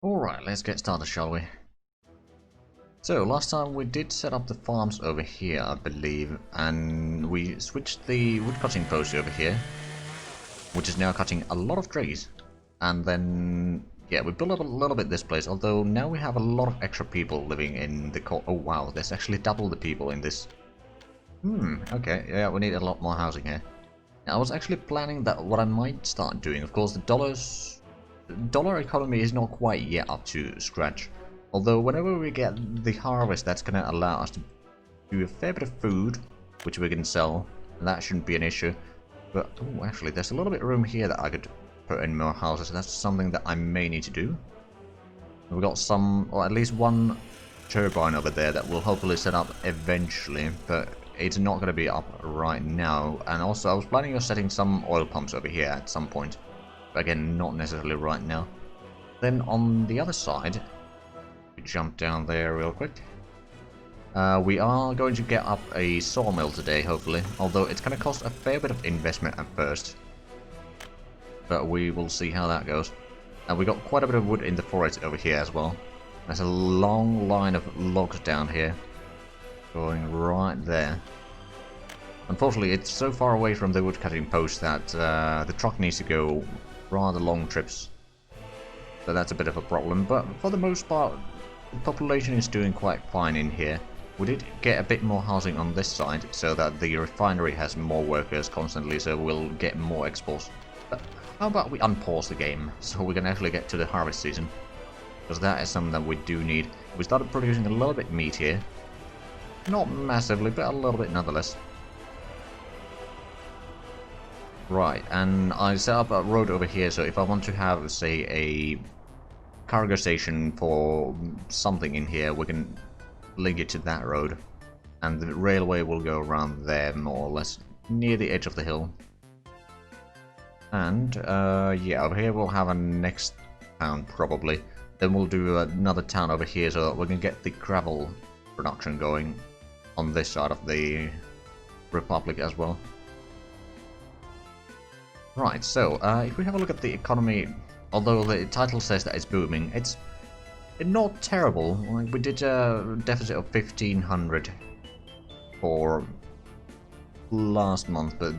Alright, let's get started, shall we? So, last time we did set up the farms over here, I believe, and we switched the woodcutting post over here, which is now cutting a lot of trees. And then, yeah, we built up a little bit this place, although now we have a lot of extra people living in the oh wow, there's actually double the people in this. Okay, yeah, we need a lot more housing here. Now, I was actually planning that what I might start doing, of course, the dollar economy is not quite yet up to scratch. Although whenever we get the harvest, that's going to allow us to do a fair bit of food, which we can sell, and that shouldn't be an issue. But, oh, actually, there's a little bit of room here that I could put in more houses. That's something that I may need to do. We've got some, or at least one turbine over there that will hopefully set up eventually, but it's not going to be up right now. And also, I was planning on setting some oil pumps over here at some point. But again, not necessarily right now. Then on the other side, we jump down there real quick. We are going to get up a sawmill today, hopefully. Although it's going to cost a fair bit of investment at first. But we will see how that goes. And we got quite a bit of wood in the forest over here as well. There's a long line of logs down here, going right there. Unfortunately, it's so far away from the woodcutting post that the truck needs to go rather long trips. So that's a bit of a problem, but for the most part, the population is doing quite fine in here. We did get a bit more housing on this side, so that the refinery has more workers constantly, so we'll get more exports. But how about we unpause the game, so we can actually get to the harvest season? Because that is something that we do need. We started producing a little bit meat here. Not massively, but a little bit nonetheless. Right, and I set up a road over here, so if I want to have, say, a cargo station for something in here, we can link it to that road. And the railway will go around there, more or less, near the edge of the hill. And, yeah, over here we'll have a next town, probably. Then we'll do another town over here, so that we can get the gravel production going on this side of the Republic as well. Right, so if we have a look at the economy, although the title says that it's booming, it's not terrible. Like, we did a deficit of 1,500 for last month, but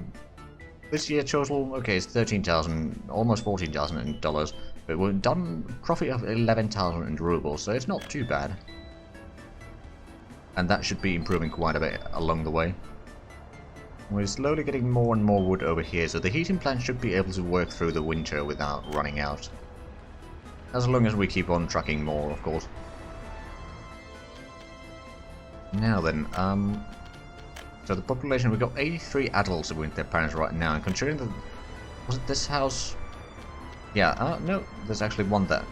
this year total, okay, it's 13,000, almost 14,000 in dollars, but we've done profit of 11,000 in rubles, so it's not too bad. And that should be improving quite a bit along the way. We're slowly getting more and more wood over here, so the heating plant should be able to work through the winter without running out. As long as we keep on trucking more, of course. Now then, so the population, we've got 83 adults with their parents right now, and considering that, was it this house? Yeah, no, there's actually one that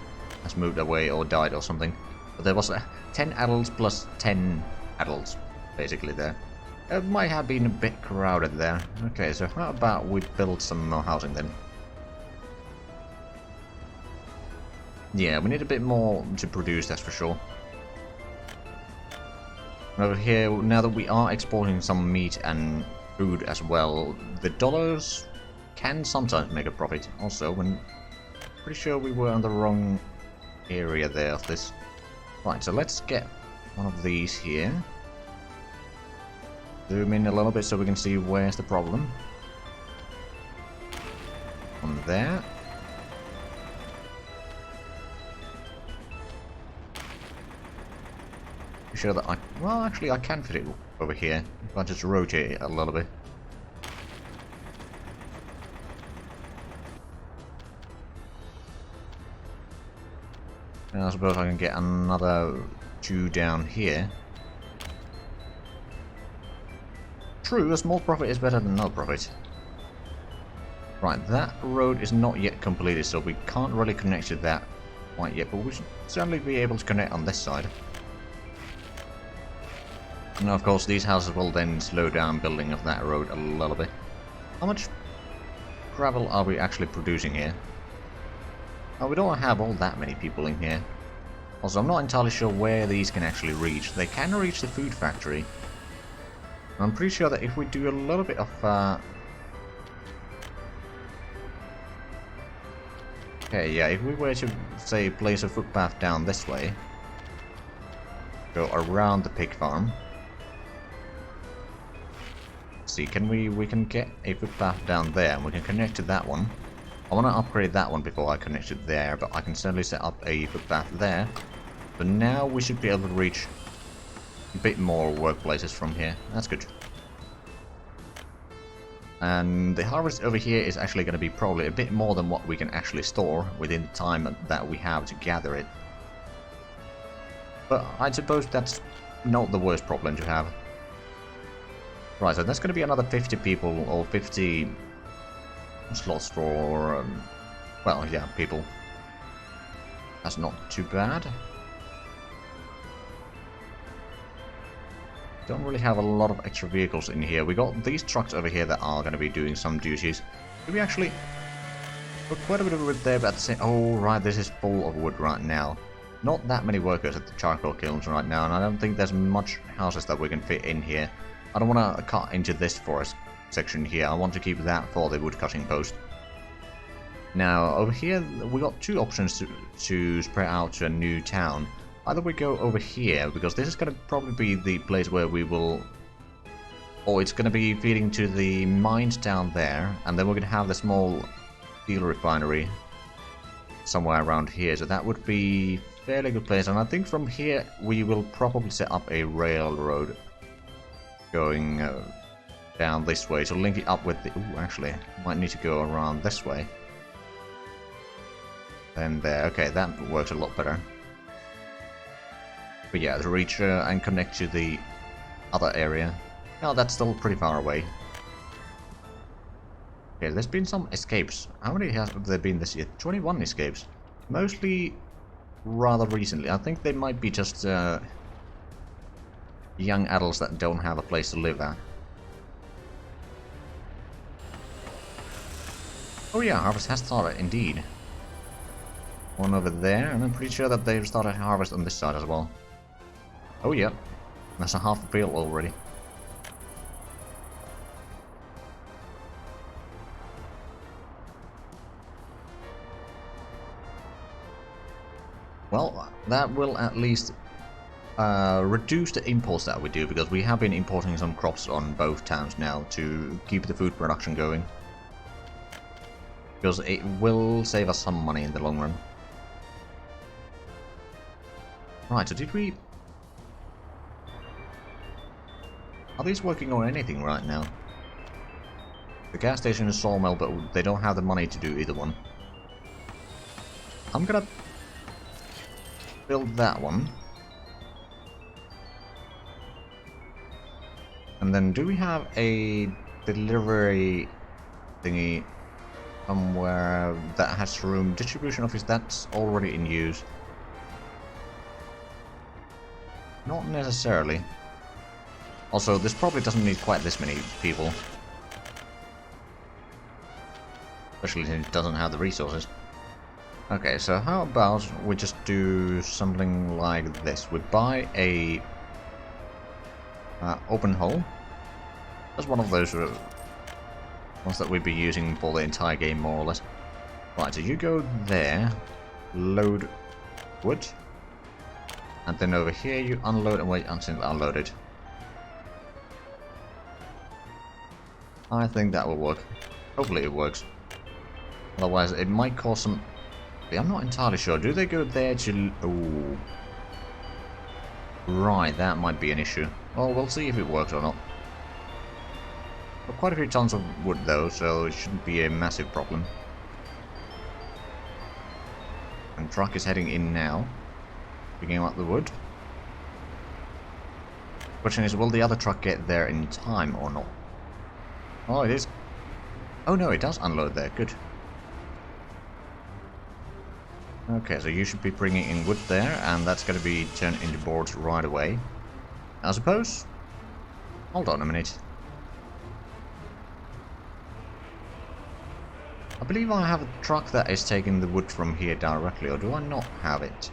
has moved away or died or something. But there was 10 adults plus 10 adults, basically, there. It might have been a bit crowded there. Okay, so how about we build some more housing then? Yeah, we need a bit more to produce, that's for sure. Over here, now that we are exporting some meat and food as well, the dollars can sometimes make a profit. Also, when pretty sure we were on the wrong area there of this. Right, so let's get one of these here. Zoom in a little bit so we can see where's the problem. On there. Be sure that well, actually I can fit it over here if I just rotate it a little bit. And I suppose I can get another 2 down here. True, a small profit is better than no profit. Right, that road is not yet completed, so we can't really connect to that quite yet, but we should certainly be able to connect on this side. And of course, these houses will then slow down building of that road a little bit. How much gravel are we actually producing here? Oh, we don't have all that many people in here. Also, I'm not entirely sure where these can actually reach. They can reach the food factory. I'm pretty sure that if we do a little bit of Okay, yeah, if we were to, say, place a footpath down this way, go around the pig farm. See, we can get a footpath down there, and we can connect to that one. I want to upgrade that one before I connect it there, but I can certainly set up a footpath there. So now we should be able to reach a bit more workplaces from here. That's good. And the harvest over here is actually going to be probably a bit more than what we can actually store within the time that we have to gather it. But I suppose that's not the worst problem to have. Right, so that's going to be another 50 people, or 50 slots for, well, yeah, people. That's not too bad. Don't really have a lot of extra vehicles in here. We got these trucks over here that are going to be doing some duties. Do we actually put quite a bit of wood there, but at the same... Oh, right, this is full of wood right now. Not that many workers at the charcoal kilns right now, and I don't think there's much houses that we can fit in here. I don't want to cut into this forest section here. I want to keep that for the wood cutting post. Now, over here, we got two options to spread out to a new town. Either we go over here, because this is going to probably be the place where we will... Or it's going to be feeding to the mines down there, and then we're going to have the small steel refinery somewhere around here, so that would be a fairly good place. And I think from here we will probably set up a railroad going down this way to link it up with the... Ooh, actually, might need to go around this way. Then there, okay, that works a lot better. But yeah, to reach and connect to the other area. No, that's still pretty far away. Okay, there's been some escapes. How many have there been this year? 21 escapes. Mostly rather recently. I think they might be just young adults that don't have a place to live at. Oh yeah, harvest has started, indeed. One over there, and I'm pretty sure that they've started harvest on this side as well. Oh yeah, that's a half a field already. Well, that will at least reduce the imports that we do, because we have been importing some crops on both towns now to keep the food production going. Because it will save us some money in the long run. Right, so did we... Are these working on anything right now? The gas station is Sawmill, but they don't have the money to do either one. I'm gonna build that one. And then do we have a delivery thingy somewhere that has room? Distribution office, that's already in use. Not necessarily. Also, this probably doesn't need quite this many people. Especially since it doesn't have the resources. Okay, so how about we just do something like this. We buy a open hull. That's one of those ones that we'd be using for the entire game, more or less. Right, so you go there, load wood, and then over here you unload and wait until it's unloaded. I think that will work. Hopefully it works. Otherwise it might cause some... I'm not entirely sure. Do they go there to... Ooh. Right, that might be an issue. Well, we'll see if it works or not. Got quite a few tons of wood though, so it shouldn't be a massive problem. And truck is heading in now. Picking up the wood. Question is, will the other truck get there in time or not? Oh, it is. Oh no, it does unload there. Good. Okay, so you should be bringing in wood there, and that's going to be turned into boards right away. I suppose. Hold on a minute. I believe I have a truck that is taking the wood from here directly, or do I not have it?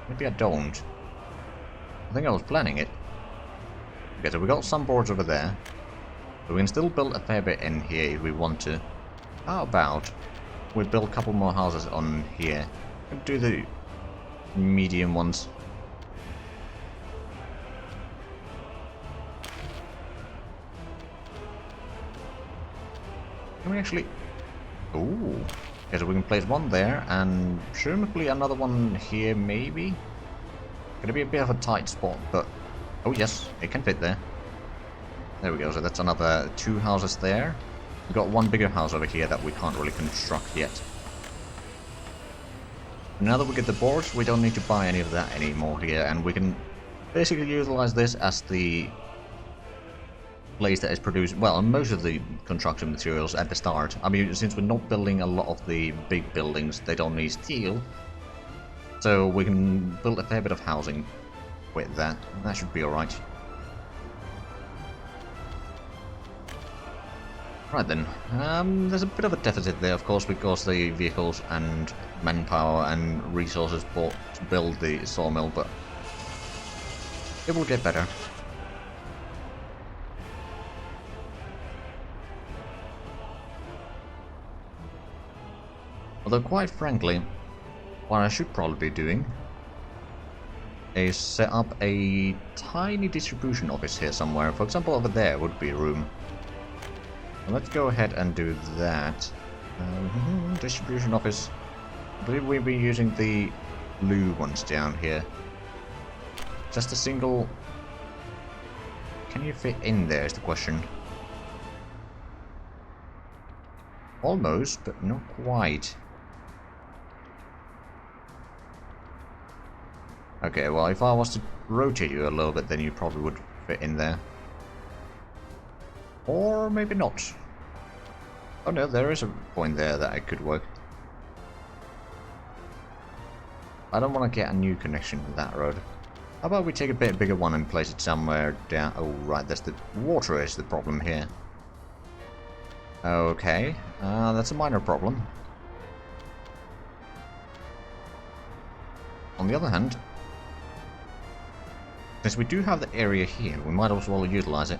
Maybe I don't. I think I was planning it. Okay, so we got some boards over there. So we can still build a fair bit in here if we want to. How about we build a couple more houses on here. We'll do the medium ones. Can we actually... Ooh. Okay, so we can place one there, and presumably another one here, maybe? Gonna be a bit of a tight spot, but... Oh yes, it can fit there. There we go, so that's another 2 houses there. We've got one bigger house over here that we can't really construct yet. Now that we get the boards, we don't need to buy any of that anymore here, and we can basically utilize this as the place that is producing, well, most of the construction materials at the start. I mean, since we're not building a lot of the big buildings, they don't need steel. So we can build a fair bit of housing with that. That should be alright. Right then, there's a bit of a deficit there, of course, because the vehicles and manpower and resources bought to build the sawmill, but it will get better. Although, quite frankly, what I should probably be doing is set up a tiny distribution office here somewhere. For example, over there would be room. Let's go ahead and do that. Distribution office. I believe we'll be using the blue ones down here. Just a single... Can you fit in there is the question. Almost, but not quite. Okay, well, if I was to rotate you a little bit, then you probably would fit in there. Or maybe not. Oh no, there is a point there that it could work. I don't want to get a new connection to that road. How about we take a bit bigger one and place it somewhere down... Oh, right, that's the water is the problem here. Okay, that's a minor problem. On the other hand, since we do have the area here, we might as well utilize it.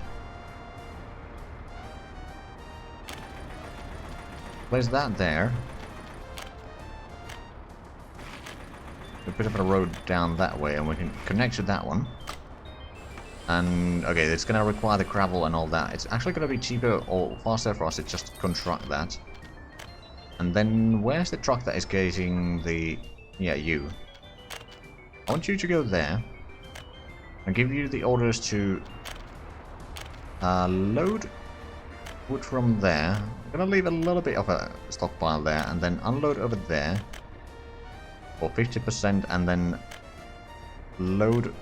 Place that there. A bit of a road down that way, and we can connect to that one. And okay, it's going to require the gravel and all that. It's actually going to be cheaper or faster for us to just construct that. And then where's the truck that is getting the... Yeah, you. I want you to go there. And give you the orders to load wood from there. I'm going to leave a little bit of a stockpile there and then unload over there for 50% and then load...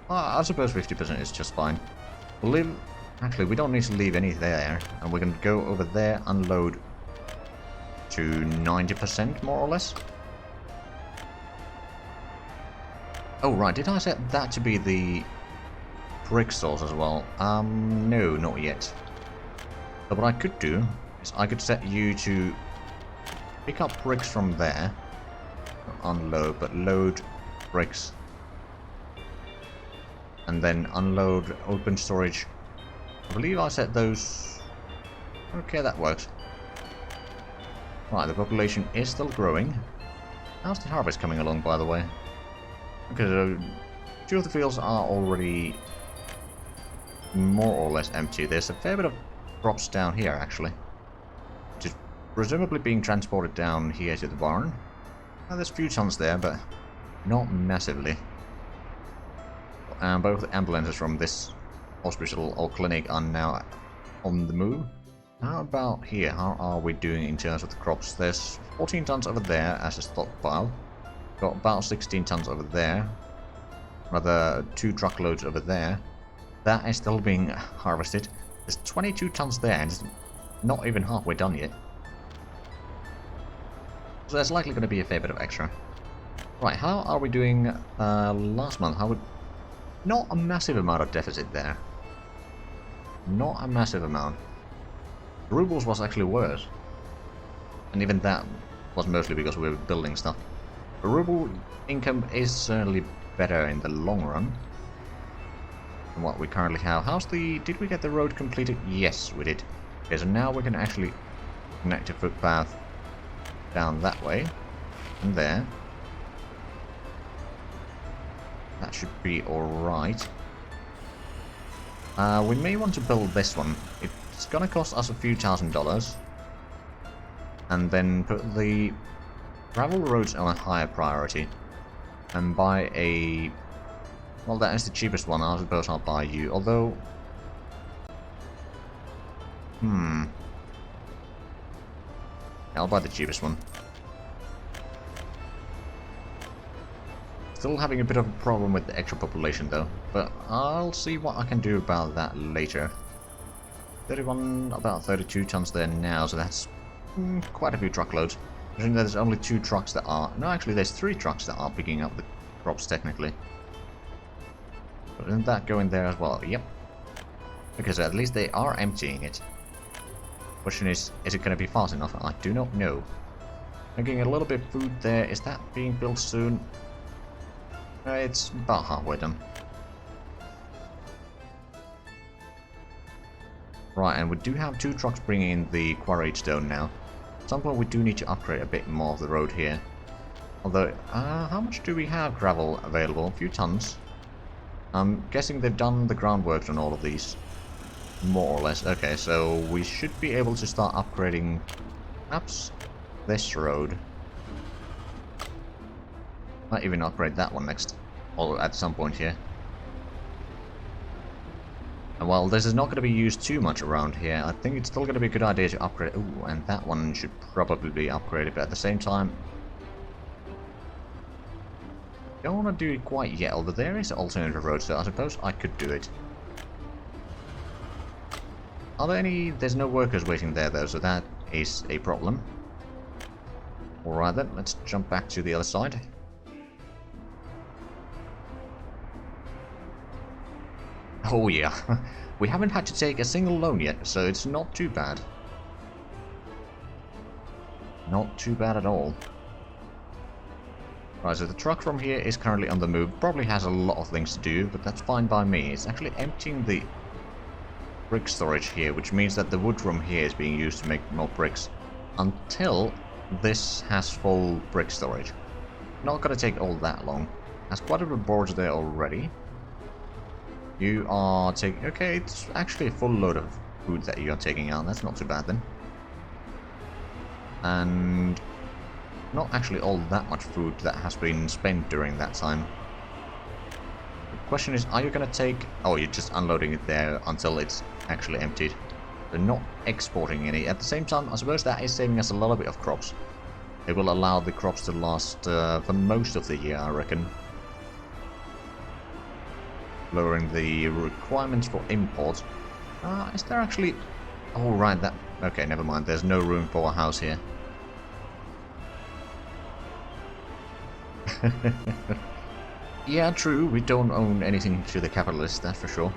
I suppose 50% is just fine. We'll leave... Actually, we don't need to leave any there, and we can go over there, unload to 90% more or less. Oh right, did I set that to be the brick source as well? No, not yet. But what I could do is I could set you to pick up bricks from there. Not unload, but load bricks. And then unload open storage. I believe I set those... Okay, that works. Right, the population is still growing. How's the harvest coming along, by the way? Okay, so 2 of the fields are already more or less empty. There's a fair bit of crops down here, actually. Which is presumably being transported down here to the barn. Well, there's a few tons there, but not massively. And both the ambulances from this hospital or clinic are now on the move. How about here? How are we doing in terms of the crops? There's 14 tons over there as a stockpile. Got about 16 tons over there. Another 2 truckloads over there. That is still being harvested. There's 22 tons there and it's not even halfway done yet. So there's likely going to be a fair bit of extra. Right, how are we doing last month? How would... Not a massive amount of deficit there. Not a massive amount. Rubles was actually worse. And even that was mostly because we were building stuff. The ruble income is certainly better in the long run than what we currently have. How's the... Did we get the road completed? Yes, we did. Okay, so now we can actually connect a footpath down that way and there. That should be alright. We may want to build this one. It's gonna cost us a few $1,000s. And then put the gravel roads on a higher priority. And buy a... Well, that is the cheapest one. I suppose I'll buy you. Although... Yeah, I'll buy the cheapest one. Still having a bit of a problem with the extra population though. But I'll see what I can do about that later. 31, about 32 tons there now, so that's quite a few truckloads. Considering that there's only 2 trucks that are... No, actually there's 3 trucks that are picking up the crops technically. But isn't that going there as well? Yep. Because at least they are emptying it. Question is it going to be fast enough? I do not know. Making a little bit of food there. Is that being built soon? It's about halfway done. Right, and we do have 2 trucks bringing in the quarried stone now. At some point we do need to upgrade a bit more of the road here. Although, how much do we have gravel available? A few tons. I'm guessing they've done the groundwork on all of these. More or less. Okay, so we should be able to start upgrading perhaps this road. Might even upgrade that one next. Or at some point here. And while this is not going to be used too much around here, I think it's still going to be a good idea to upgrade. Ooh, and that one should probably be upgraded, but at the same time, don't want to do it quite yet, although there is an alternative road, so I suppose I could do it. Are there any... There's no workers waiting there though, so that is a problem. Alright then, let's jump back to the other side. Oh yeah, we haven't had to take a single loan yet, so it's not too bad. Not too bad at all. Right, so the truck from here is currently on the move. Probably has a lot of things to do, but that's fine by me. It's actually emptying the brick storage here, which means that the wood from here is being used to make more bricks until this has full brick storage. Not gonna take all that long. Has quite a bit of boards there already. You are taking... Okay, it's actually a full load of food that you are taking out. That's not too bad then. And not actually all that much food that has been spent during that time. The question is, are you going to take... Oh, you're just unloading it there until it's actually emptied. They're not exporting any. At the same time, I suppose that is saving us a little bit of crops. It will allow the crops to last for most of the year, I reckon. Lowering the requirements for import. Is there actually... Oh, right, that... Okay, never mind. There's no room for a house here. Yeah, true. We don't own anything to the capitalists, that's for sure.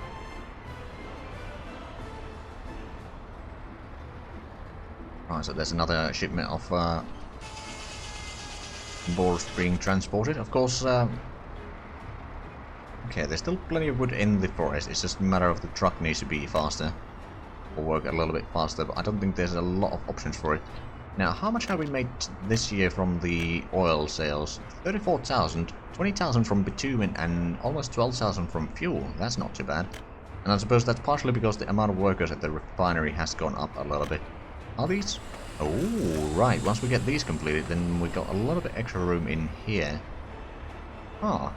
Right, so there's another shipment of boards being transported. Of course, okay, there's still plenty of wood in the forest. It's just a matter of the truck needs to be faster. Or work a little bit faster, but I don't think there's a lot of options for it. Now, how much have we made this year from the oil sales? 34,000, 20,000 from bitumen, and almost 12,000 from fuel. That's not too bad. And I suppose that's partially because the amount of workers at the refinery has gone up a little bit. Are these? Oh, right. Once we get these completed, then we got a little bit extra room in here. Ah.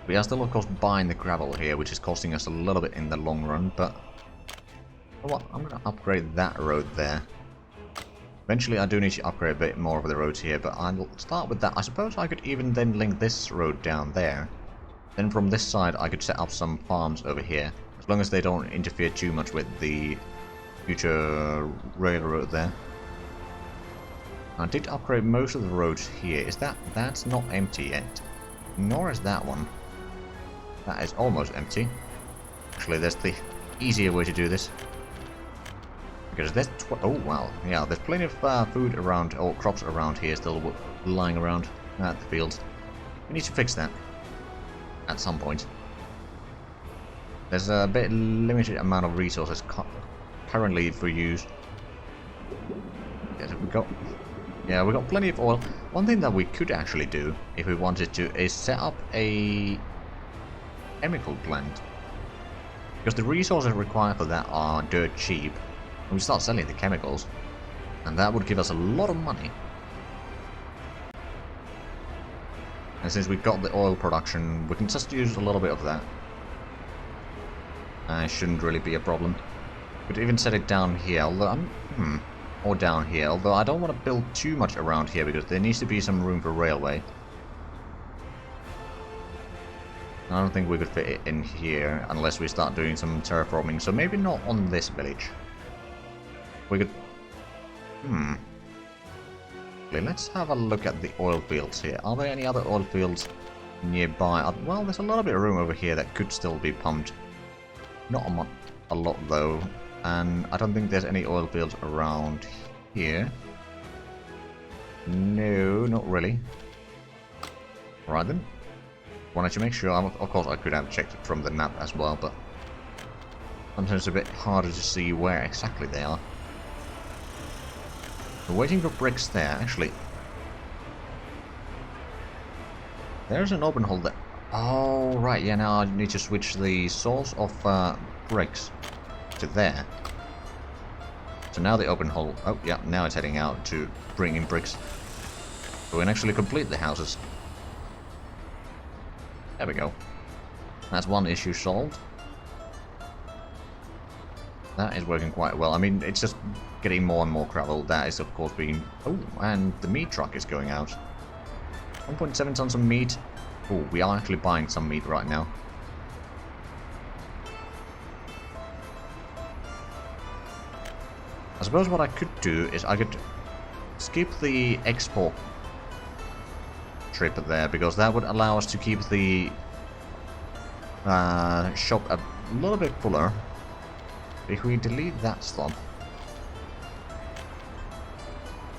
We are still, of course, buying the gravel here, which is costing us a little bit in the long run, but... You know what? I'm going to upgrade that road there. Eventually, I do need to upgrade a bit more of the roads here, but I'll start with that. I suppose I could even then link this road down there. Then from this side, I could set up some farms over here. As long as they don't interfere too much with the future railroad there. I did upgrade most of the roads here. Is that... That's not empty yet. Nor is that one. That is almost empty. Actually, there's the easier way to do this. Because there's... Oh, wow. Yeah, there's plenty of food around, or crops around here still lying around at the fields. We need to fix that. At some point. There's a bit limited amount of resources currently for use. Yes, we got plenty of oil. One thing that we could actually do, if we wanted to, is set up a chemical plant. Because the resources required for that are dirt cheap. And we start selling the chemicals. And that would give us a lot of money. And since we've got the oil production, we can just use a little bit of that. Shouldn't really be a problem. Could even set it down here, although or down here, although I don't want to build too much around here because there needs to be some room for railway. I don't think we could fit it in here unless we start doing some terraforming, so maybe not on this village. We could... Let's have a look at the oil fields here. Are there any other oil fields nearby? Well, there's a little bit of room over here that could still be pumped. Not a lot though, and I don't think there's any oil fields around here. No, not really. Alright then. Wanted to make sure, of course I could have checked it from the map as well, but sometimes it's a bit harder to see where exactly they are. We're waiting for bricks there, actually. There's an open hole there. Oh, right, yeah, now I need to switch the source of bricks to there. So now the open hole... Oh, yeah, now it's heading out to bring in bricks. So we can actually complete the houses. There we go. That's one issue solved. That is working quite well. I mean, it's just getting more and more gravel. That is, of course, being... Oh, and the meat truck is going out. 1.7 tons of meat. Oh, we are actually buying some meat right now. I suppose what I could do is I could skip the export trip there, because that would allow us to keep the shop a little bit fuller. If we delete that stop,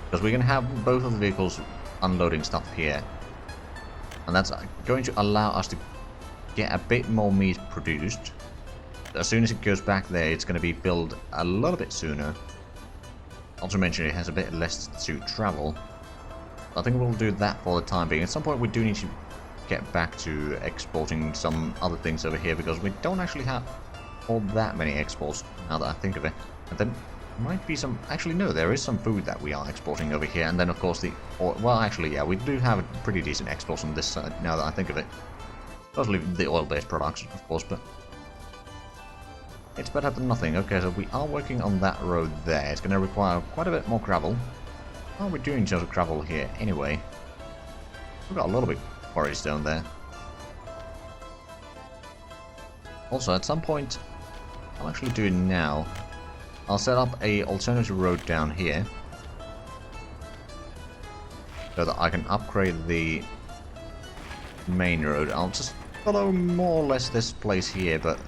because we can have both of the vehicles unloading stuff here, and that's going to allow us to get a bit more meat produced. As soon as it goes back there, it's going to be built a little bit sooner. Not to mention it has a bit less to travel. I think we'll do that for the time being. At some point we do need to get back to exporting some other things over here, because we don't actually have all that many exports now that I think of it. And there might be some... Actually no, there is some food that we are exporting over here, and then of course the... Well actually yeah, we do have a pretty decent exports on this side now that I think of it. Mostly the oil-based products, of course, but... It's better than nothing. Okay, so we are working on that road there. It's going to require quite a bit more gravel. How are we doing in terms of gravel here anyway? We've got a little bit of quarry stone there. Also, at some point, I'll actually do it now. I'll set up a alternative road down here, so that I can upgrade the main road. I'll just follow more or less this place here, but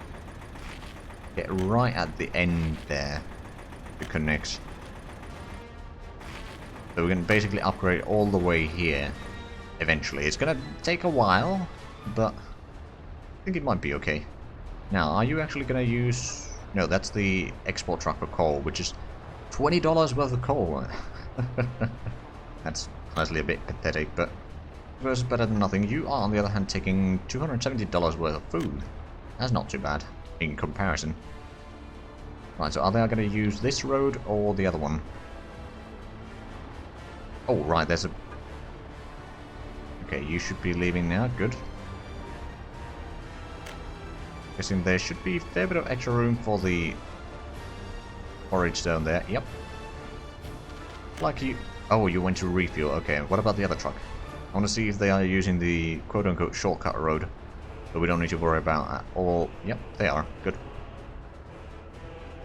get right at the end there to connect. So we can basically upgrade all the way here eventually. It's gonna take a while, but I think it might be okay. Now, are you actually gonna use... No, that's the export truck for coal, which is $20 worth of coal. That's honestly a bit pathetic, but it's better than nothing. You are, on the other hand, taking $270 worth of food. That's not too bad in comparison. Right, so are they going to use this road or the other one? Oh, right, there's a... Okay, you should be leaving now, good. Guessing there should be a fair bit of extra room for the forage down there. Yep. Like you... Oh, you went to refuel. Okay, what about the other truck? I want to see if they are using the quote-unquote shortcut road, so we don't need to worry about that. Or... Yep, they are. Good.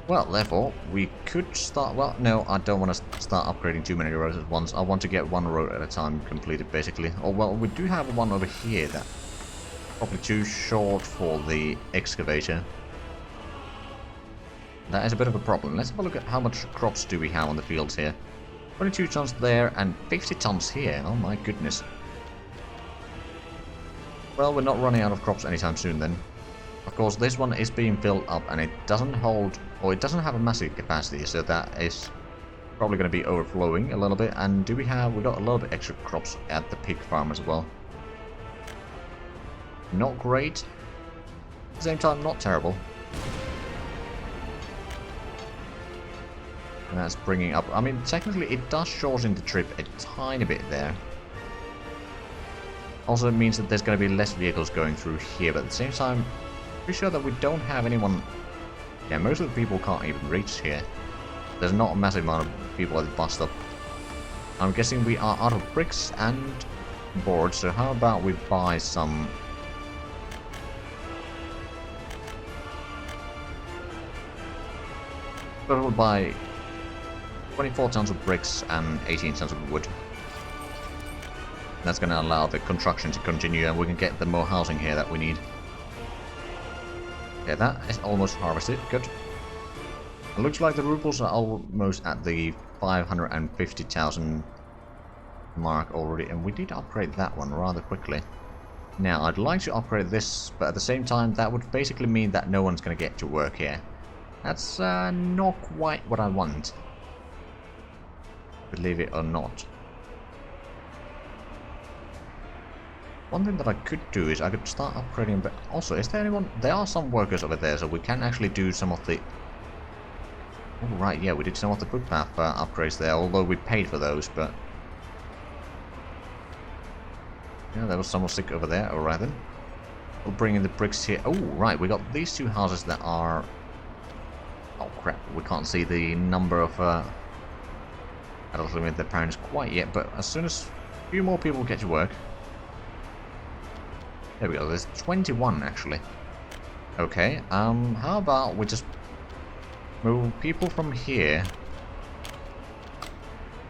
Well, therefore, we could start... Well, no, I don't want to start upgrading too many roads at once. I want to get one road at a time completed, basically. Oh, well, we do have one over here that... Probably too short for the excavator. That is a bit of a problem. Let's have a look at how much crops do we have on the fields here. 22 tons there and 50 tons here. Oh my goodness. Well, we're not running out of crops anytime soon then. Of course, this one is being filled up and it doesn't hold, or it doesn't have a massive capacity, so that is probably going to be overflowing a little bit. And we got a little bit extra crops at the pig farm as well. Not great. At the same time, not terrible. And that's bringing up, I mean, technically it does shorten the trip a tiny bit there. Also, it means that there's going to be less vehicles going through here, but at the same time, pretty sure that we don't have anyone. Yeah, most of the people can't even reach here. There's not a massive amount of people at the bus stop. I'm guessing we are out of bricks and boards, so how about we buy some... But we'll buy 24 tons of bricks and 18 tons of wood. That's going to allow the construction to continue and we can get the more housing here that we need. Okay, that is almost harvested. Good. It looks like the rubles are almost at the 550,000 mark already, and we did upgrade that one rather quickly. Now, I'd like to upgrade this, but at the same time, that would basically mean that no one's going to get to work here. That's not quite what I want. Believe it or not. One thing that I could do is I could start upgrading, but also, is there anyone? There are some workers over there, so we can actually do some of the... Oh, right, yeah, we did some of the footpath upgrades there, although we paid for those, but... Yeah, there was someone sick over there, alright then. We'll bring in the bricks here. Oh, right, we got these two houses that are... Oh, crap, we can't see the number of adults living with their parents quite yet, but as soon as a few more people get to work... There we go, there's 21 actually. Okay, how about we just move people from here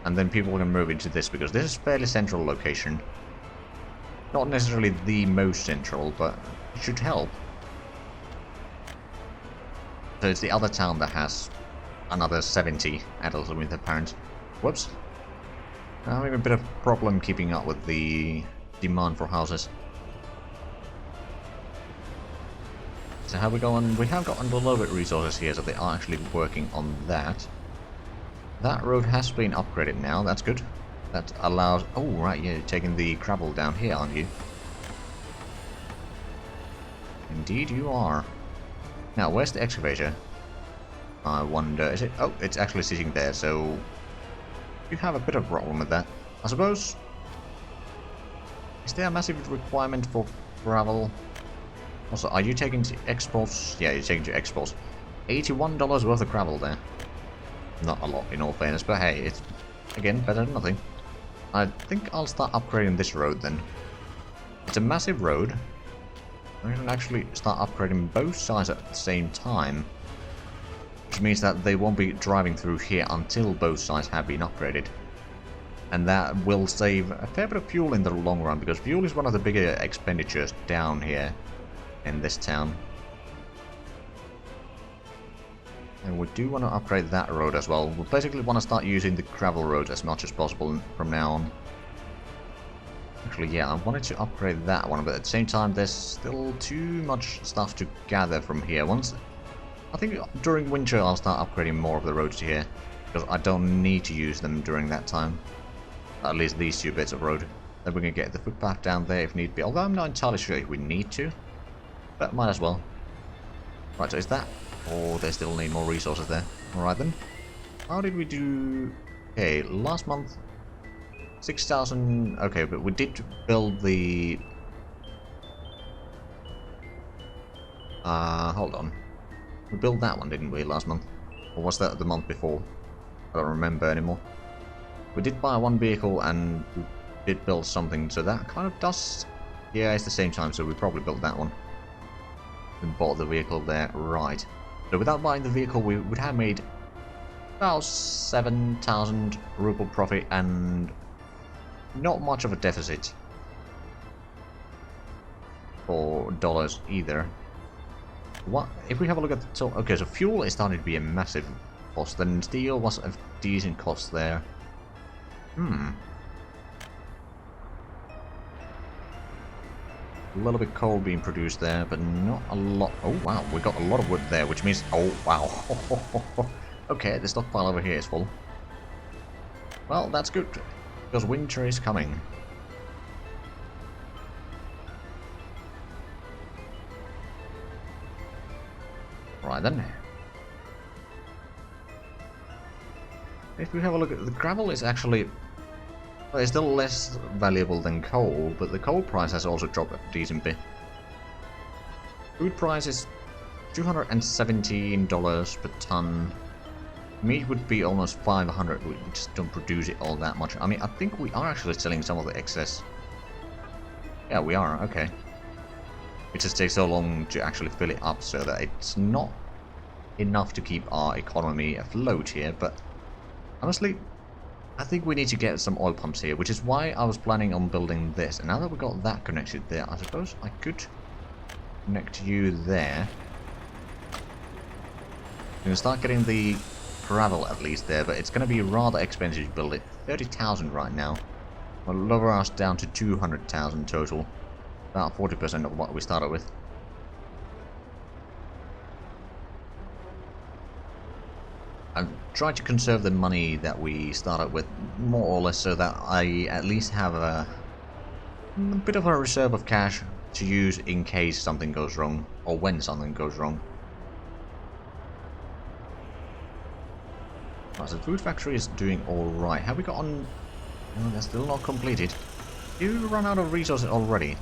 and then people can move into this, because this is a fairly central location. Not necessarily the most central, but it should help. So it's the other town that has another 70 adults with their parents. Whoops. I'm having a bit of problem keeping up with the demand for houses. So how we go on? We have got a little bit of resources here, so they are actually working on that. That road has been upgraded now, that's good. That allows... Oh, right, yeah, you're taking the gravel down here, aren't you? Indeed you are. Now, where's the excavator? I wonder, is it... Oh, it's actually sitting there, so... You have a bit of a problem with that, I suppose. Is there a massive requirement for gravel? Also, are you taking to exports? Yeah, you're taking to exports. $81 worth of gravel there. Not a lot, in all fairness, but hey, it's, again, better than nothing. I think I'll start upgrading this road then. It's a massive road. I can actually start upgrading both sides at the same time. Which means that they won't be driving through here until both sides have been upgraded. And that will save a fair bit of fuel in the long run, because fuel is one of the bigger expenditures down here in this town. And we do want to upgrade that road as well. We basically want to start using the gravel roads as much as possible from now on. Actually, yeah, I wanted to upgrade that one, but at the same time there's still too much stuff to gather from here. I think during winter I'll start upgrading more of the roads here, because I don't need to use them during that time. At least these two bits of road. Then we can get the footpath down there if need be, although I'm not entirely sure if we need to. But might as well. Right, so is that... Oh, they still need more resources there. Alright then. How did we do... Okay, last month... 6,000... Okay, but we did build the... hold on. We built that one, didn't we, last month? Or was that the month before? I don't remember anymore. We did buy one vehicle and we did build something, so that kind of does... Yeah, it's the same time, so we probably built that one. And bought the vehicle there, right. So without buying the vehicle, we would have made about 7,000 ruble profit and not much of a deficit for dollars either. What if we have a look at the total? Okay, so fuel is starting to be a massive cost, then steel was a decent cost there. A little bit coal being produced there, but not a lot. Oh wow, we got a lot of wood there, which means... Oh wow. Okay, the stockpile over here is full. Well, that's good, because winter is coming. Right then. If we have a look at the gravel, is actually... Well, it's still less valuable than coal, but the coal price has also dropped a decent bit. Food price is $217 per ton. Meat would be almost 500. We just don't produce it all that much. I mean, I think we are actually selling some of the excess. Yeah, we are. Okay. It just takes so long to actually fill it up so that it's not enough to keep our economy afloat here. But honestly, I think we need to get some oil pumps here, which is why I was planning on building this. And now that we got that connected there, I suppose I could connect you there. We're going to start getting the gravel at least there, but it's going to be rather expensive to build it. 30,000 right now. We'll lower us down to 200,000 total. About 40% of what we started with. I'm trying to conserve the money that we started with, more or less, so that I at least have a bit of a reserve of cash to use in case something goes wrong, or when something goes wrong. Right, so the food factory is doing alright. Have we got on... No, that's still not completed. Do you run out of resources already?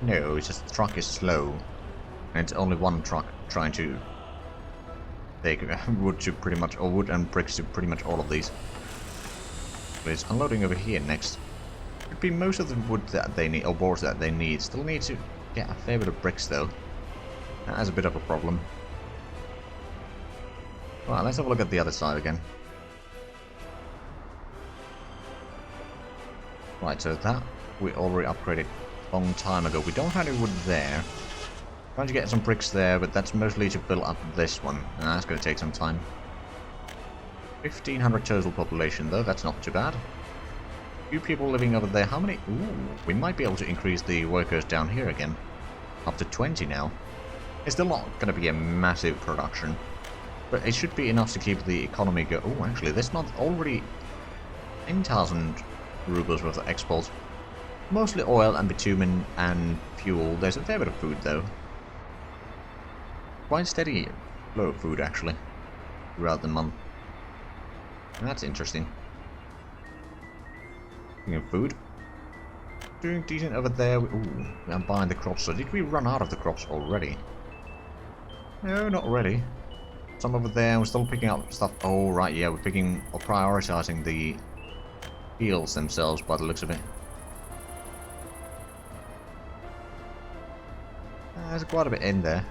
No, it's just the truck is slow. And it's only one truck trying to take wood to pretty much, or wood and bricks to pretty much all of these. But it's unloading over here next. Could be most of the wood that they need, or boards that they need. Still need to get a fair bit of bricks though. That is a bit of a problem. Right, let's have a look at the other side again. Right, so that we already upgraded a long time ago. We don't have any wood there. Trying to get some bricks there, but that's mostly to build up this one. And that's going to take some time. 1,500 total population though, that's not too bad. Few people living over there. How many? Ooh, we might be able to increase the workers down here again. Up to 20 now. It's still not going to be a massive production. But it should be enough to keep the economy go. Oh, actually, this month already 10,000 rubles worth of exports. Mostly oil and bitumen and fuel. There's a fair bit of food though. Quite steady flow of food actually throughout the month. And that's interesting. Speaking of food, doing decent over there. Ooh, I'm buying the crops. So did we run out of the crops already? No, not really. Some over there. We're still picking up stuff. Oh right, yeah, we're picking or prioritizing the fields themselves by the looks of it. There's quite a bit in there.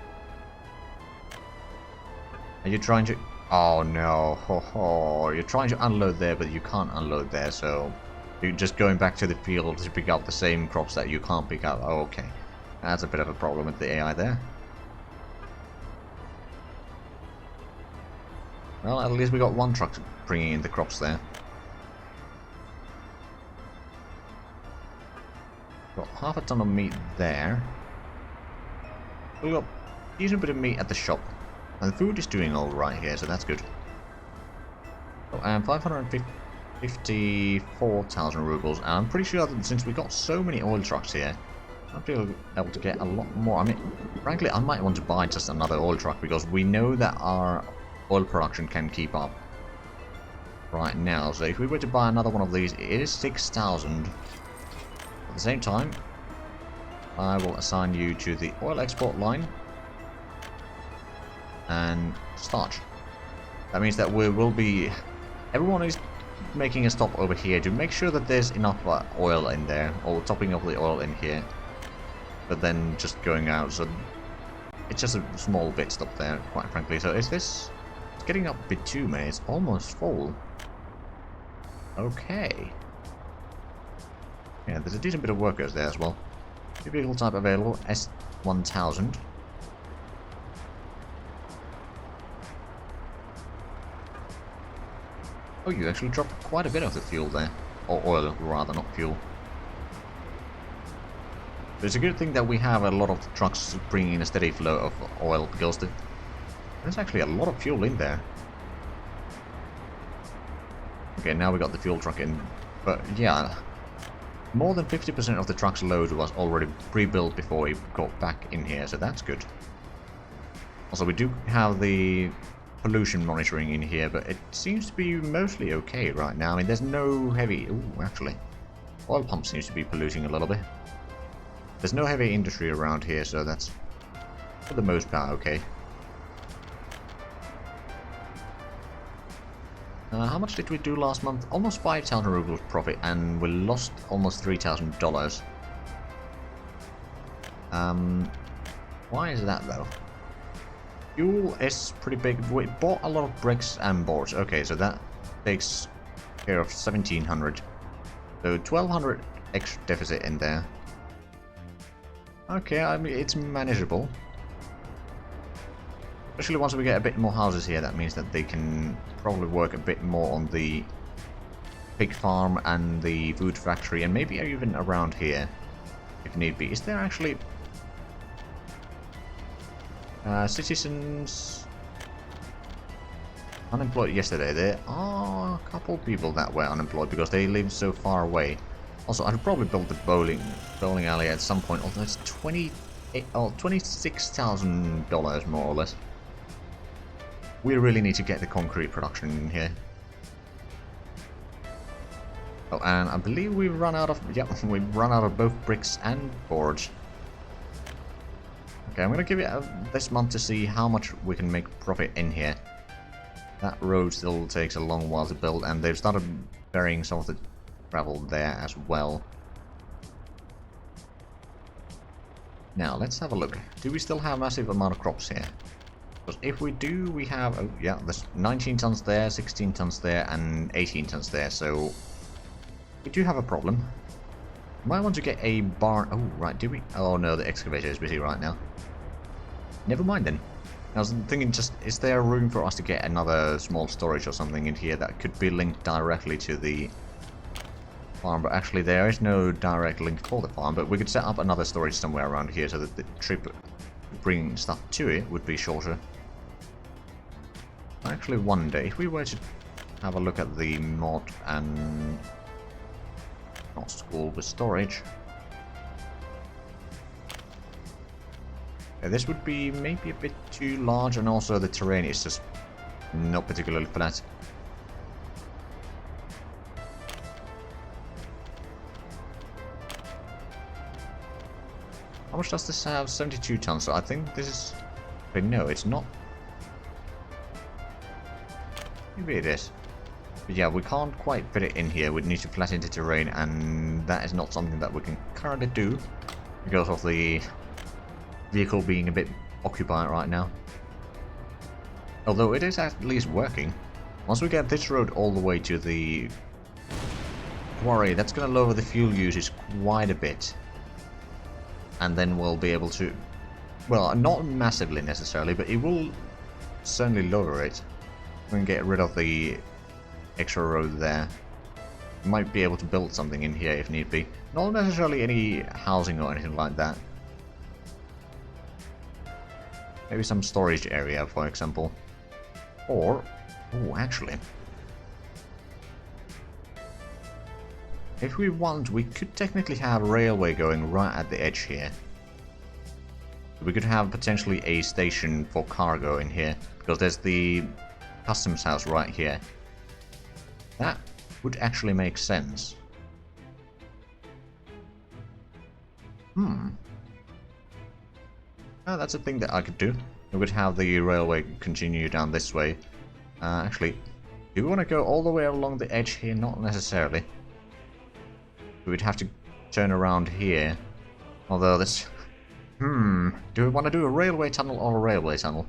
Are you trying to... Oh no, ho ho. You're trying to unload there, but you can't unload there, so... You're just going back to the field to pick up the same crops that you can't pick up. Oh, okay. That's a bit of a problem with the AI there. Well, at least we got one truck bringing in the crops there. Got half a ton of meat there. We've got a decent bit of meat at the shop. And the food is doing alright here, so that's good. Oh, and 554,000 rubles. And I'm pretty sure that since we got so many oil trucks here, I'll be able to get a lot more. I mean, frankly, I might want to buy just another oil truck because we know that our oil production can keep up right now. So if we were to buy another one of these, it is 6,000. At the same time, I will assign you to the oil export line and starch. That means that we will be... Everyone is making a stop over here to make sure that there's enough oil in there, or topping up the oil in here, but then just going out. So it's just a small bit stop there, quite frankly. So is this... It's getting up bitumen, it's almost full. Okay. Yeah, there's a decent bit of workers there as well. New vehicle type available, S1000. Oh, you actually dropped quite a bit of the fuel there. Or oil, rather, not fuel. It's a good thing that we have a lot of trucks bringing in a steady flow of oil, because there's actually a lot of fuel in there. Okay, now we got the fuel truck in. But yeah, more than 50% of the truck's load was already pre-built before we got back in here, so that's good. Also, we do have the pollution monitoring in here, but it seems to be mostly okay right now. I mean, there's no heavy... Ooh, actually, oil pump seems to be polluting a little bit. There's no heavy industry around here, so that's, for the most part, okay. How much did we do last month? Almost 5,000 rubles profit, and we lost almost $3,000. Why is that, though? Fuel is pretty big. We bought a lot of bricks and boards. Okay, so that takes care of 1,700. So 1,200 extra deficit in there. Okay, I mean, it's manageable. Especially once we get a bit more houses here, that means that they can probably work a bit more on the pig farm and the food factory, and maybe even around here, if need be. Is there actually... citizens... unemployed yesterday? There are a couple people that were unemployed because they live so far away. Also, I'd probably build the bowling alley at some point, although it's $26,000 more or less. We really need to get the concrete production in here. Oh, and I believe we've run out of... Yep, we've run out of both bricks and boards. Okay, I'm gonna give it this month to see how much we can make profit in here. That road still takes a long while to build, and they've started burying some of the gravel there as well. Now, let's have a look. Do we still have a massive amount of crops here? Because if we do, we have... Oh, yeah, there's 19 tons there, 16 tons there, and 18 tons there, so... we do have a problem. Might want to get a barn... Oh, right, do we? Oh, no, the excavator is busy right now. Never mind, then. I was thinking, just, is there room for us to get another small storage or something in here that could be linked directly to the farm? But actually, there is no direct link for the farm, but we could set up another storage somewhere around here so that the trip bringing stuff to it would be shorter. I actually wonder, if we were to have a look at the mod and... not school, but storage. Yeah, this would be maybe a bit too large, and also the terrain is just not particularly flat. How much does this have? 72 tons, so I think this is... Wait, no, it's not. Maybe it is. But yeah, we can't quite fit it in here. We'd need to flatten the terrain, and that is not something that we can currently do because of the vehicle being a bit occupied right now. Although it is at least working. Once we get this road all the way to the quarry, that's going to lower the fuel usage quite a bit. And then we'll be able to... well, not massively necessarily, but it will certainly lower it. We can get rid of the extra road there. We might be able to build something in here if need be. Not necessarily any housing or anything like that. Maybe some storage area, for example. Or... oh, actually... if we want, we could technically have a railway going right at the edge here. We could have potentially a station for cargo in here, because there's the customs house right here. That would actually make sense. Oh, that's a thing that I could do. We could have the railway continue down this way. Actually, do we want to go all the way along the edge here? Not necessarily. We'd have to turn around here. Although this... do we want to do a railway tunnel or a railway tunnel?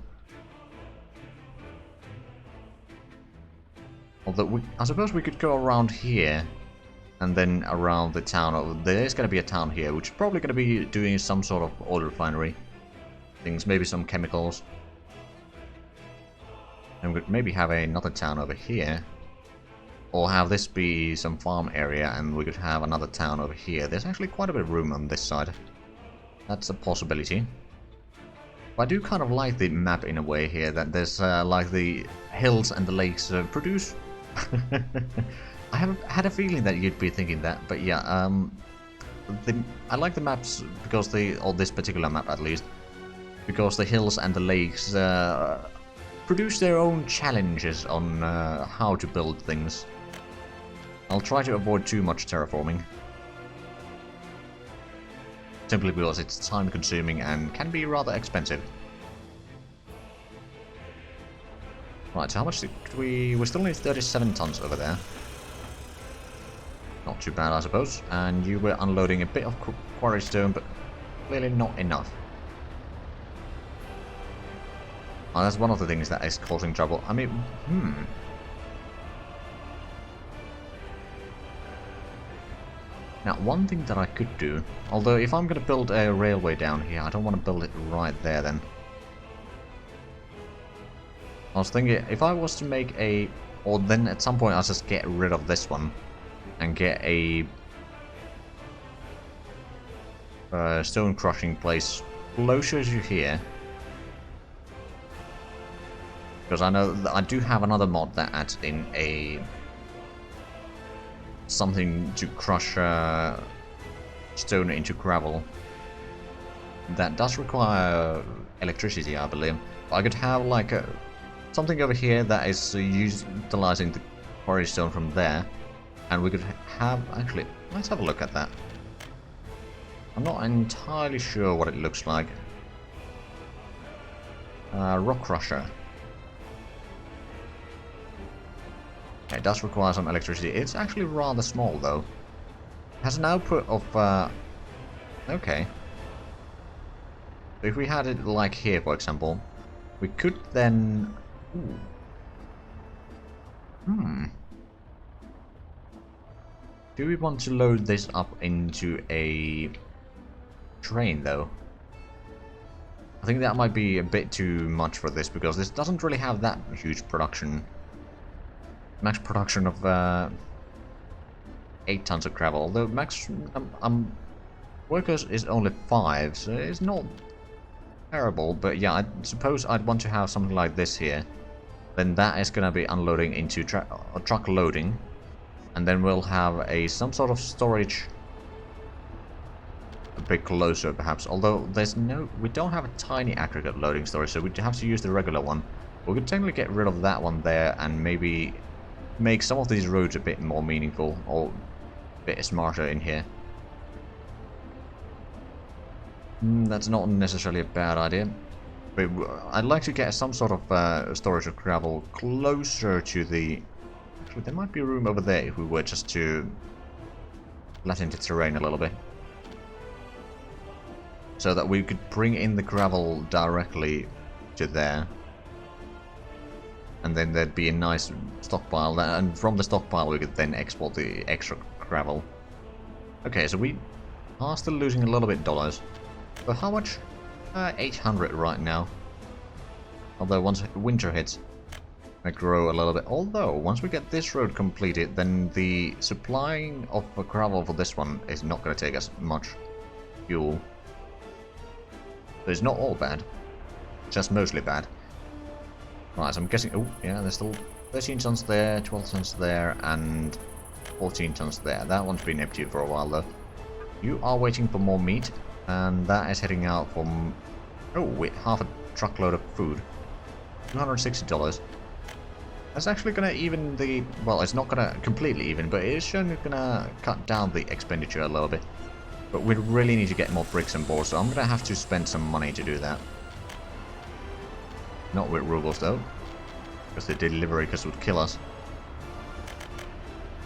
Although, I suppose we could go around here and then around the town. Oh, there is going to be a town here, which is probably going to be doing some sort of oil refinery things, maybe some chemicals. And we could maybe have another town over here. Or have this be some farm area, and we could have another town over here. There's actually quite a bit of room on this side. That's a possibility. But I do kind of like the map in a way here, that there's like the hills and the lakes produce... I have had a feeling that you'd be thinking that, but yeah, I like the maps because or this particular map at least, because the hills and the lakes produce their own challenges on how to build things. I'll try to avoid too much terraforming. Simply because it's time consuming and can be rather expensive. Right, so how much did we still need 37 tons over there. Not too bad, I suppose. And you were unloading a bit of quarry stone, but clearly not enough. Oh, that's one of the things that is causing trouble. I mean, Now, one thing that I could do, although if I'm going to build a railway down here, I don't want to build it right there then. I was thinking, if I was to make a... Or then at some point I'll just get rid of this one. And get a... stone crushing place closer to here. Because I know that I do have another mod that adds in a... something to crush stone into gravel. That does require electricity, I believe. But I could have like something over here that is utilizing the quarry stone from there. And we could have... Actually, let's have a look at that. I'm not entirely sure what it looks like. Rock crusher. It does require some electricity. It's actually rather small, though. It has an output of... Okay. So if we had it like here, for example, we could then... Ooh. Do we want to load this up into a train, though? I think that might be a bit too much for this, because this doesn't really have that huge production. Max production of 8 tons of gravel, although max workers is only 5, so it's not terrible, but yeah, I suppose I'd want to have something like this here. Then that is going to be unloading into truck loading. And then we'll have some sort of storage a bit closer, perhaps. Although we don't have a tiny aggregate loading storage, so we have to use the regular one. We could technically get rid of that one there and maybe make some of these roads a bit more meaningful or a bit smarter in here. That's not necessarily a bad idea. But I'd like to get some sort of storage of gravel closer to the... Actually, there might be room over there if we were just to flatten the terrain a little bit. So that we could bring in the gravel directly to there. And then there'd be a nice stockpile, and from the stockpile we could then export the extra gravel. Okay, so we are still losing a little bit dollars. But how much? 800 right now. Although once winter hits, may grow a little bit. Although, once we get this road completed, then the supplying of gravel for this one is not going to take us much fuel. So it's not all bad. Just mostly bad. Right, so I'm guessing... Oh, yeah, there's still 13 tons there, 12 tons there, and 14 tons there. That one's been empty for a while, though. You are waiting for more meat, and that is heading out from... Oh, wait, half a truckload of food. $260. That's actually going to even the... Well, it's not going to completely even, but it is surely going to cut down the expenditure a little bit. But we really need to get more bricks and boards, so I'm going to have to spend some money to do that. Not with rubles, though. Because the delivery cost would kill us.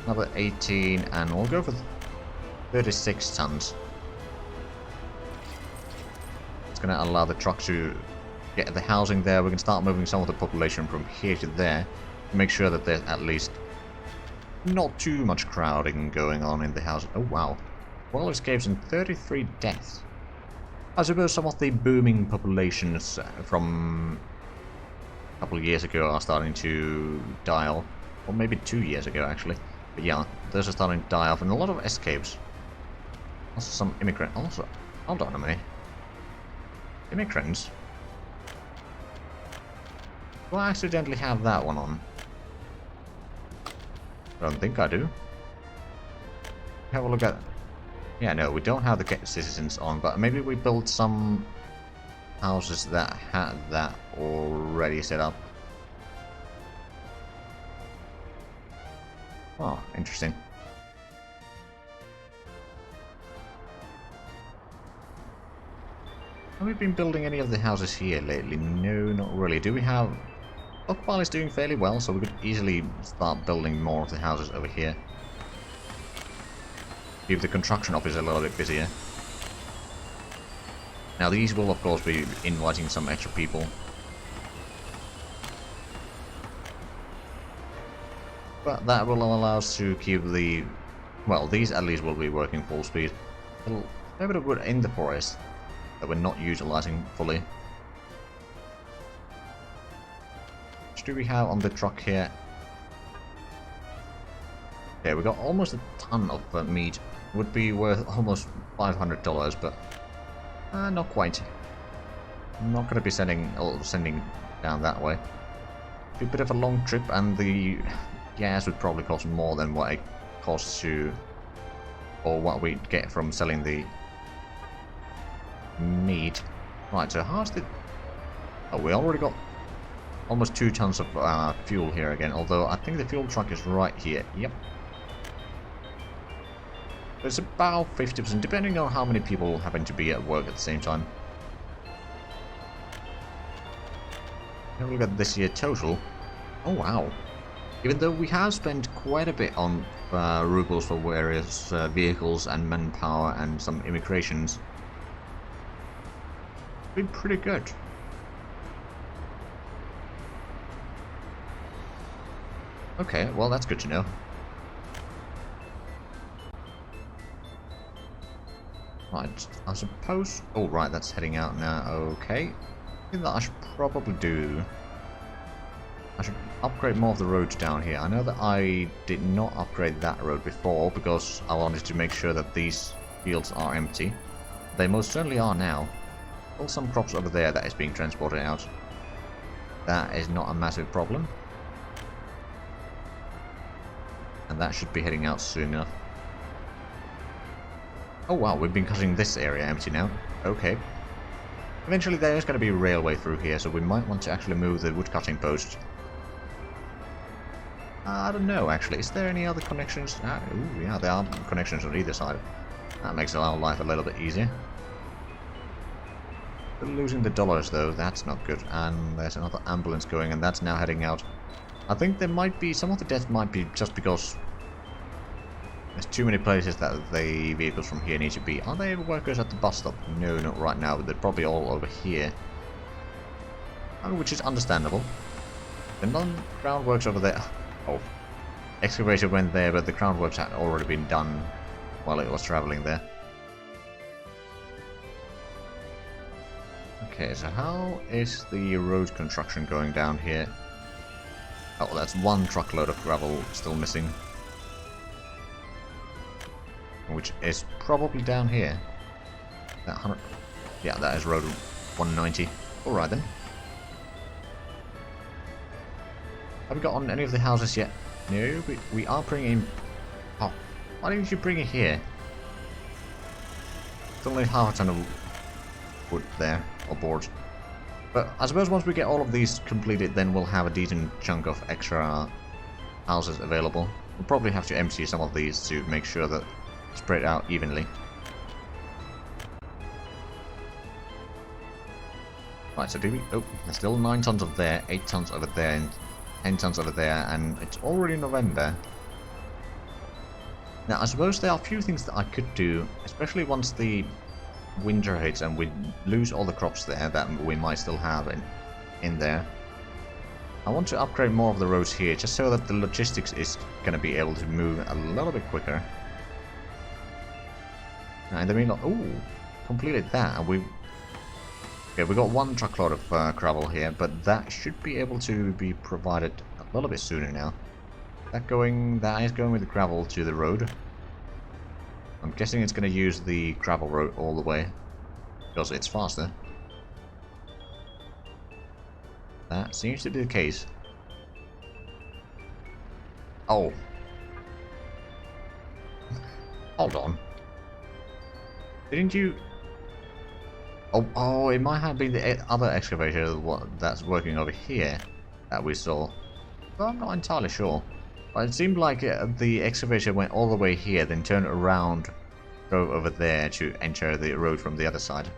Another 18, and we'll go for 36 tons. It's going to allow the truck to get the housing there. We can start moving some of the population from here to there. Make sure that there's at least not too much crowding going on in the house. Oh wow. 12 escapes and 33 deaths. I suppose some of the booming populations from a couple of years ago are starting to die off. Or maybe 2 years ago actually. But yeah, those are starting to die off and a lot of escapes. Also some immigrant. Also, hold on a minute. Immigrants? Do I accidentally have that one on? I don't think I do. Have a look at... Yeah, no, we don't have the citizens on, but maybe we built some houses that had that already set up. Oh, interesting. Have we been building any of the houses here lately? No, not really. Do we have... Stockpile is doing fairly well, so we could easily start building more of the houses over here. Keep the construction office a little bit busier. Now these will of course be inviting some extra people. But that will allow us to keep the... Well, these at least will be working full speed. A fair bit of wood in the forest that we're not utilizing fully. What do we have on the truck here? Okay, we got almost a ton of meat. Would be worth almost $500, but not quite. I'm not going to be sending down that way. Be a bit of a long trip, and the gas would probably cost more than what it costs to, or what we get from selling the meat. Right, so how's the... Oh, we already got almost 2 tons of fuel here again, although I think the fuel truck is right here. Yep. It's about 50%, depending on how many people happen to be at work at the same time. Have a look at this year total. Oh wow. Even though we have spent quite a bit on rubles for various vehicles and manpower and some immigrations, it's been pretty good. Okay, well that's good to know. Right, I suppose... Oh, right, that's heading out now. Okay. I think that I should probably do... I should upgrade more of the roads down here. I know that I did not upgrade that road before because I wanted to make sure that these fields are empty. They most certainly are now. Still some crops over there that is being transported out. That is not a massive problem. And that should be heading out soon enough. Oh wow, we've been cutting this area empty now. Okay. Eventually there is going to be a railway through here, so we might want to actually move the woodcutting post. I don't know, actually. Is there any other connections? Ooh, yeah, there are connections on either side. That makes our life a little bit easier. Still losing the dollars, though. That's not good. And there's another ambulance going, and that's now heading out. I think there might be... Some of the death might be just because... There's too many places that the vehicles from here need to be. Are there workers at the bus stop? No, not right now, but they're probably all over here. Which is understandable. The groundworks over there... Oh. Excavator went there, but the groundworks had already been done while it was travelling there. Okay, so how is the road construction going down here? Oh, that's 1 truckload of gravel still missing. Which is probably down here. That 100... Yeah, that is road 190. Alright then. Have we got on any of the houses yet? No, we are bringing in... Oh, why didn't you bring it here? It's only half a ton of wood there, or boards. But I suppose once we get all of these completed, then we'll have a decent chunk of extra houses available. We'll probably have to empty some of these to make sure that spread out evenly. Right, so do we... Oh, there's still 9 tons of there, 8 tons over there, and 10 tons over there, and it's already November. Now, I suppose there are a few things that I could do, especially once the winter hits and we lose all the crops there that we might still have in there. I want to upgrade more of the roads here, just so that the logistics is going to be able to move a little bit quicker. And then we completed that, and we got 1 truckload of gravel here, but that should be able to be provided a little bit sooner now. That is going with the gravel to the road. I'm guessing it's going to use the gravel road all the way because it's faster. That seems to be the case. Oh. Hold on. Didn't you... Oh, it might have been the other excavator that's working over here that we saw. Well, I'm not entirely sure. But it seemed like the excavator went all the way here, then turned around, drove over there to enter the road from the other side.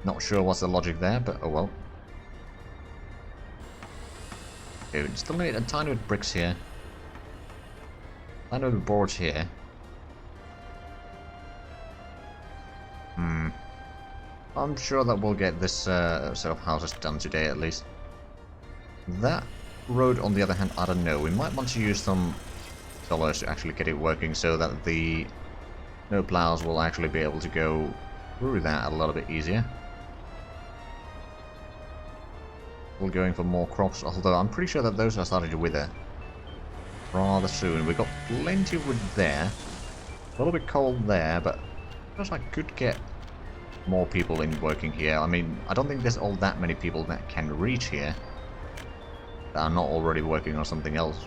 Not sure what's the logic there, but oh well. Okay, we still need a tiny bit of bricks here. Tiny bit of boards here. I'm sure that we'll get this set of houses done today at least. That road, on the other hand, I don't know. We might want to use some dollars to actually get it working so that the snow plows will actually be able to go through that a little bit easier. We're going for more crops, although I'm pretty sure that those are starting to wither rather soon. We've got plenty of wood there. A little bit cold there, but I could get more people in working here. I mean, I don't think there's all that many people that can reach here that are not already working on something else.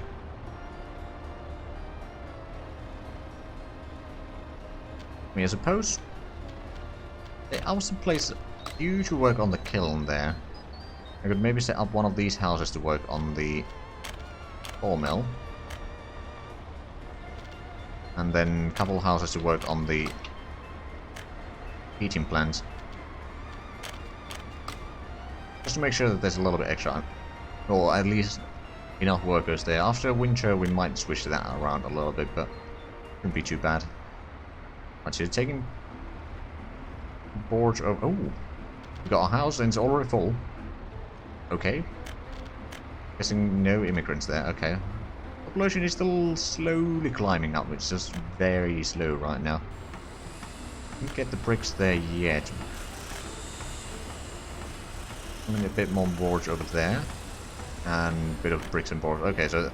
I mean, I suppose I was to place you to work on the kiln there. I could maybe set up one of these houses to work on the sawmill. And then a couple houses to work on the heating plant. Just to make sure that there's a little bit extra. Or at least enough workers there. After winter we might switch that around a little bit, but it shouldn't be too bad. Right, so you're taking boards of... Oh! We got a house and it's already full. Okay. Guessing no immigrants there, okay. Population is still slowly climbing up, it's just very slow right now. Can't get the bricks there yet. A bit more boards over there. And a bit of bricks and boards. Okay, so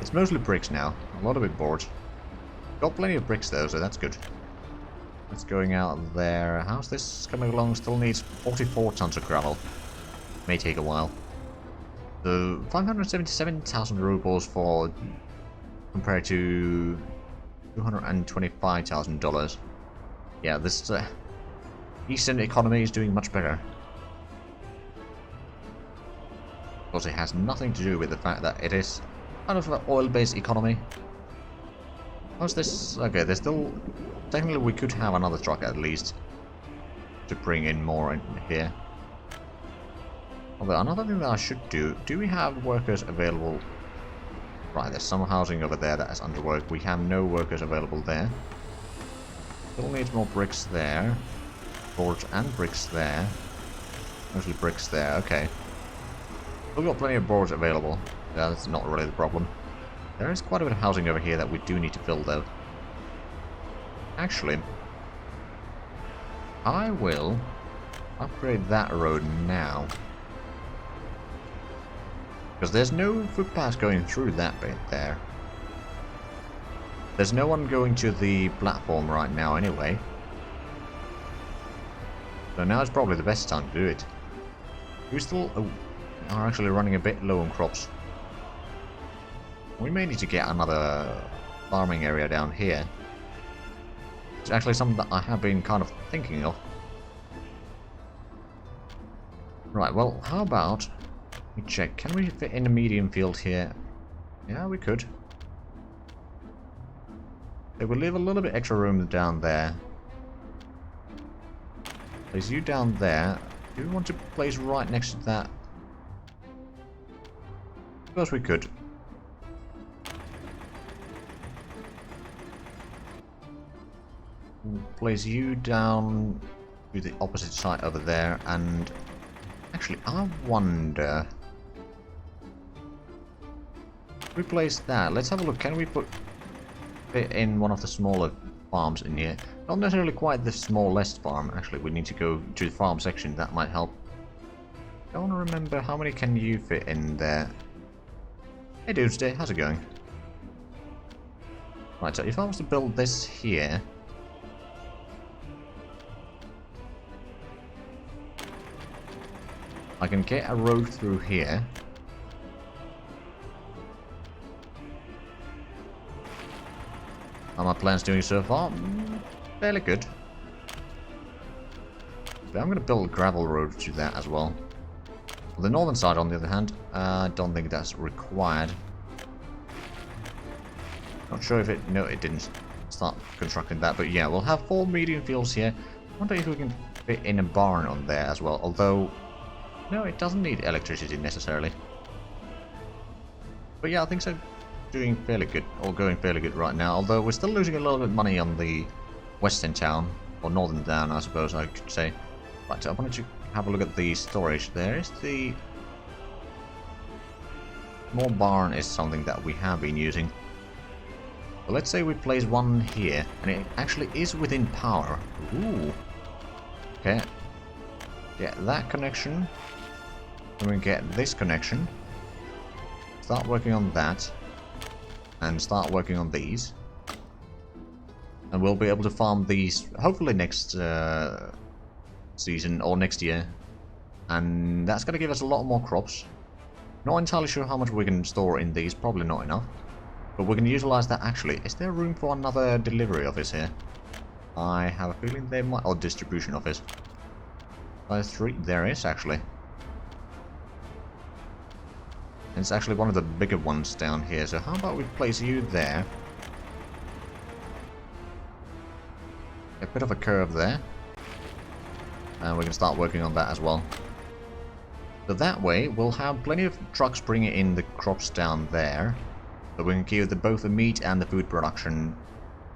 it's mostly bricks now. A lot of it boards. Got plenty of bricks though, so that's good. That's going out there. How's this coming along? Still needs 44 tons of gravel. May take a while. So 577,000 rubles for compared to $225,000. Yeah, this Eastern economy is doing much better. Of course, it has nothing to do with the fact that it is kind of an oil-based economy. How's this? Okay, there's still... Technically, we could have another truck at least to bring in more in here. Although, another thing that I should do we have workers available? Right, there's some housing over there that is under work. We have no workers available there. Still needs more bricks there. Boards and bricks there. Mostly bricks there, okay. We've got plenty of boards available. Yeah, that's not really the problem. There is quite a bit of housing over here that we do need to fill though. Actually, I will upgrade that road now. Because there's no footpath going through that bit there. There's no one going to the platform right now anyway. So now is probably the best time to do it. We still are actually running a bit low on crops. We may need to get another farming area down here. It's actually something that I have been kind of thinking of. Right, well, how about we check. Can we fit in a medium field here? Yeah, we could. It will leave a little bit extra room down there. Place you down there. Do we want to place right next to that? Of course we could. We'll place you down to the opposite side over there, and actually I wonder... If we place that, let's have a look. Can we put it in one of the smaller farms in here? Not necessarily quite the smallest farm, actually. We need to go to the farm section, that might help. I want to remember how many can you fit in there. Hey Doomsday, how's it going? Right, so if I was to build this here... I can get a road through here. How are my plans doing so far? Fairly good. But I'm going to build a gravel road to that as well. On the northern side, on the other hand, I don't think that's required. Not sure if it... No, it didn't start constructing that. But yeah, we'll have 4 medium fields here. I wonder if we can fit in a barn on there as well. Although, no, it doesn't need electricity necessarily. But yeah, I think so. Doing fairly good, or going fairly good right now. Although we're still losing a little bit of money on the western town, or northern town, I suppose I could say. Right, so I wanted to have a look at the storage. There is the small barn is something that we have been using. So let's say we place one here, and it actually is within power. Ooh. Okay. Get that connection. Then we get this connection. Start working on that. And start working on these. And we'll be able to farm these hopefully next season or next year. And that's going to give us a lot more crops. Not entirely sure how much we can store in these, probably not enough. But we can utilize that actually. Is there room for another delivery office here? I have a feeling there might... Or distribution office. Size 3, there is actually. It's actually one of the bigger ones down here, so how about we place you there? A bit of a curve there. And we can start working on that as well. So that way, we'll have plenty of trucks bringing in the crops down there. So we can keep both the meat and the food production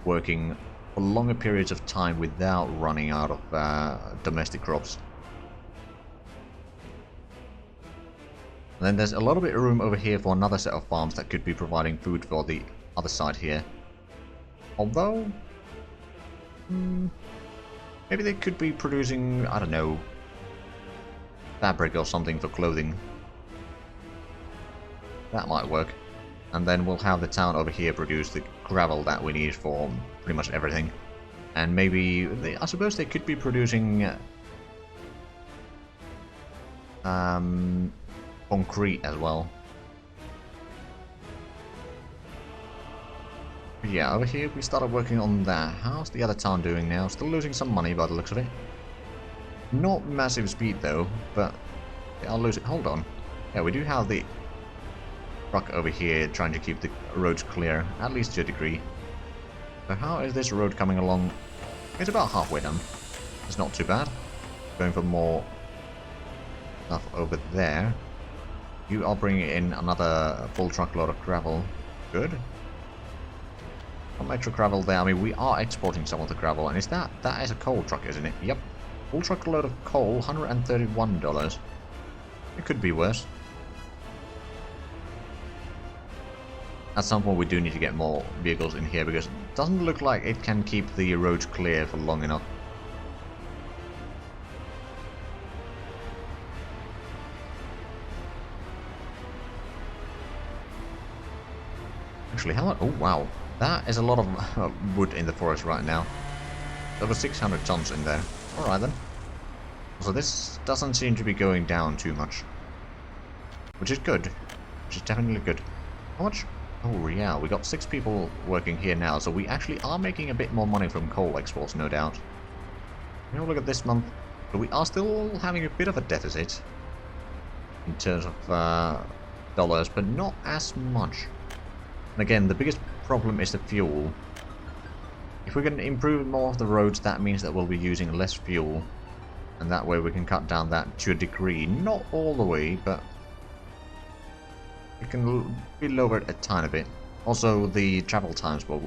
working for longer periods of time without running out of domestic crops. And then there's a little bit of room over here for another set of farms that could be providing food for the other side here. Although, maybe they could be producing, I don't know, fabric or something for clothing. That might work. And then we'll have the town over here produce the gravel that we need for pretty much everything. And maybe, I suppose they could be producing concrete as well. But yeah, over here we started working on that. How's the other town doing now? Still losing some money by the looks of it. Not massive speed though, but yeah, I'll lose it. Hold on. Yeah, we do have the truck over here trying to keep the roads clear, at least to a degree. So how is this road coming along? It's about halfway done. It's not too bad. Going for more stuff over there. You are bringing in another full truckload of gravel. Good. Some extra gravel there. I mean, we are exporting some of the gravel, and is that is a coal truck, isn't it? Yep. Full truckload of coal, $131. It could be worse. At some point we do need to get more vehicles in here because it doesn't look like it can keep the roads clear for long enough. Actually, how much? Oh wow, that is a lot of wood in the forest right now. Over 600 tons in there. Alright then. So this doesn't seem to be going down too much. Which is good. Which is definitely good. How much? Oh yeah, we got 6 people working here now, so we actually are making a bit more money from coal exports, no doubt. You know, look at this month. But we are still having a bit of a deficit in terms of dollars, but not as much. And again, the biggest problem is the fuel. If we can improve more of the roads, that means that we'll be using less fuel. And that way we can cut down that to a degree. Not all the way, but it can be lowered a tiny bit. Also, the travel times will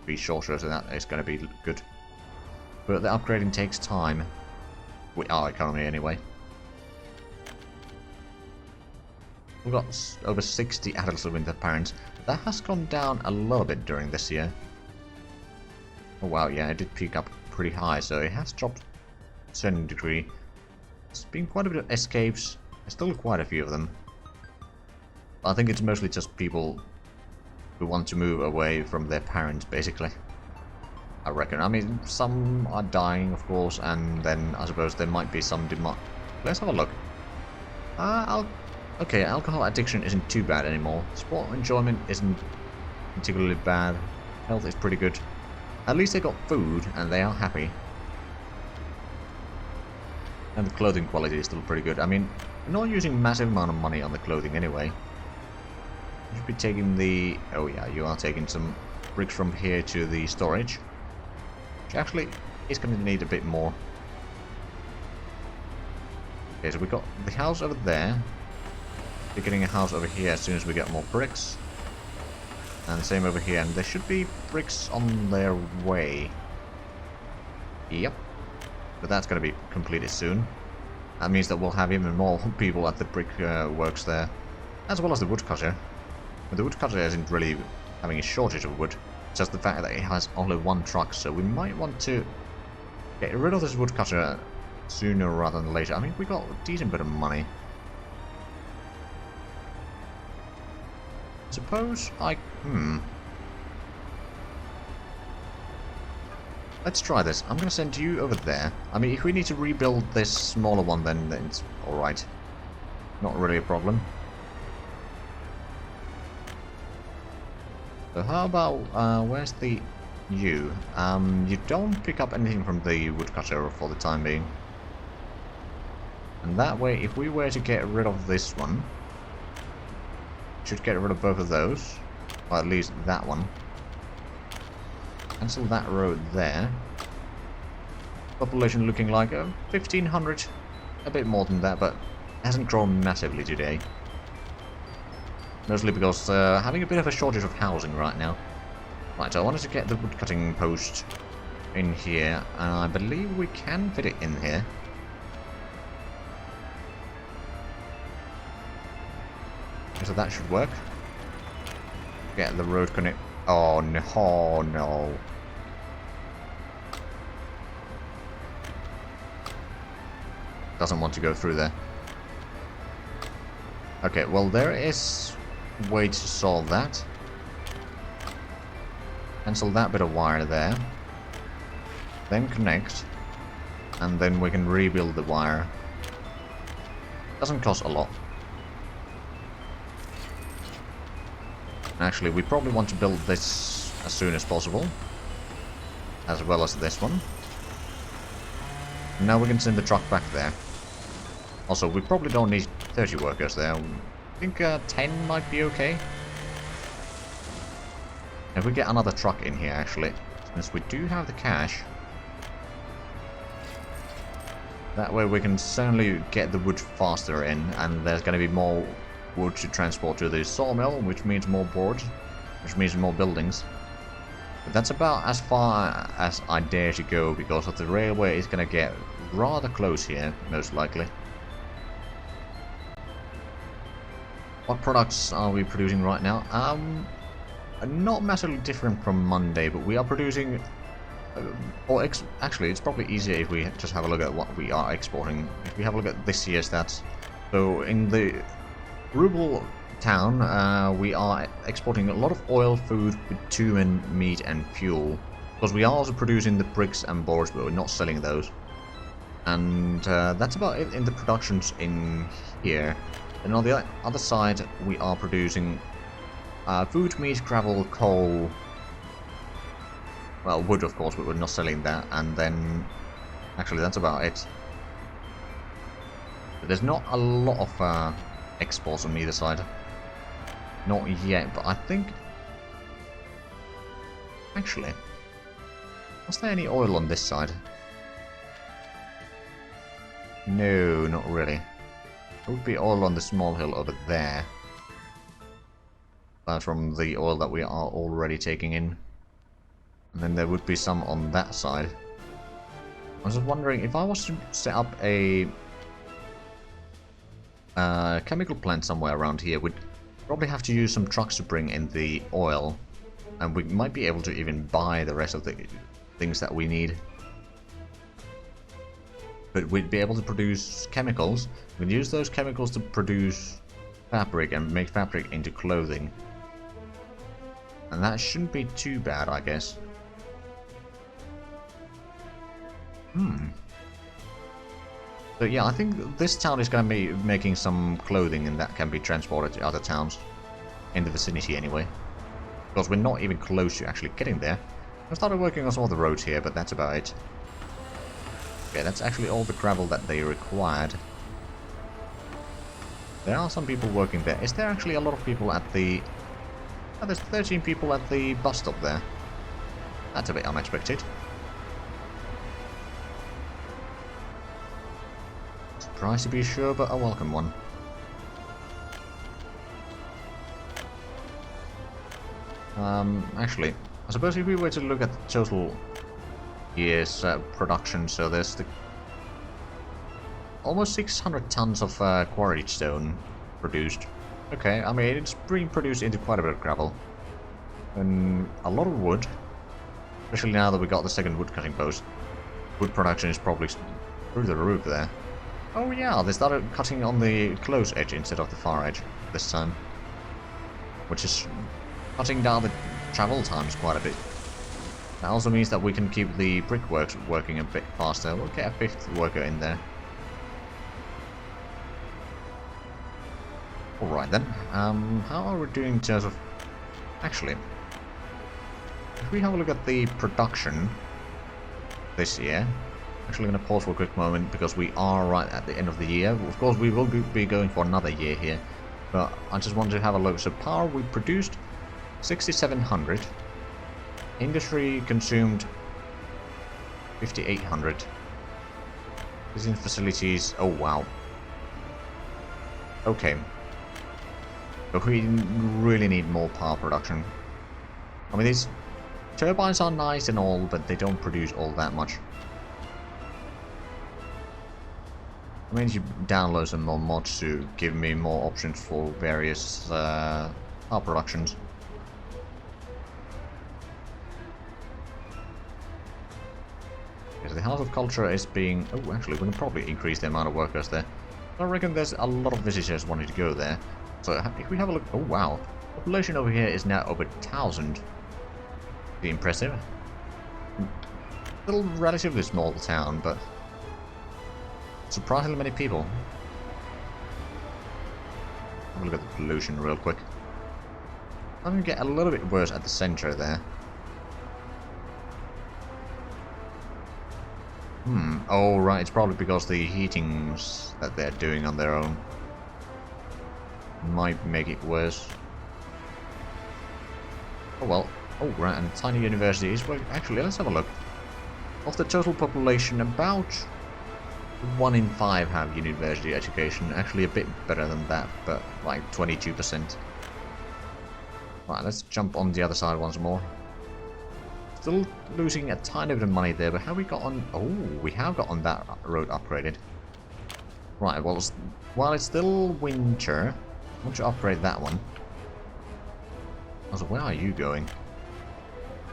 be shorter, so that is going to be good. But the upgrading takes time. With our economy, anyway. We've got over 60 adults living with their parents. That has gone down a little bit during this year. Oh wow, yeah, it did peak up pretty high, so it has dropped a certain degree. There's been quite a bit of escapes. There's still quite a few of them. I think it's mostly just people who want to move away from their parents, basically. I reckon. I mean, some are dying, of course, and then I suppose there might be some demand. Let's have a look. Okay, alcohol addiction isn't too bad anymore. Sport enjoyment isn't particularly bad. Health is pretty good. At least they got food, and they are happy. And the clothing quality is still pretty good. I mean, we're not using massive amount of money on the clothing anyway. You should be taking the... Oh yeah, you are taking some bricks from here to the storage. Which actually is going to need a bit more. Okay, so we got the house over there. We're getting a house over here as soon as we get more bricks. And the same over here. And there should be bricks on their way. Yep. But that's going to be completed soon. That means that we'll have even more people at the brick works there. As well as the woodcutter. But the woodcutter isn't really having a shortage of wood. It's just the fact that it has only one truck. So we might want to get rid of this woodcutter sooner rather than later. I mean, we got a decent bit of money. Suppose I... Let's try this. I'm going to send you over there. I mean, if we need to rebuild this smaller one, then it's alright. Not really a problem. So how about, where's the... You don't pick up anything from the woodcutter for the time being. And that way, if we were to get rid of this one... Should get rid of both of those. Or at least that one. Cancel that road there. Population looking like 1,500. A bit more than that, but hasn't grown massively today. Mostly because having a bit of a shortage of housing right now. Right, so I wanted to get the woodcutting post in here, and I believe we can fit it in here. So that should work. Get the road connect. Oh no, oh, no. Doesn't want to go through there. Okay, well there is a way to solve that. Cancel that bit of wire there. Then connect. And then we can rebuild the wire. Doesn't cost a lot. Actually, we probably want to build this as soon as possible. As well as this one. Now we can send the truck back there. Also, we probably don't need 30 workers there. I think 10 might be okay. If we get another truck in here, actually, since we do have the cash, that way we can certainly get the wood faster in, and there's going to be more wood to transport to the sawmill, which means more boards, which means more buildings. But that's about as far as I dare to go, because of the railway is going to get rather close here, most likely. What products are we producing right now? Not massively different from Monday, but we are producing... actually, it's probably easier if we just have a look at what we are exporting. If we have a look at this year's stats. So, in the rural town, we are exporting a lot of oil, food, bitumen, meat, and fuel. Because we are also producing the bricks and boards, but we're not selling those. And that's about it in the productions in here. And on the other side, we are producing food, meat, gravel, coal. Well, wood, of course, but we're not selling that. And then, actually, that's about it. But there's not a lot of exports on either side. Not yet, but I think... Actually, was there any oil on this side? No, not really. There would be oil on the small hill over there. That's from the oil that we are already taking in. And then there would be some on that side. I was just wondering, if I was to set up a chemical plant somewhere around here, we'd probably have to use some trucks to bring in the oil. And we might be able to even buy the rest of the things that we need. But we'd be able to produce chemicals. We'd use those chemicals to produce fabric and make fabric into clothing. And that shouldn't be too bad, I guess. So yeah, I think this town is going to be making some clothing and that can be transported to other towns. In the vicinity anyway. Because we're not even close to actually getting there. I started working on some of the roads here, but that's about it. Okay, that's actually all the gravel that they required. There are some people working there. Is there actually a lot of people at the... Oh, there's 13 people at the bus stop there. That's a bit unexpected. Surprised to be sure, but a welcome one. Actually, I suppose if we were to look at the total year's production, so there's the almost 600 tons of quarried stone produced. Okay, I mean, it's being produced into quite a bit of gravel. And a lot of wood, especially now that we got the second wood cutting post. Wood production is probably through the roof there. Oh yeah, they started cutting on the close edge instead of the far edge this time. Which is cutting down the travel times quite a bit. That also means that we can keep the brickworks working a bit faster. We'll get a fifth worker in there. Alright then, how are we doing in terms of... Actually, if we have a look at the production this year, actually going to pause for a quick moment because we are right at the end of the year. Of course, we will be going for another year here, but I just wanted to have a look. So power we produced 6,700. Industry consumed 5,800. Business facilities, oh wow. Okay. But we really need more power production. I mean, these turbines are nice and all, but they don't produce all that much. I mean, you download some more mods to give me more options for various power productions. Because the House of Culture is being... Oh, actually, we can probably increase the amount of workers there. I reckon there's a lot of visitors wanting to go there. So if we have a look... Oh, wow. Population over here is now over 1,000. Pretty impressive. Still relatively small town, but... surprisingly many people. Have a look at the pollution real quick. I'm going to get a little bit worse at the center there. Oh right, it's probably because the heatings that they're doing on their own might make it worse. Oh well. Oh right, and tiny universities. Well, actually, let's have a look. Of the total population, about 1 in 5 have university education. Actually a bit better than that, but like 22%. Right, let's jump on the other side once more. Still losing a tiny bit of money there, but have we got on... Oh, we have got on that road upgraded. Right, well, while it's still winter, I want to upgrade that one. Also, where are you going?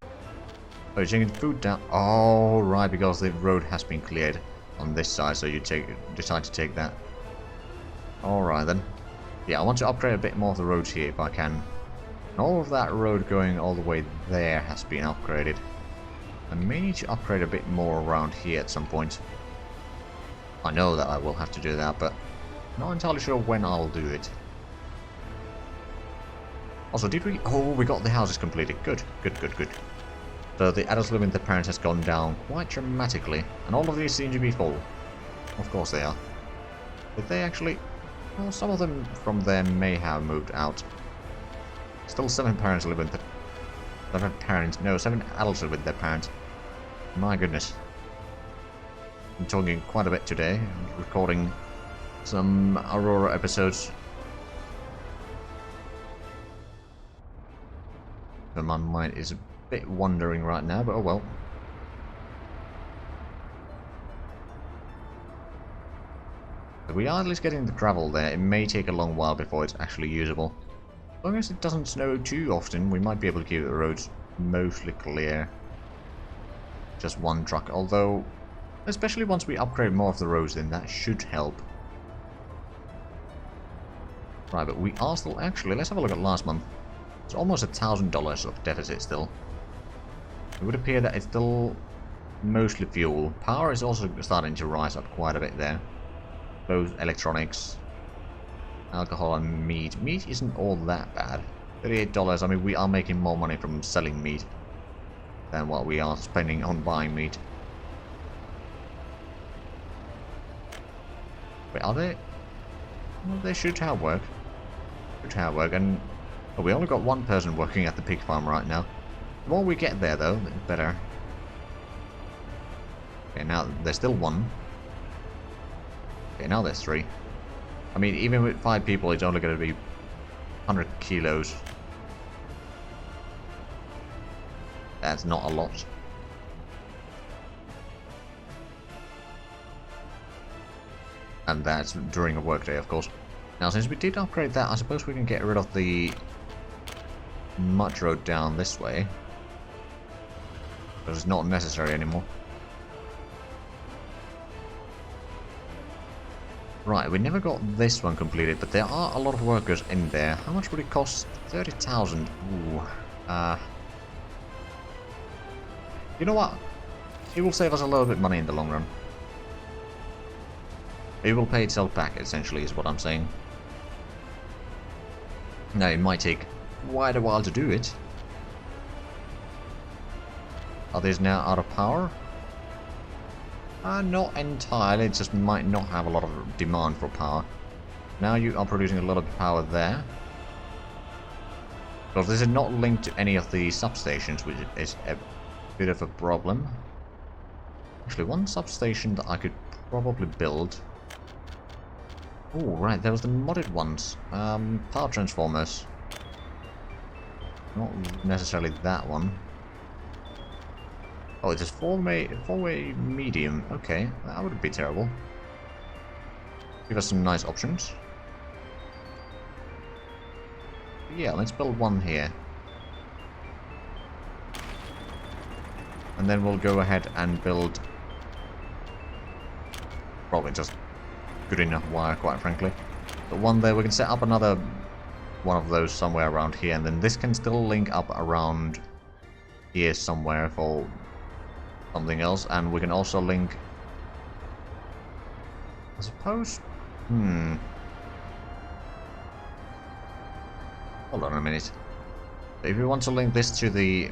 Oh, you're taking food down. Oh, right, because the road has been cleared on this side, so you decide to take that. Alright then. Yeah, I want to upgrade a bit more of the roads here if I can. And all of that road going all the way there has been upgraded. I may need to upgrade a bit more around here at some point. I know that I will have to do that, but I'm not entirely sure when I'll do it. Also, did we... Oh, we got the houses completed. Good, good, good, good. So the adults living with their parents has gone down quite dramatically. And all of these seem to be full. Of course they are. Did they actually... Well, some of them from there may have moved out. Still 7 parents live with the... 7 parents... No, 7 adults live with their parents. My goodness. I'm talking quite a bit today. I'm recording some Aurora episodes. But my mind is a bit wandering right now, but oh well. But we are at least getting the gravel there. It may take a long while before it's actually usable. As long as it doesn't snow too often, we might be able to keep the roads mostly clear. Just one truck, although, especially once we upgrade more of the roads, then that should help. Right, but we are still... Actually, let's have a look at last month. It's almost $1,000 of deficit still. It would appear that it's still mostly fuel. Power is also starting to rise up quite a bit there. Those electronics, alcohol and meat. Meat isn't all that bad. $38, I mean, we are making more money from selling meat than what we are spending on buying meat. Wait, are they? Well, they should have work. Should have work, and oh, we only got one person working at the pig farm right now. The more we get there, though, the better. Okay, now there's still one. Okay, now there's 3. I mean, even with 5 people, it's only going to be 100 kilos. That's not a lot. And that's during a workday, of course. Now, since we did upgrade that, I suppose we can get rid of the mud road down this way. Because it's not necessary anymore. Right, we never got this one completed, but there are a lot of workers in there. How much would it cost? 30,000. Ooh. You know what? It will save us a little bit of money in the long run. It will pay itself back, essentially, is what I'm saying. Now, it might take quite a while to do it. Are these now out of power? Not entirely, it just might not have a lot of demand for power. Now you are producing a lot of power there. Because this is not linked to any of the substations, which is a bit of a problem. Actually, one substation that I could probably build. Oh, right, there was the modded ones. Power transformers. Not necessarily that one. Oh, it is four-way medium. Okay, that wouldn't be terrible. Give us some nice options. Yeah, let's build one here. And then we'll go ahead and build... probably just good enough wire, quite frankly. But one there, we can set up another one of those somewhere around here. And then this can still link up around here somewhere for something else. And we can also link... I suppose... Hold on a minute. If we want to link this to the...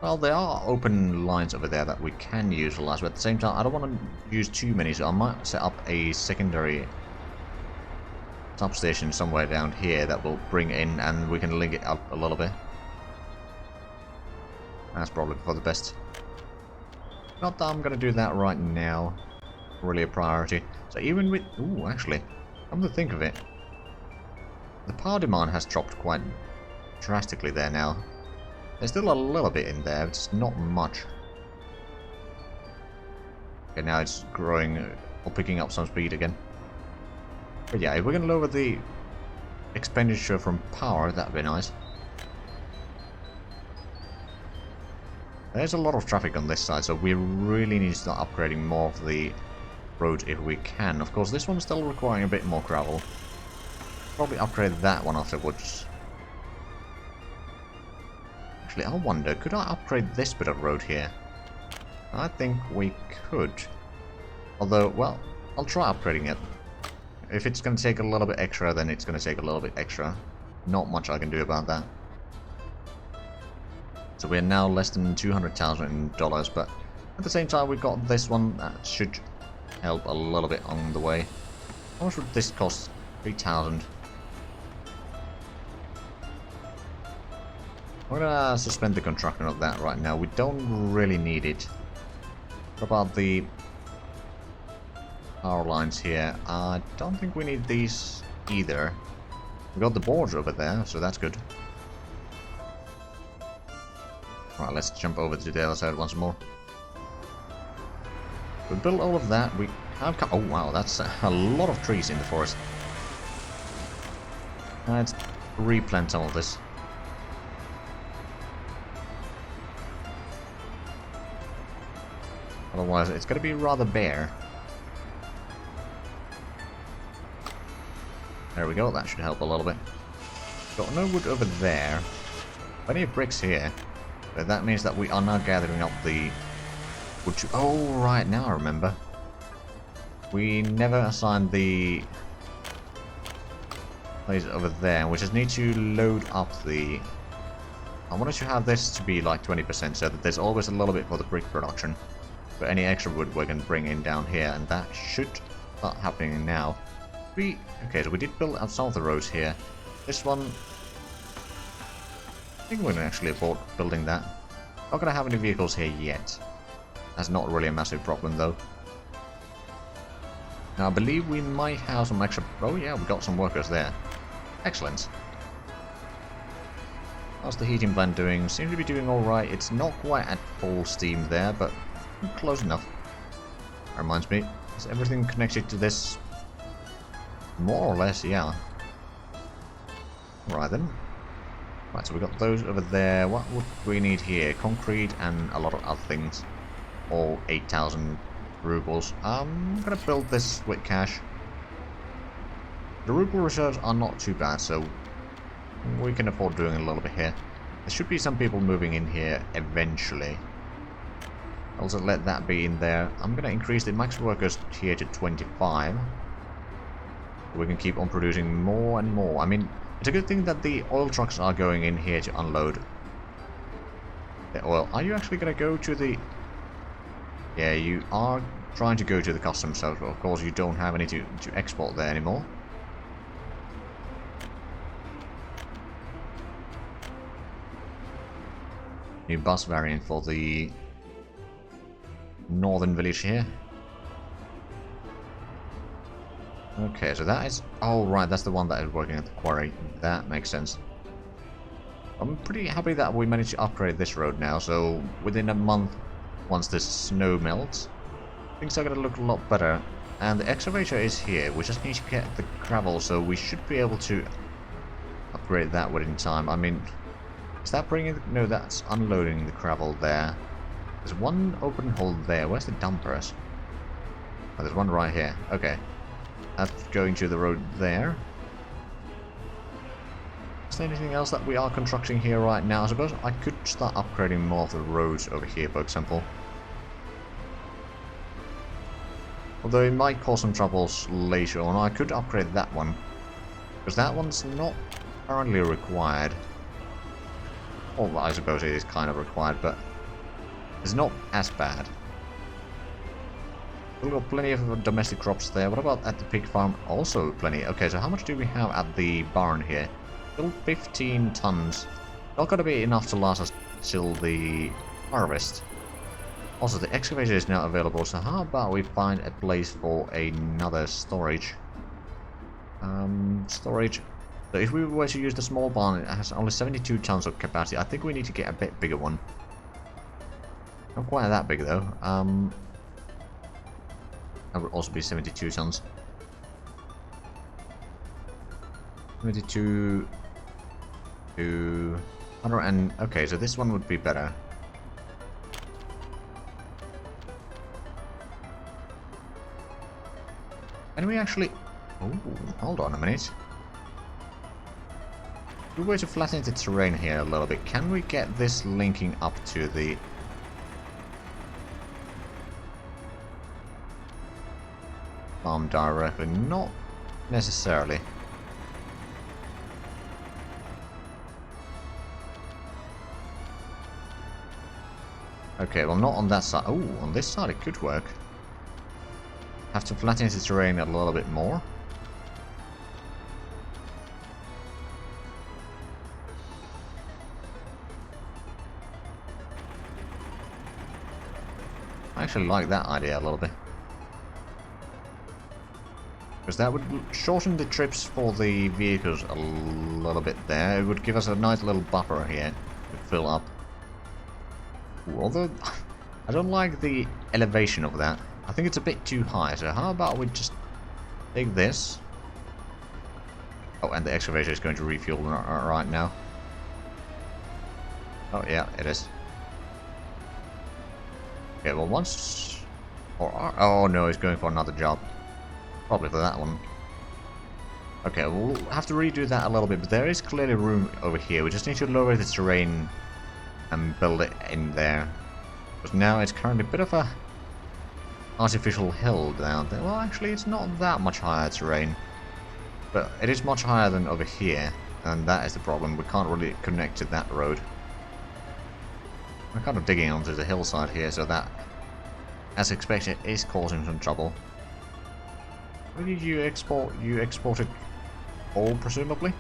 Well, there are open lines over there that we can utilize, but at the same time, I don't want to use too many, so I might set up a secondary substation somewhere down here that will bring in, and we can link it up a little bit. That's probably for the best. Not that I'm going to do that right now. Really a priority. So even with... Ooh, actually, come to think of it, the power demand has dropped quite drastically there now. There's still a little bit in there, it's not much. Okay, now it's growing, or picking up some speed again. But yeah, if we can lower the expenditure from power, that'd be nice. There's a lot of traffic on this side, so we really need to start upgrading more of the road if we can. Of course, this one's still requiring a bit more gravel. Probably upgrade that one afterwards. Actually, I wonder, could I upgrade this bit of road here? I think we could. Although, well, I'll try upgrading it. If it's going to take a little bit extra, then it's going to take a little bit extra. Not much I can do about that. So we're now less than $200,000, but at the same time we've got this one that should help a little bit on the way. How much would this cost? 3,000. I'm gonna suspend the construction of that right now. We don't really need it. What about the power lines here? I don't think we need these either. We got the boards over there, so that's good. Right, let's jump over to the other side once more. We built all of that. We have... Oh wow, that's a lot of trees in the forest. Let's replant some of this. Otherwise, it's going to be rather bare. There we go, that should help a little bit. Got no wood over there. Plenty of bricks here. But that means that we are now gathering up the wood. Oh, right, now I remember. We never assigned the place over there. We just need to load up the... I wanted to have this to be like 20% so that there's always a little bit for the brick production. But any extra wood we can bring in down here, and that should start happening now. Okay, so we did build out some of the roads here. This one... I think we can actually afford building that. Not gonna have any vehicles here yet. That's not really a massive problem though. Now I believe we might have some extra... Oh yeah, we got some workers there. Excellent. How's the heating plant doing? Seems to be doing alright. It's not quite at full steam there, but close enough. That reminds me, is everything connected to this? More or less, yeah. Right then. Right, so we got those over there. What would we need here? Concrete and a lot of other things. All 8,000 rubles. I'm gonna build this with cash. The ruble reserves are not too bad, so we can afford doing a little bit here. There should be some people moving in here eventually. Also let that be in there. I'm gonna increase the max workers here to 25. We can keep on producing more and more. I mean, it's a good thing that the oil trucks are going in here to unload the oil. Are you actually gonna go to the... Yeah, you are trying to go to the customs, so of course you don't have any to export there anymore. New bus variant for the northern village here. Okay, so that is... Oh, right, that's the one that is working at the quarry. That makes sense. I'm pretty happy that we managed to upgrade this road now, so within a month, once this snow melts, things are going to look a lot better. And the excavator is here. We just need to get the gravel, so we should be able to upgrade that within time. I mean, is that bringing... No, that's unloading the gravel there. There's one open hole there. Where's the dumpers? Oh, there's one right here. Okay. That's going to the road there. Is there anything else that we are constructing here right now? I suppose I could start upgrading more of the roads over here, for example. Although it might cause some troubles later on. I could upgrade that one. Because that one's not currently required. Well, I suppose it is kind of required, but it's not as bad. We've got plenty of domestic crops there. What about at the pig farm? Also plenty. Okay, so how much do we have at the barn here? Still 15 tons. Not going to be enough to last us till the harvest. Also, the excavator is now available, so how about we find a place for another storage? Storage. So if we were to use the small barn, it has only 72 tons of capacity. I think we need to get a bit bigger one. Not quite that big though. That would also be 72 tons. 72 to 100 and... Okay, so this one would be better. Can we actually... Oh, hold on a minute. If we were to flatten the terrain here a little bit, can we get this linking up to the... farm directly? Not necessarily. Okay, well not on that side. Oh, on this side it could work. Have to flatten the terrain a little bit more. I actually like that idea a little bit. Because that would shorten the trips for the vehicles a little bit there. It would give us a nice little buffer here to fill up. Ooh, although, I don't like the elevation of that. I think it's a bit too high, so how about we just take this. Oh, and the excavator is going to refuel right now. Oh yeah, it is. Okay, well once... oh no, he's going for another job. Probably for that one. Okay, we'll have to redo that a little bit, but there is clearly room over here. We just need to lower the terrain and build it in there. Because now it's currently a bit of a artificial hill down there. Well, actually, it's not that much higher terrain. But it is much higher than over here. And that is the problem. We can't really connect to that road. We're kind of digging onto the hillside here, so that, as expected, is causing some trouble. Where did you export? You exported coal, presumably?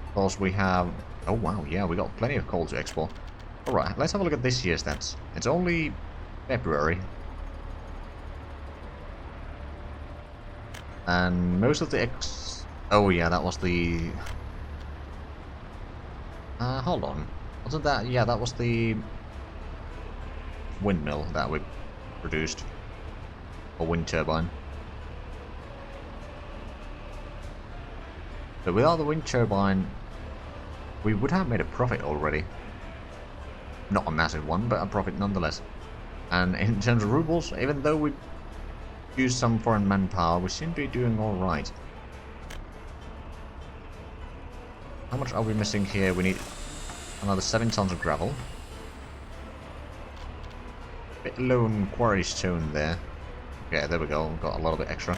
Because we have... Oh wow, yeah, we got plenty of coal to export. Alright, let's have a look at this year's stats. It's only February. And most of the Oh yeah, that was the... hold on. Wasn't that... Yeah, that was the windmill that we produced. Or wind turbine. So without the wind turbine, we would have made a profit already. Not a massive one, but a profit nonetheless. And in terms of rubles, even though we use some foreign manpower, we seem to be doing alright. How much are we missing here? We need another 7 tons of gravel. Bit low on quarry stone there. Okay, there we go. Got a little bit extra.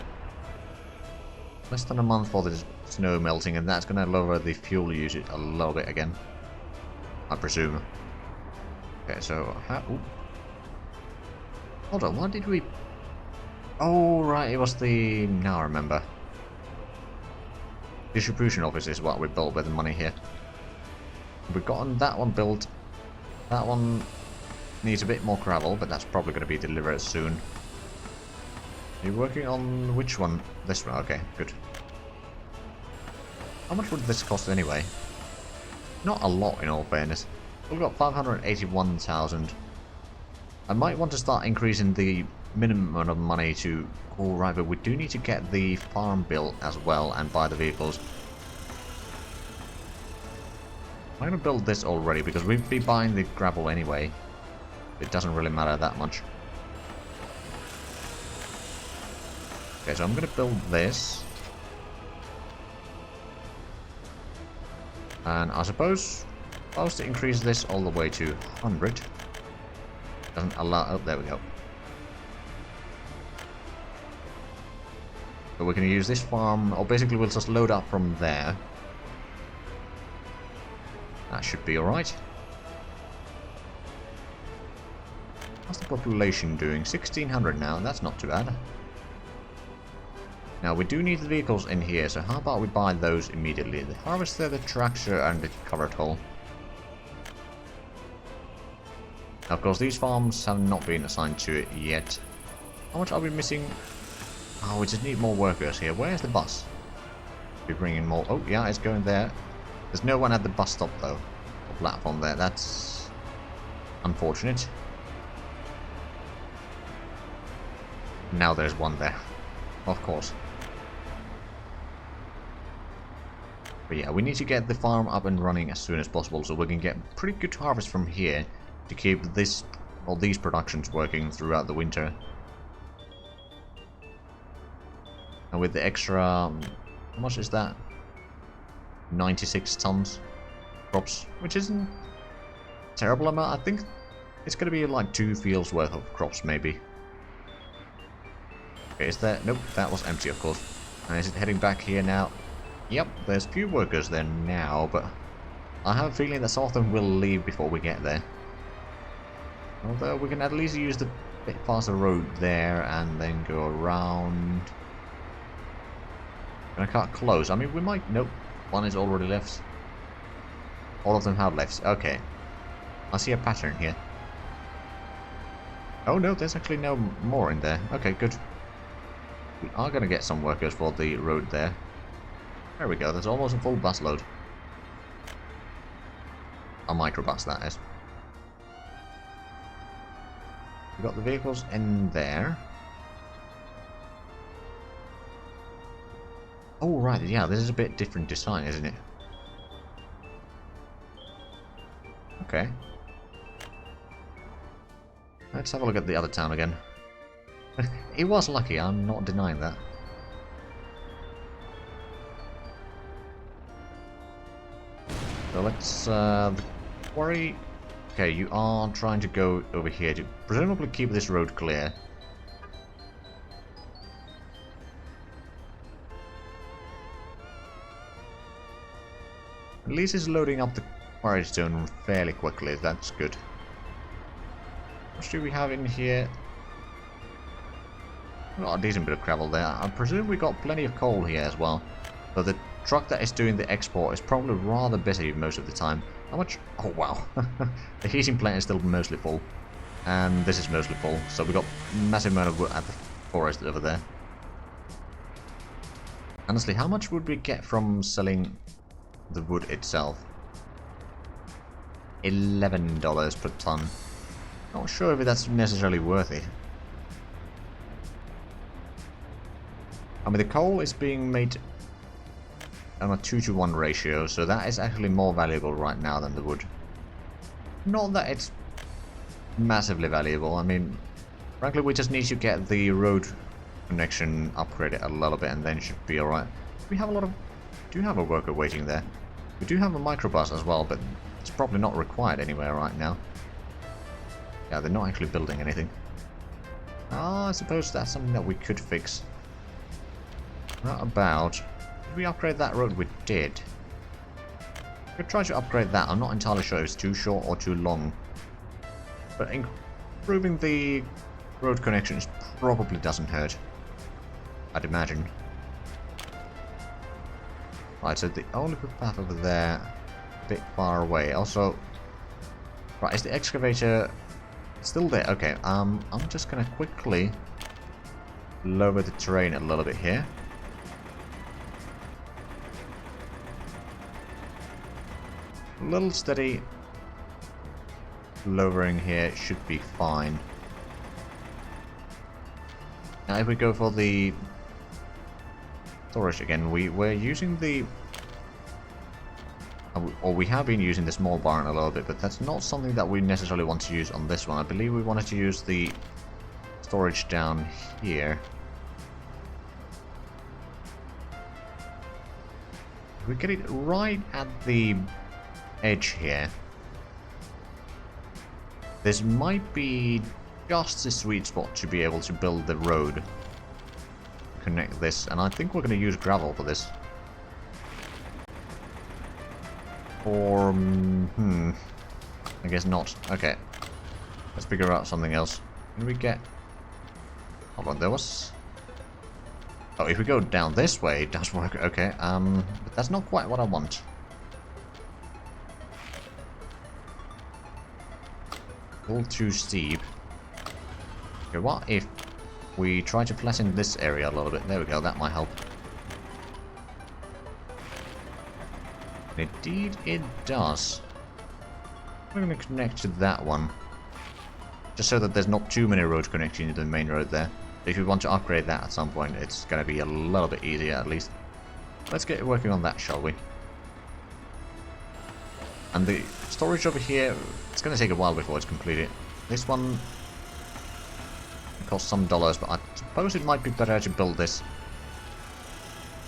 Less than a month for the snow melting, and that's going to lower the fuel usage a little bit again, I presume. Okay, so... Ooh. Hold on, what did we... Oh, right, it was the... Now I remember. Distribution office is what we built with the money here. We've gotten that one built. That one needs a bit more gravel, but that's probably going to be delivered soon. Are you working on which one? This one, okay, good. How much would this cost anyway? Not a lot in all fairness. We've got 581,000. I might want to start increasing the minimum amount of money to... Alright, but we do need to get the farm built as well and buy the vehicles. I'm going to build this already because we'd be buying the gravel anyway. It doesn't really matter that much. Okay, so I'm going to build this. And I suppose if I was to increase this all the way to 100. Doesn't allow... Oh, there we go. So we're going to use this farm, or basically we'll just load up from there. That should be alright. How's the population doing? 1600 now, that's not too bad. Now we do need the vehicles in here, so how about we buy those immediately? The harvester, the tractor, and the covered hull. Now, of course, these farms have not been assigned to it yet. How much are we missing? Oh, we just need more workers here. Where's the bus? We're bringing more. Oh, yeah, it's going there. There's no one at the bus stop, though. Or platform there. That's unfortunate. Now there's one there. Of course. But yeah, we need to get the farm up and running as soon as possible so we can get pretty good harvest from here to keep this, or these productions working throughout the winter. And with the extra, how much is that? 96 tons crops, which isn't a terrible amount. I think it's going to be like 2 fields worth of crops maybe. Okay, is there? Nope, that was empty of course. And is it heading back here now? Yep, there's few workers there now, but I have a feeling that some of them will leave before we get there. Although we can at least use the bit faster road there and then go around. And I can't close. I mean, we might... Nope. One is already left. All of them have left. Okay. I see a pattern here. Oh no, there's actually no more in there. Okay, good. We are going to get some workers for the road there. There we go. There's almost a full bus load. A microbus, that is. We've got the vehicles in there. Oh, right, yeah, this is a bit different design, isn't it? Okay. Let's have a look at the other town again. It was lucky, I'm not denying that. So let's, the quarry... Okay, you are trying to go over here to presumably keep this road clear. At least it's loading up the quarry stone fairly quickly, that's good. What do we have in here? We got a decent bit of gravel there. I presume we got plenty of coal here as well. But the truck that is doing the export is probably rather busy most of the time. How much? Oh wow. The heating plant is still mostly full. And this is mostly full. So we got a massive amount of wood at the forest over there. Honestly, how much would we get from selling the wood itself? $11 per ton. Not sure if that's necessarily worth it. I mean, the coal is being made on a 2-to-1 ratio, so that is actually more valuable right now than the wood. Not that it's massively valuable. I mean, frankly, we just need to get the road connection upgraded a little bit, and then it should be alright. We have a lot of... do have a worker waiting there. We do have a microbus as well, but it's probably not required anywhere right now. Yeah, they're not actually building anything. Ah, I suppose that's something that we could fix. What about... did we upgrade that road? We did. We could try to upgrade that. I'm not entirely sure if it's too short or too long. But improving the road connections probably doesn't hurt, I'd imagine. Right, so the only path over there, a bit far away. Also, right, is the excavator still there? Okay, I'm just gonna quickly lower the terrain a little bit here. A little steady lowering here should be fine. Now if we go for the storage again, we're using the... or we have been using the small barn a little bit, but that's not something that we necessarily want to use on this one. I believe we wanted to use the storage down here. If we get it right at the edge here, this might be just the sweet spot to be able to build the road. Connect this, and I think we're going to use gravel for this. Or, I guess not. Okay. Let's figure out something else. Can we get... hold on, there was... oh, if we go down this way, it does work. Okay, but that's not quite what I want. A little too steep. Okay, what if we try to flatten this area a little bit? There we go, that might help. Indeed, it does. We're going to connect to that one. Just so that there's not too many roads connecting to the main road there. If we want to upgrade that at some point, it's going to be a little bit easier at least. Let's get working on that, shall we? And the storage over here, it's going to take a while before it's completed. This one costs some dollars, but I suppose it might be better to build this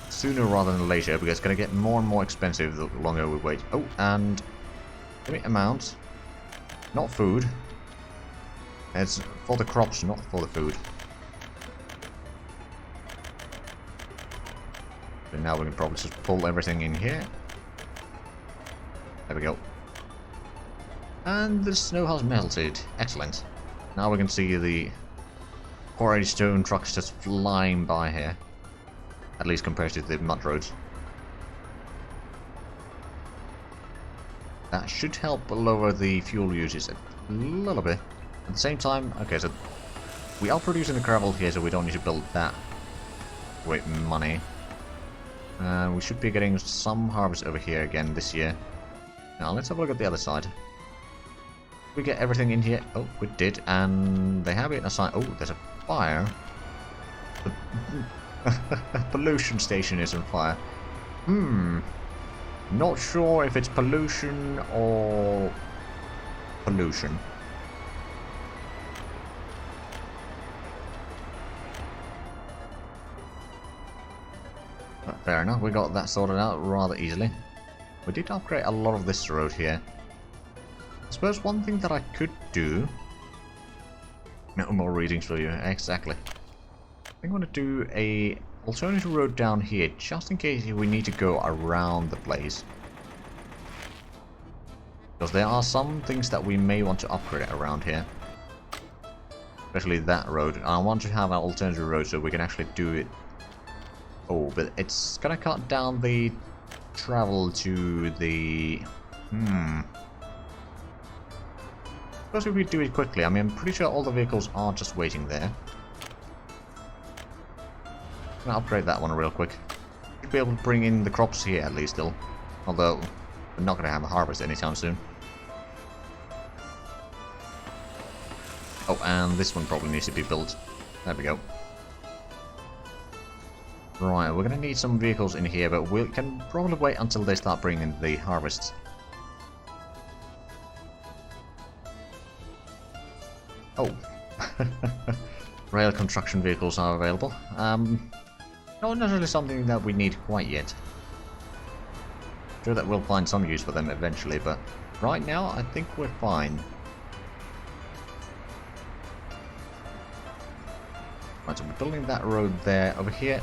sooner rather than later, because it's going to get more and more expensive the longer we wait. Oh, and give me amount, not food. It's for the crops, not for the food. So now we can probably just pull everything in here. There we go. And the snow has melted. Excellent. Now we can see the quarry stone trucks just flying by here. At least compared to the mud roads. That should help lower the fuel usage a little bit. At the same time, okay, so we are producing the gravel here, so we don't need to build that with money. We should be getting some harvest over here again this year. Now let's have a look at the other side. Did we get everything in here? Oh, we did, and they have it assigned. Oh, there's a fire. The pollution station is on fire. Not sure if it's pollution or pollution. But fair enough, we got that sorted out rather easily. We did upgrade a lot of this road here. I suppose one thing that I could do... no more readings for you, exactly. I think I'm going to do a alternative road down here, just in case we need to go around the place. Because there are some things that we may want to upgrade around here. Especially that road. I want to have an alternative road so we can actually do it. Oh, but it's gonna cut down the travel to the... Suppose if we do it quickly, I mean, I'm pretty sure all the vehicles are just waiting there. I'm gonna upgrade that one real quick. Should be able to bring in the crops here at least still. Although, we're not gonna have a harvest anytime soon. Oh, and this one probably needs to be built. There we go. Right, we're gonna need some vehicles in here, but we can probably wait until they start bringing the harvests. Oh. Rail construction vehicles are available. Not necessarily something that we need quite yet. Sure that we'll find some use for them eventually, but right now I think we're fine. Right, so we're building that road there. Over here.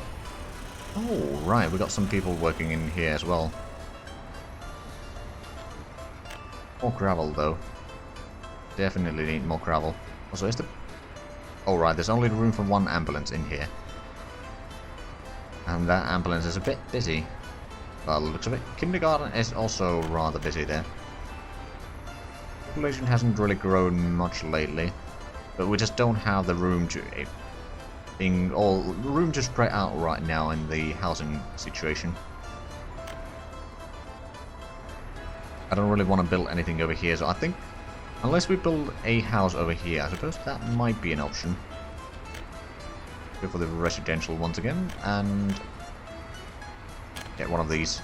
Oh, right, we got some people working in here as well. More gravel, though. Definitely need more gravel. Also, is the... Oh, right, there's only room for one ambulance in here. And that ambulance is a bit busy. By the looks of it. Kindergarten is also rather busy there. Population hasn't really grown much lately. But we just don't have the room to... room to spread out right now in the housing situation. I don't really want to build anything over here, so I think unless we build a house over here, I suppose that might be an option. Go for the residential once again and get one of these.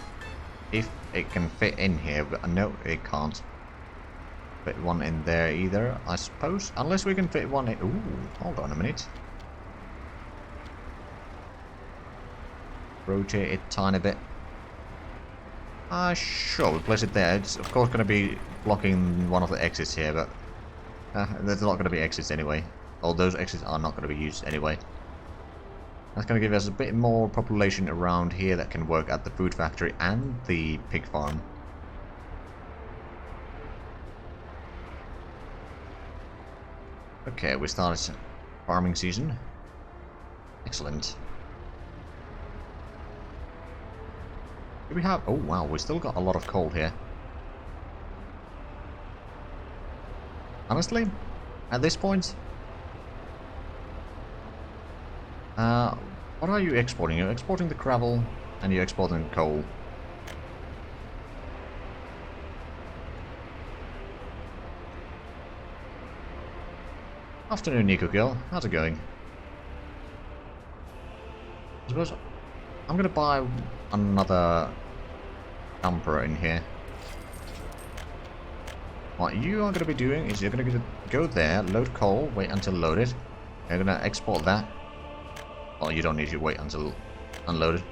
If it can fit in here, but no, it can't fit one in there either, I suppose. Unless we can fit one in... Ooh, hold on a minute. Rotate it a tiny bit. Sure, we'll place it there. It's of course going to be blocking one of the exits here, but there's not going to be exits anyway. All those exits are not going to be used anyway. That's going to give us a bit more population around here that can work at the food factory and the pig farm. Okay, we started farming season. Excellent. Do we have... Oh wow, we still got a lot of coal here. Honestly, at this point... what are you exporting? You're exporting the gravel and you're exporting coal. Afternoon, Nico Girl. How's it going? I suppose I'm gonna buy another dumper in here. What you are gonna be doing is you're gonna go there, load coal, wait until loaded. You're gonna export that. Well, you don't need to wait until unloaded.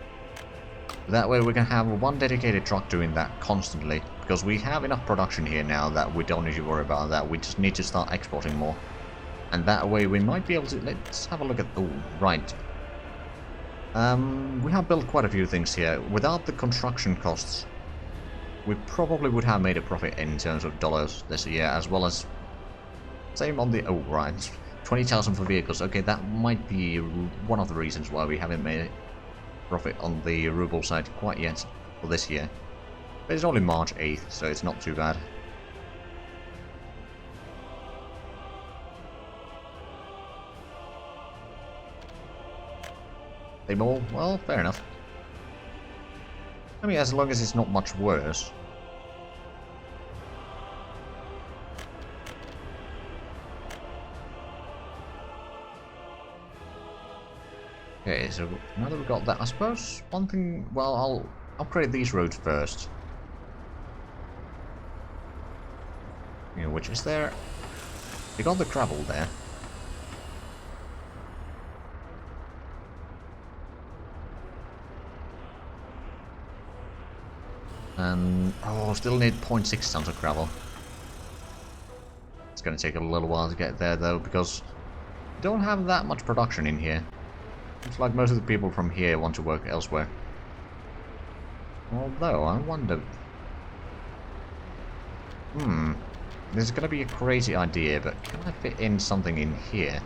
That way we can have one dedicated truck doing that constantly. Because we have enough production here now that we don't need to worry about that. We just need to start exporting more. And that way we might be able to... Let's have a look at... Oh, right. We have built quite a few things here. Without the construction costs, we probably would have made a profit in terms of dollars this year, as well as... Same on the... Oh, right. 20,000 for vehicles. Okay, that might be one of the reasons why we haven't made a profit on the ruble side quite yet for this year. But it's only March 8th, so it's not too bad. They more? Well, fair enough. I mean, as long as it's not much worse. Okay, so now that we've got that, I suppose one thing... Well, I'll upgrade these roads first. You know, which is there... We got the gravel there. And... Oh, still need 0.6 tons of gravel. It's going to take a little while to get there, though, because we don't have that much production in here. Looks like most of the people from here want to work elsewhere. Although, I wonder... Hmm. This is gonna be a crazy idea, but can I fit in something in here?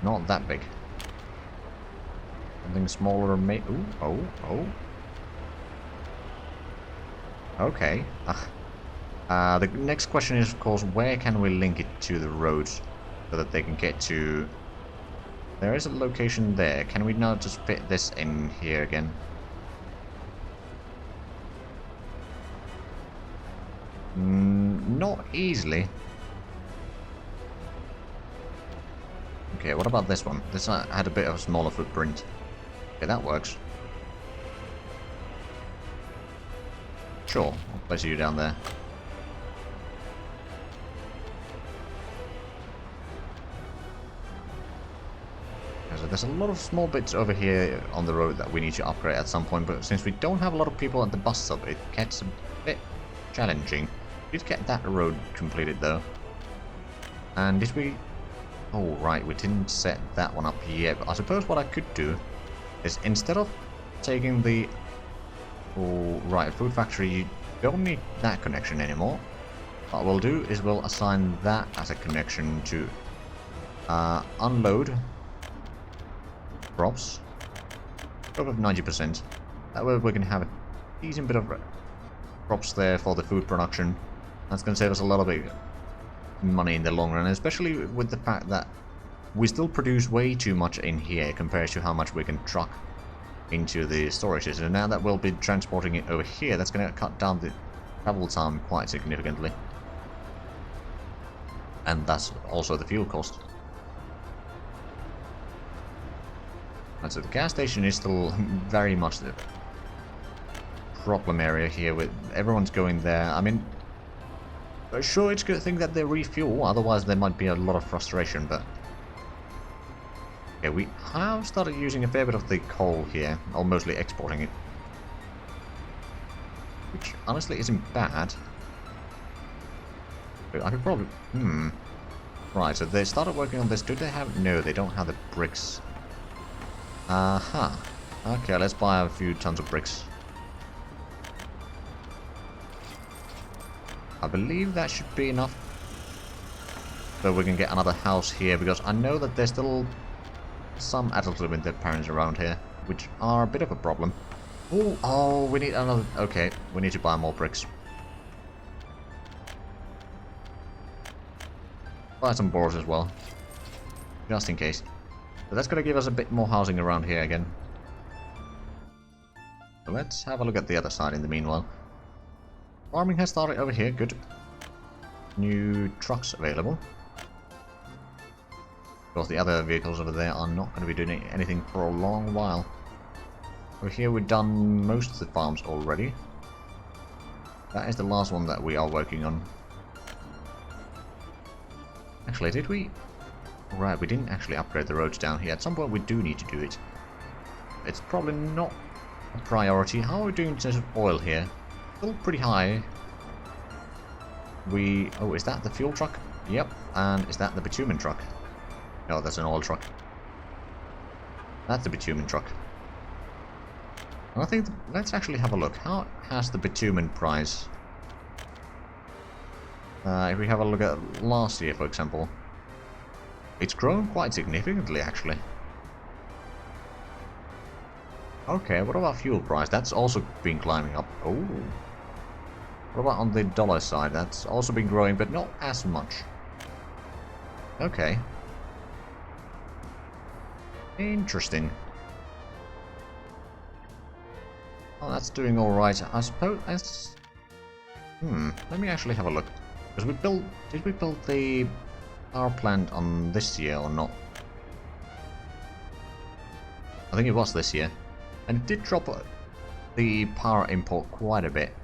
Not that big. Something smaller may... Ooh, oh. Okay. The next question is, of course, where can we link it to the roads so that they can get to... There is a location there. Can we now just fit this in here again? Not easily. Okay, what about this one? This had a bit of a smaller footprint. Okay, that works. Sure, I'll place you down there. So there's a lot of small bits over here on the road that we need to upgrade at some point, but since we don't have a lot of people at the bus stop, it gets a bit challenging. We did get that road completed though. And did we... Oh right, we didn't set that one up yet, but I suppose what I could do is instead of taking the... Oh right, food factory, you don't need that connection anymore. What we'll do is we'll assign that as a connection to unload crops of 90%. That way we can have a decent bit of crops there for the food production. That's going to save us a lot of money in the long run, especially with the fact that we still produce way too much in here compared to how much we can truck into the storage system. And now that we'll be transporting it over here, that's going to cut down the travel time quite significantly. And that's also the fuel cost. And so the gas station is still very much the problem area here, with everyone's going there. I mean, sure, it's a good thing that they refuel, otherwise there might be a lot of frustration, but... Okay, we have started using a fair bit of the coal here, or mostly exporting it. Which honestly isn't bad. But I could probably... Right, so they started working on this. Do they have... No, they don't have the bricks. Okay, let's buy a few tons of bricks. I believe that should be enough. So we can get another house here, because I know that there's still some adults living with their parents around here, which are a bit of a problem. Ooh, oh, we need another... Okay, we need to buy more bricks. Buy some boards as well, just in case. So that's going to give us a bit more housing around here again. So let's have a look at the other side in the meanwhile. Farming has started over here, good. New trucks available. Of course, the other vehicles over there are not going to be doing anything for a long while. Over here we've done most of the farms already. That is the last one that we are working on. Actually, did we? Right, we didn't actually upgrade the roads down here. At some point we do need to do it. It's probably not a priority. How are we doing in terms of oil here? Still pretty high. Oh, is that the fuel truck? Yep. And is that the bitumen truck? No, that's an oil truck. That's the bitumen truck. I think... Let's actually have a look. How has the bitumen price... if we have a look at last year, for example... It's grown quite significantly, actually. Okay, what about fuel price? That's also been climbing up. Oh. What about on the dollar side? That's also been growing, but not as much. Okay. Interesting. Oh, that's doing alright. I suppose that's... let me actually have a look. Because we built... Did we build the power plant on this year or not? I think it was this year. And it did drop the power import quite a bit.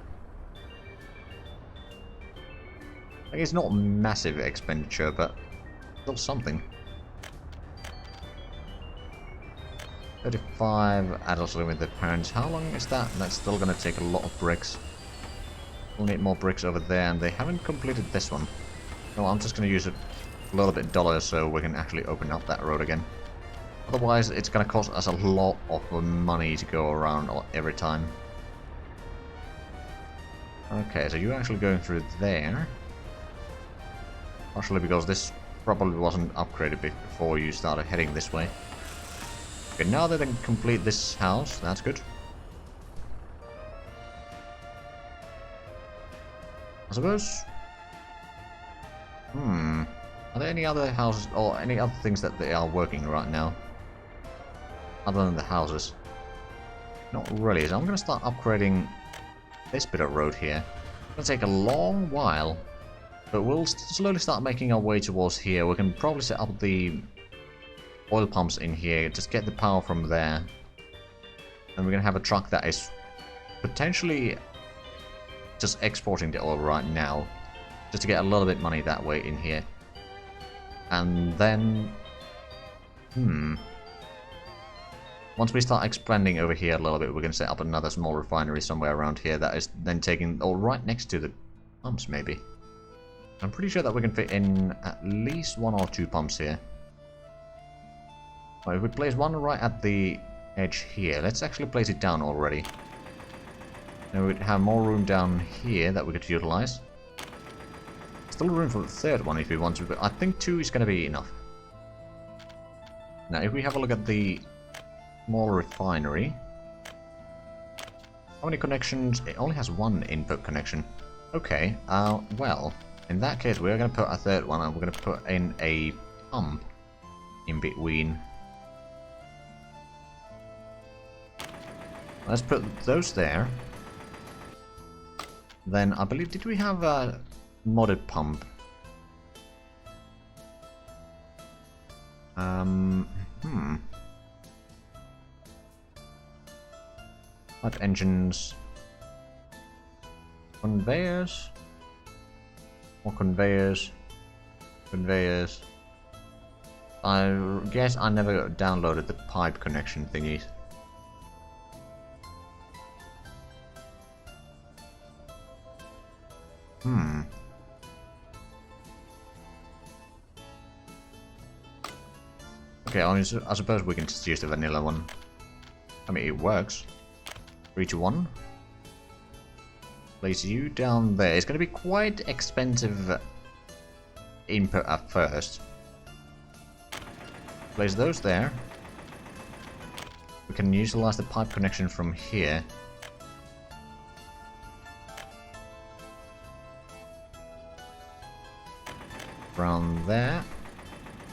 Like, it's not massive expenditure, but still something. 35 adults living with their parents. How long is that? That's still going to take a lot of bricks. We'll need more bricks over there, and they haven't completed this one. No, I'm just going to use a little bit of dollars so we can actually open up that road again. Otherwise, it's going to cost us a lot of money to go around every time. Okay, so you're actually going through there. Partially because this probably wasn't upgraded before you started heading this way. Okay, now that they can complete this house, that's good. I suppose... Are there any other houses or any other things that they are working right now? Other than the houses? Not really, so I'm going to start upgrading this bit of road here. It's going to take a long while, but we'll slowly start making our way towards here. We can probably set up the oil pumps in here, just get the power from there. And we're going to have a truck that is potentially just exporting the oil right now, just to get a little bit of money that way in here. And then... Once we start expanding over here a little bit, we're going to set up another small refinery somewhere around here that is then taking... or right next to the pumps, maybe. I'm pretty sure that we can fit in at least 1 or 2 pumps here. Well, if we place one right at the edge here, let's actually place it down already. And we'd have more room down here that we could utilize. Still room for the third one if we want to, but I think 2 is going to be enough. Now, if we have a look at the small refinery, how many connections? It only has 1 input connection. Okay, well, in that case, we're going to put a third one, and we're going to put in a pump in between. Let's put those there. Then, I believe, did we have a modded pump? What engines? Conveyors? More conveyors? Conveyors? I guess I never downloaded the pipe connection thingies. Okay, I suppose we can just use the vanilla one. I mean, it works. 3 to 1. Place you down there. It's going to be quite expensive input at first. Place those there. We can utilize the pipe connection from here. Around there.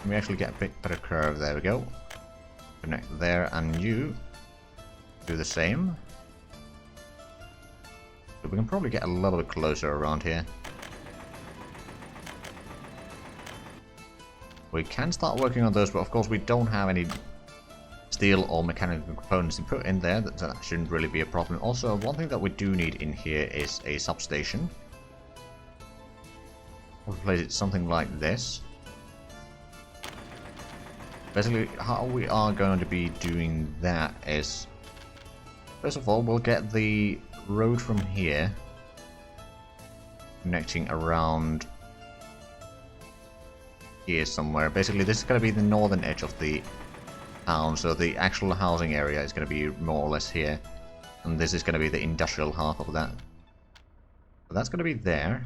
We actually get a bit better curve. There we go. Connect there, and you do the same. But we can probably get a little bit closer around here. We can start working on those, but of course we don't have any steel or mechanical components to put in there. That shouldn't really be a problem. Also, one thing that we do need in here is a substation. We'll place it something like this. Basically, how we are going to be doing that is, first of all, we'll get the road from here connecting around here somewhere. Basically, this is going to be the northern edge of the town, so the actual housing area is going to be more or less here, and this is going to be the industrial half of that. So that's going to be there.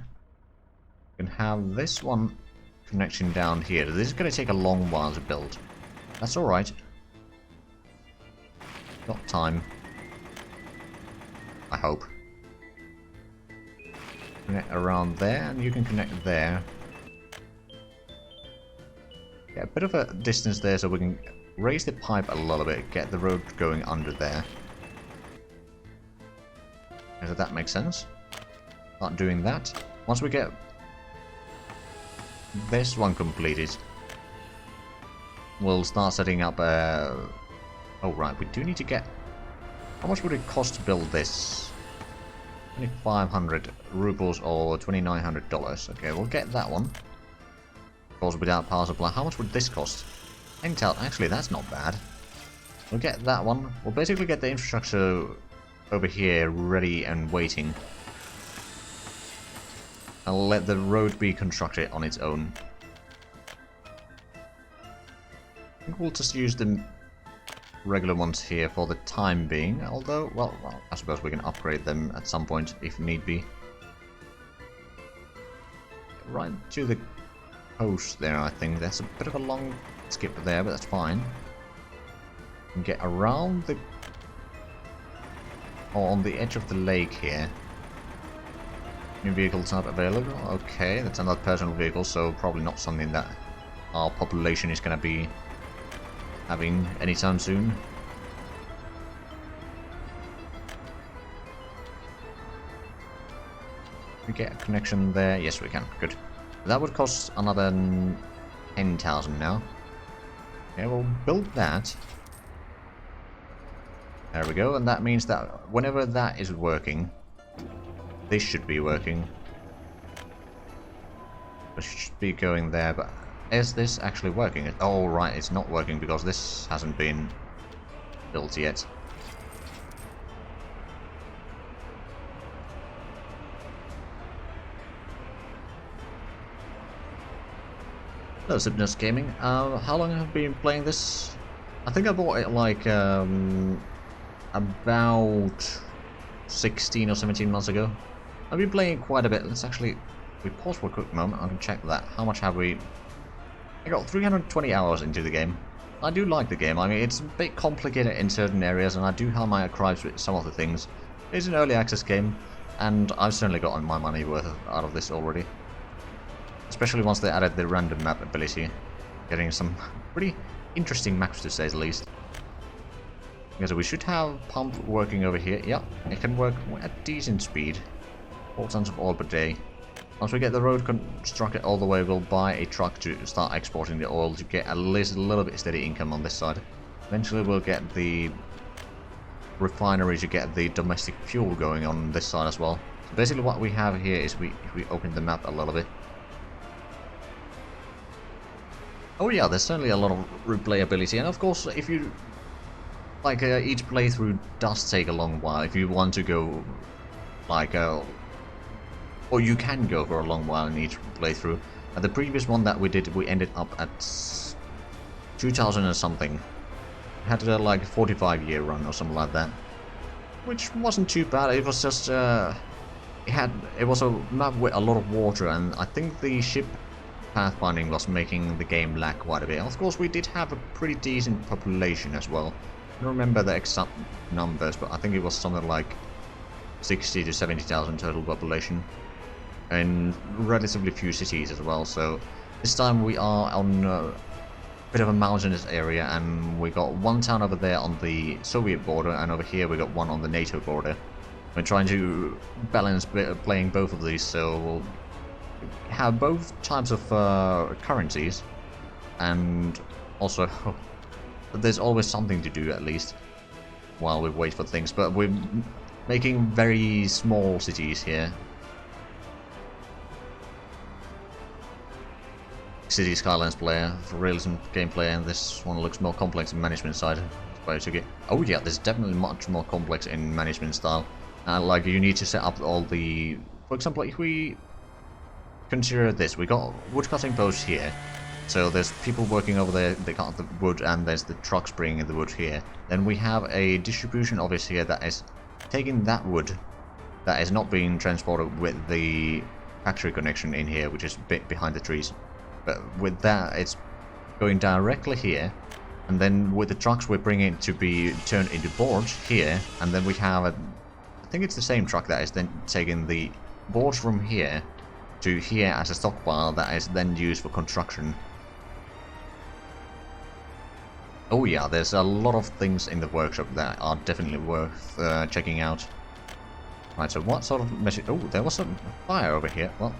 We can have this one connection down here. This is going to take a long while to build. That's alright. Got time. I hope. Connect around there, and you can connect there. Yeah, a bit of a distance there so we can raise the pipe a little bit, get the road going under there. Does that make sense? Start doing that. Once we get this one completed, we'll start setting up a... Oh right, we do need to get... How much would it cost to build this? 2,500 rubles or $2,900. Okay, we'll get that one. Of course, without power supply. How much would this cost? Actually, that's not bad. We'll get that one. We'll basically get the infrastructure over here ready and waiting. I'll let the road be constructed on its own. I think we'll just use the regular ones here for the time being, although, well, I suppose we can upgrade them at some point if need be. right to the coast there, I think. That's a bit of a long skip there, but that's fine. And get around the... Oh, on the edge of the lake here. New vehicle type available. Okay, that's another personal vehicle, so probably not something that our population is going to be having anytime soon. We get a connection there. Yes, we can. Good. That would cost another 10,000 now. Okay, we'll build that. There we go, and that means that whenever that is working, this should be working. It should be going there, but is this actually working? Oh, right, it's not working because this hasn't been built yet. Hello, Sibnus Gaming. How long have you been playing this? I think I bought it like about 16 or 17 months ago. I've been playing it quite a bit. Let's actually we pause for a quick moment. I can check that. How much have we? I got 320 hours into the game. I do like the game. I mean, it's a bit complicated in certain areas, and I do have my gripes with some of the things. It's an early access game, and I've certainly gotten my money worth out of this already. Especially once they added the random map ability. Getting some pretty interesting maps to say the least. Okay, so we should have pump working over here. Yeah, it can work at decent speed. 4 tons of oil per day. Once we get the road constructed all the way, we'll buy a truck to start exporting the oil to get at least a little bit steady income on this side. Eventually we'll get the refinery to get the domestic fuel going on this side as well. So basically what we have here is we open the map a little bit. Oh yeah, there's certainly a lot of replayability, and of course, if you like, each playthrough does take a long while. If you want to go, like, or you can go for a long while in each playthrough. The previous one that we did, we ended up at 2000 or something. Had a like 45-year run or something like that, which wasn't too bad. It was just it was a map with a lot of water, and I think the ship pathfinding was making the game lag quite a bit. Of course, we did have a pretty decent population as well. I don't remember the exact numbers, but I think it was something like 60 to 70,000 total population, and relatively few cities as well. So this time we are on a bit of a mountainous area, and we got one town over there on the Soviet border, and over here we got one on the NATO border. We're trying to balance playing both of these, so we'll have both types of currencies, and also there's always something to do at least while we wait for things. But we're making very small cities here. City Skylines player, for realism gameplay, and this one looks more complex in management side. That's why I took it. Oh yeah, there's definitely much more complex in management style. Like, you need to set up all the, for example, if we consider this, we got woodcutting posts here, so there's people working over there, they cut the wood, and there's the trucks bringing the wood here. Then we have a distribution office here that is taking that wood that is not being transported with the factory connection in here, which is a bit behind the trees. But with that, it's going directly here, and then with the trucks we're bringing it to be turned into boards here, and then we have a, I think it's the same truck that is then taking the boards from here to here as a stockpile that is then used for construction. Oh yeah, there's a lot of things in the workshop that are definitely worth checking out. Right, so what sort of message? Oh, there was a fire over here. Well,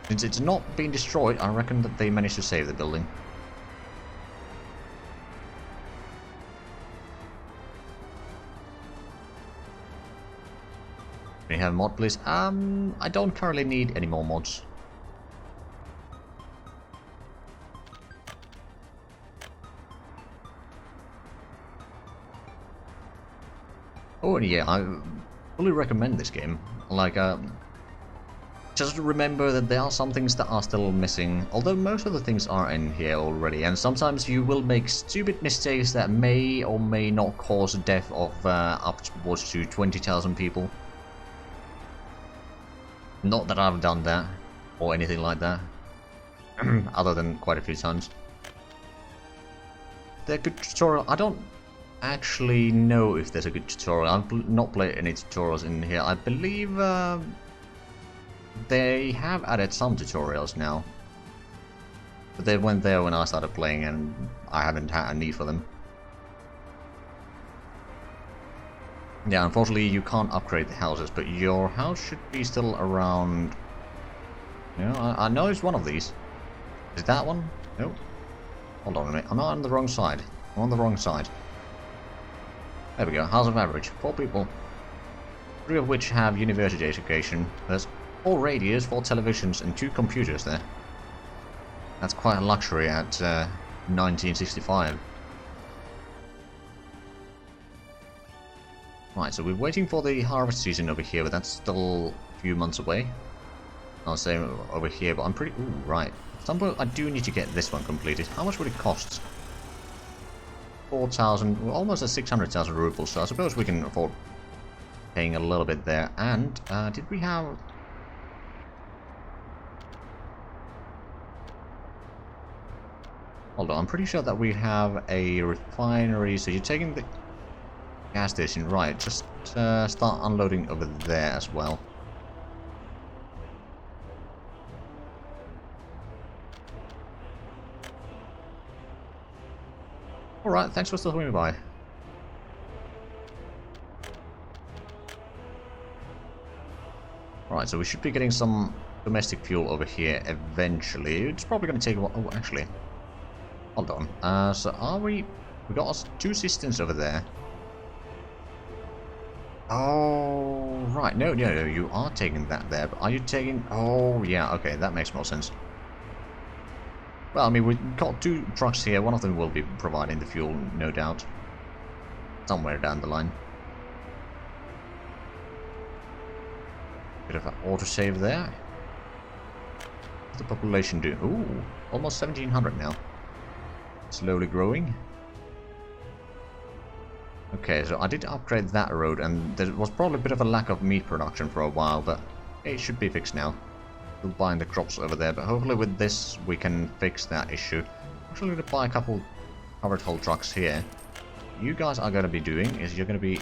since it's not been destroyed, I reckon that they managed to save the building. Can you have a mod, please? I don't currently need any more mods. Oh, and yeah, I fully recommend this game. Like, just remember that there are some things that are still missing, although most of the things are in here already, and sometimes you will make stupid mistakes that may or may not cause the death of upwards to 20,000 people. Not that I've done that, or anything like that. Other than quite a few times. They're good tutorial. I don't actually know if there's a good tutorial. I've not played any tutorials in here. I believe they have added some tutorials now. But they weren't there when I started playing and I haven't had a need for them. Yeah, unfortunately you can't upgrade the houses, but your house should be still around... You know, I know it's one of these. Is it that one? Nope. Hold on a minute. I'm on the wrong side. I'm on the wrong side. There we go. House of average. 4 people. 3 of which have university education. There's 4 radios, 4 televisions, and 2 computers there. That's quite a luxury at 1965. Right, so we're waiting for the harvest season over here, but that's still a few months away. I'll say over here, but I'm pretty... Ooh, right. At some point I do need to get this one completed. How much would it cost? 4,000, well, almost at 600,000 rubles, so I suppose we can afford paying a little bit there. And, did we have... Hold on, I'm pretty sure that we have a refinery, so you're taking the gas station, right, just start unloading over there as well. Alright, thanks for stopping by. Alright, so we should be getting some domestic fuel over here eventually. It's probably going to take a while. Oh, actually. Hold on. So are we... We got 2 cisterns over there. Oh, right. No, you are taking that there. But are you taking... Oh, yeah, okay, that makes more sense. Well, I mean, we've got 2 trucks here. One of them will be providing the fuel, no doubt. Somewhere down the line. Bit of an autosave there. What's the population do? Ooh, almost 1,700 now. Slowly growing. Okay, so I did upgrade that road, and there was probably a bit of a lack of meat production for a while, but it should be fixed now. We'll buy the crops over there, but hopefully with this we can fix that issue. Actually, going to buy a couple covered hull trucks here. You guys are going to be doing is you're going to be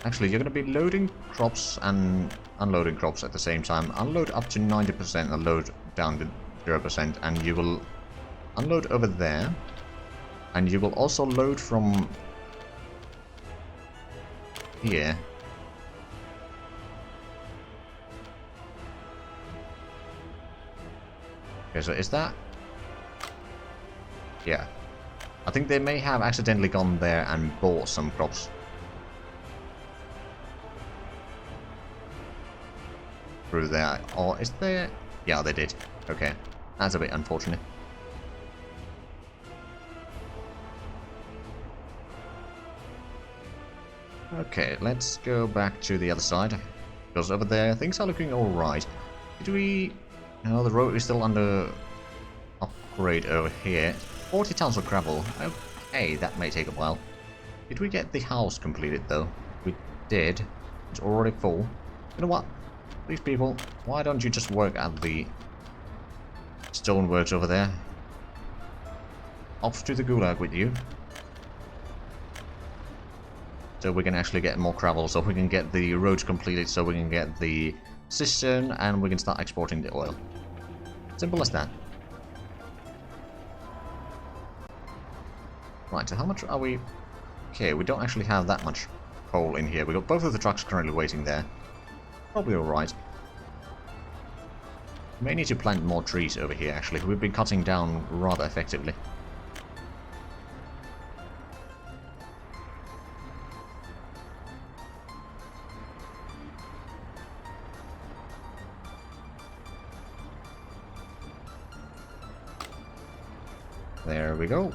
actually you're going to be loading crops and unloading crops at the same time. Unload up to 90% and load down to 0%, and you will unload over there, and you will also load from here. Okay, so is that... Yeah. I think they may have accidentally gone there and bought some crops. Through there. Or is there... Yeah, they did. Okay. That's a bit unfortunate. Okay, let's go back to the other side. Because over there, things are looking alright. Did we... No, the road is still under upgrade over here. 40 tons of gravel. Okay, that may take a while. Did we get the house completed though? We did. It's already full. You know what? These people, why don't you just work at the stoneworks over there? Off to the gulag with you. So we can actually get more gravel, so we can get the roads completed, so we can get the cistern, and we can start exporting the oil. Simple as that. Right, so how much are we... Okay, we don't actually have that much coal in here. We got both of the trucks currently waiting there. Probably alright. May need to plant more trees over here, actually. We've been cutting down rather effectively. There we go.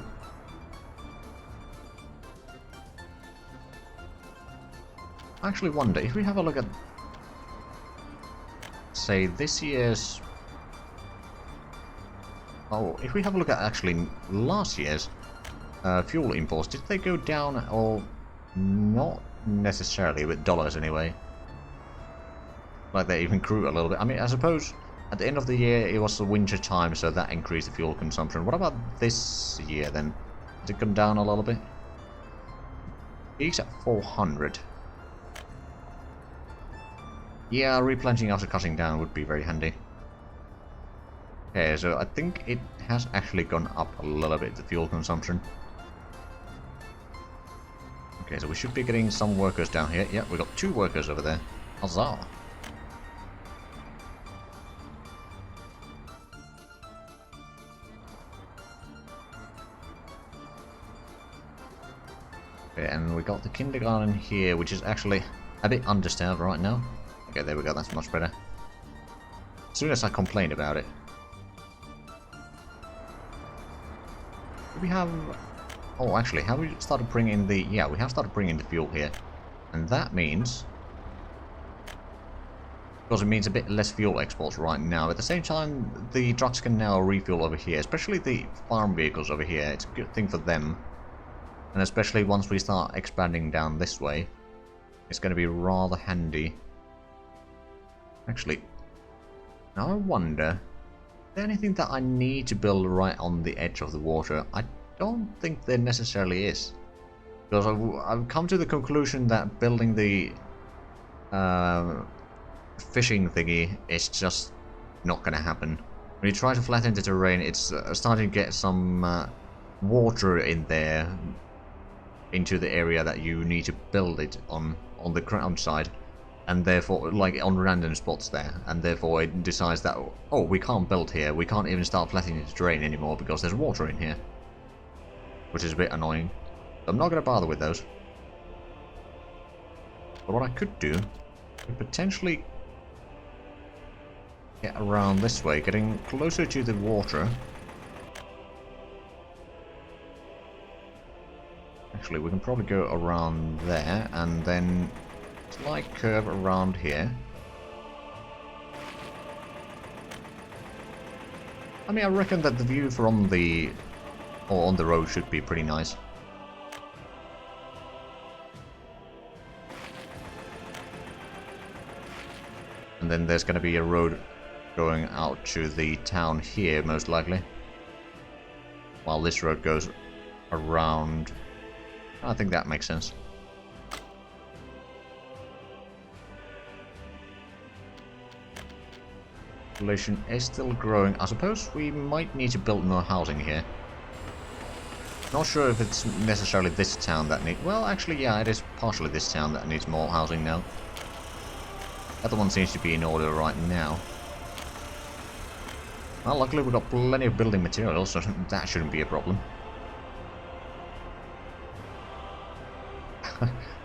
I actually wonder if we have a look at, say, this year's... Oh, if we have a look at actually last year's fuel imports, did they go down or not necessarily with dollars anyway? like they even grew a little bit. I mean, I suppose at the end of the year it was the winter time, so that increased the fuel consumption. What about this year then? Did it come down a little bit? Peaks at 400. Yeah, replanting after cutting down would be very handy. Okay, so I think it has actually gone up a little bit, the fuel consumption. Okay, so we should be getting some workers down here. Yeah, we got 2 workers over there. Huzzah! Okay, and we got the kindergarten here, which is actually a bit understaffed right now. Okay, there we go, that's much better. As soon as I complained about it. Do we have... Oh, actually, have we started bringing in the... Yeah, we have started bringing the fuel here. And that means... Because it means a bit less fuel exports right now. At the same time, the trucks can now refuel over here. Especially the farm vehicles over here. It's a good thing for them. And especially once we start expanding down this way. It's going to be rather handy. Actually, now I wonder... Is there anything that I need to build right on the edge of the water? I don't think there necessarily is. Because I've come to the conclusion that building the fishing thingy is just not going to happen. When you try to flatten the terrain, it's starting to get some water in there into the area that you need to build it on the ground side. And therefore, like on random spots there, and therefore it decides that, oh, we can't build here, we can't even start flattening the terrain anymore because there's water in here. Which is a bit annoying. I'm not going to bother with those. But what I could do, is potentially get around this way, getting closer to the water. Actually, we can probably go around there, and then slight curve around here. I mean, I reckon that the view from the... or on the road should be pretty nice. And then there's going to be a road going out to the town here, most likely. While this road goes around. I think that makes sense. Population is still growing. I suppose we might need to build more housing here. Not sure if it's necessarily this town that needs... Well, actually, yeah, it is partially this town that needs more housing now. The other one seems to be in order right now. Well, luckily we've got plenty of building materials, so that shouldn't be a problem.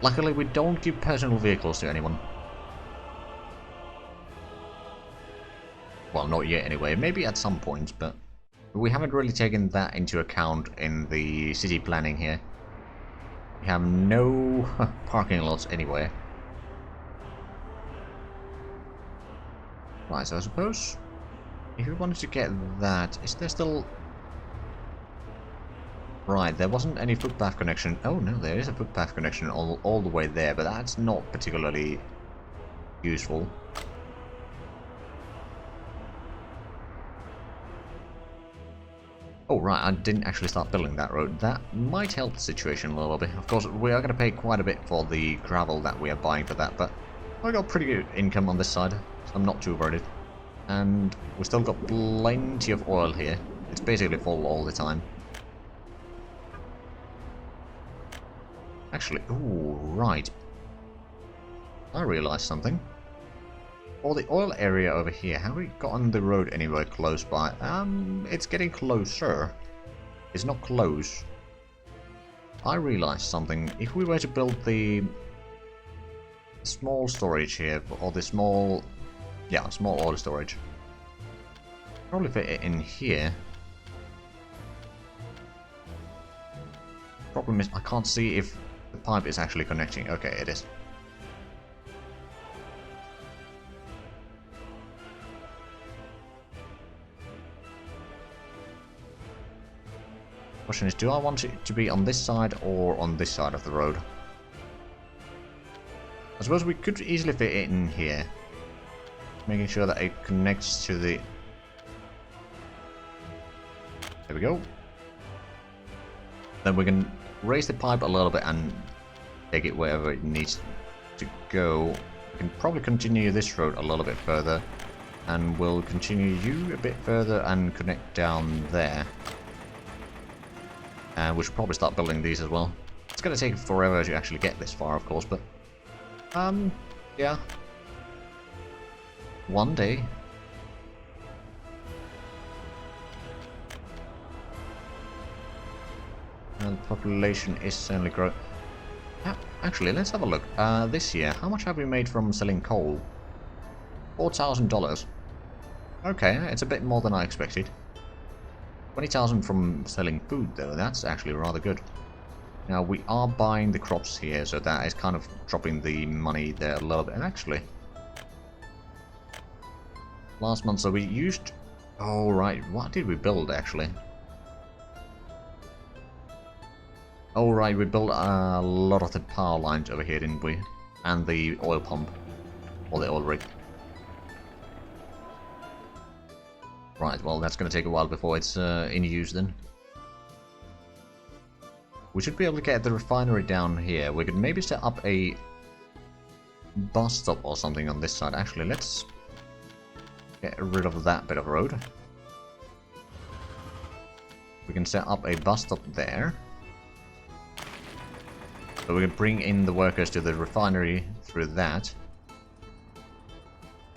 Luckily we don't give personal vehicles to anyone. Well, not yet anyway. Maybe at some point, but we haven't really taken that into account in the city planning here. We have no parking lots anywhere. Right, so I suppose if we wanted to get that, is there still... Right, there wasn't any footpath connection. Oh no, there is a footpath connection all the way there, but that's not particularly useful. Oh right, I didn't actually start building that road. That might help the situation a little bit. Of course, we are going to pay quite a bit for the gravel that we are buying for that, but I got pretty good income on this side, so I'm not too worried. And we still got plenty of oil here. It's basically full all the time. Actually, ooh, right. I realized something. For the oil area over here, have we gotten the road anywhere close by? It's getting closer. It's not close. I realized something. If we were to build the small storage here, or the small... Yeah, small oil storage. Probably fit it in here. Problem is, I can't see if the pipe is actually connecting. Okay, it is. Question is, do I want it to be on this side or on this side of the road? I suppose we could easily fit it in here. making sure that it connects to the... There we go. Then we can raise the pipe a little bit and take it wherever it needs to go. We can probably continue this road a little bit further. And we'll continue you a bit further and connect down there. And we should probably start building these as well. It's going to take forever to actually get this far, of course, but... yeah. One day. And the population is certainly growing. Actually, let's have a look. This year, how much have we made from selling coal? $4,000. Okay, it's a bit more than I expected. 20,000 from selling food, though. That's actually rather good. Now, we are buying the crops here, so that is kind of dropping the money there a little bit. And actually, last month, so we used... Oh, right. What did we build, actually? Oh, right. We built a lot of the power lines over here, didn't we? And the oil pump. Or the oil rig. Right, well, that's going to take a while before it's in use then. We should be able to get the refinery down here. We could maybe set up a bus stop or something on this side. Actually, let's get rid of that bit of road. We can set up a bus stop there. So we can bring in the workers to the refinery through that.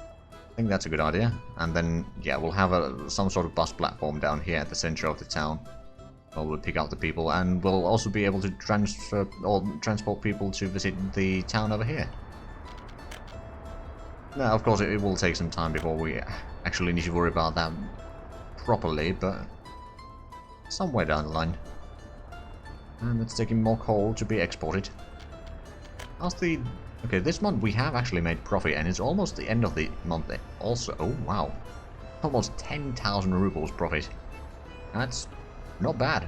I think that's a good idea. And then, yeah, we'll have some sort of bus platform down here at the center of the town. Well, we'll pick up the people, and we'll also be able to transfer or transport people to visit the town over here. Now, of course, it will take some time before we actually need to worry about that properly, but somewhere down the line. And it's taking more coal to be exported. How's the... Okay, this month we have actually made profit, and it's almost the end of the month also. Oh, wow. Almost 10,000 rubles profit. That's not bad.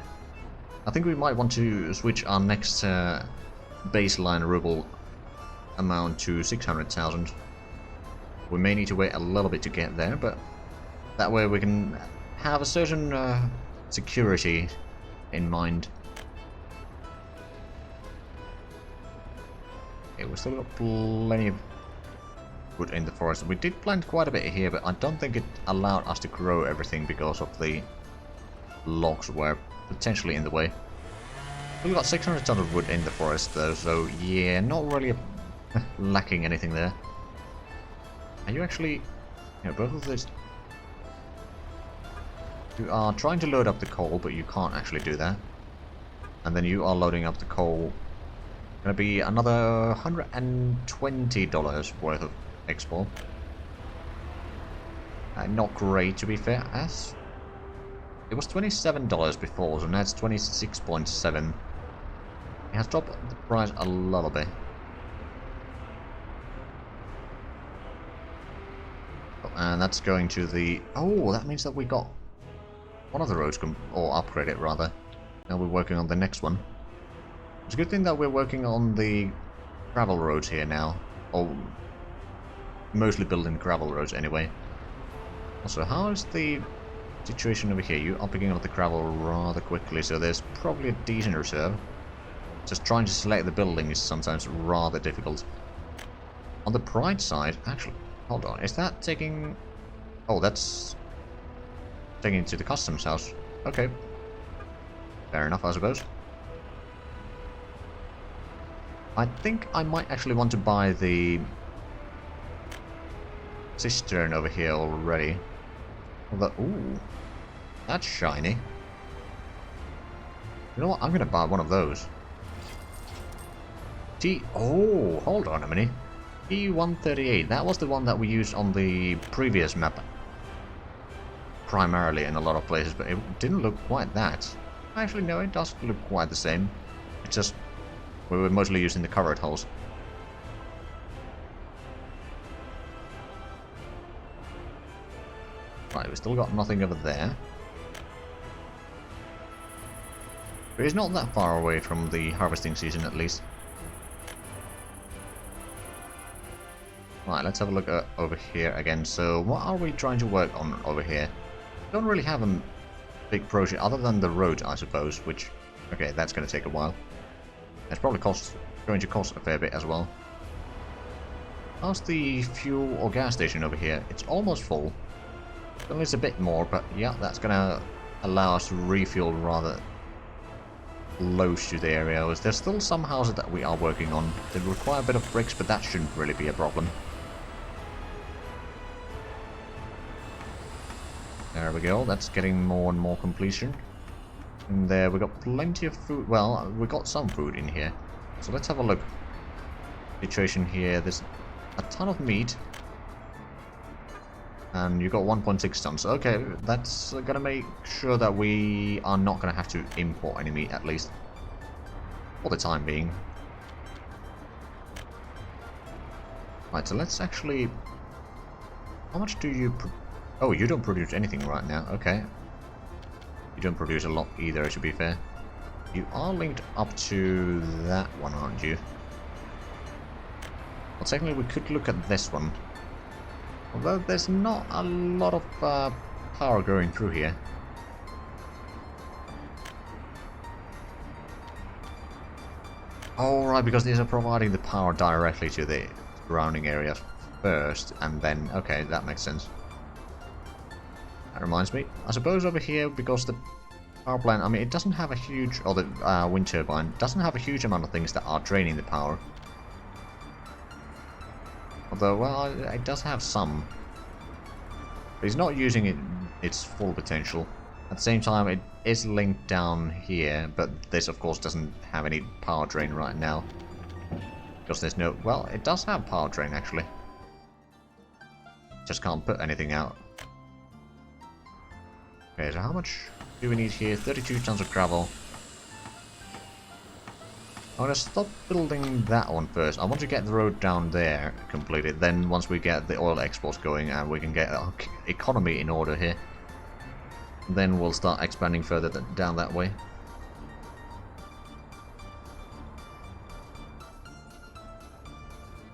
I think we might want to switch our next baseline ruble amount to 600,000. We may need to wait a little bit to get there, but that way we can have a certain security in mind. Okay, we've still got plenty of wood in the forest. We did plant quite a bit here, but I don't think it allowed us to grow everything because of the logs were potentially in the way. We've got 600 tons of wood in the forest though, so yeah, not really lacking anything there. Are you actually... Yeah, both of these... You are trying to load up the coal, but you can't actually do that. And then you are loading up the coal. Gonna be another $120 worth of export. Not great, to be fair. As it was $27 before, so now it's 26.7. It has dropped the price a little bit. Oh, and that's going to the... Oh, that means that we got one of the roads, or upgraded rather. Now we're working on the next one. It's a good thing that we're working on the gravel roads here now. Or mostly building gravel roads anyway. Also, how is the situation over here? You are picking up the gravel rather quickly, so there's probably a decent reserve. Just trying to select the building is sometimes rather difficult. On the pride side, actually, hold on, is that taking... Oh, that's taking it to the customs house. Okay. Fair enough, I suppose. I think I might actually want to buy the cistern over here already. Ooh, that's shiny. You know what? I'm gonna buy one of those. Oh, hold on a minute. T138. That was the one that we used on the previous map. Primarily in a lot of places, but it didn't look quite that. Actually, no, it does look quite the same. It's just we were mostly using the covered holes. Right, we still got nothing over there. But it's not that far away from the harvesting season, at least. Right, let's have a look over here again. So what are we trying to work on over here? Don't really have a big project other than the road, I suppose, which, okay, that's going to take a while. It's probably going to cost a fair bit as well. How's the fuel or gas station over here? It's almost full. Still needs a bit more, but yeah, that's going to allow us to refuel rather close to the area. There's still some houses that we are working on. They require a bit of bricks, but that shouldn't really be a problem. There we go, that's getting more and more completion. And there we got plenty of food. Well, we got some food in here. So let's have a look. Situation here, there's a ton of meat. And you got 1.6 tons. Okay, that's gonna make sure that we are not gonna have to import any meat, at least. For the time being. Right, so let's actually... How much do you... Oh, you don't produce anything right now. Okay. You don't produce a lot either, to be fair. You are linked up to that one, aren't you? Well, technically we could look at this one. Although there's not a lot of power going through here. Oh, right, because these are providing the power directly to the surrounding areas first, and then... Okay, that makes sense. That reminds me, I suppose over here, because the power plant, I mean, it doesn't have a huge, or the wind turbine, doesn't have a huge amount of things that are draining the power. Although, well, it does have some. But it's not using its full potential. At the same time, it is linked down here, but this, of course, doesn't have any power drain right now. Because there's no, well, it does have power drain, actually. Just can't put anything out. Okay, so how much do we need here? 32 tons of gravel. I'm gonna stop building that one first. I want to get the road down there completed. Then once we get the oil exports going and we can get our economy in order here, then we'll start expanding further down that way.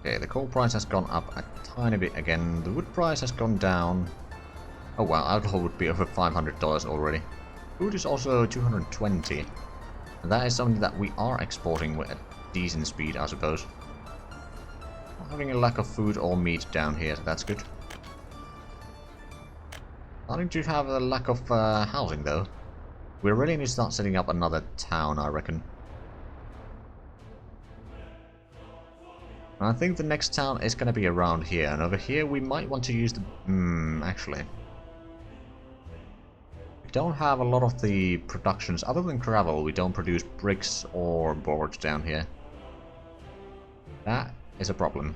Okay, the coal price has gone up a tiny bit again. The wood price has gone down. Oh wow, alcohol would be over $500 already. Food is also 220. And that is something that we are exporting with a decent speed, I suppose. Not having a lack of food or meat down here, so that's good. Starting to have a lack of housing though. We really need to start setting up another town, I reckon. And I think the next town is going to be around here, and over here we might want to use the... actually... don't have a lot of the productions. Other than gravel, we don't produce bricks or boards down here. That is a problem.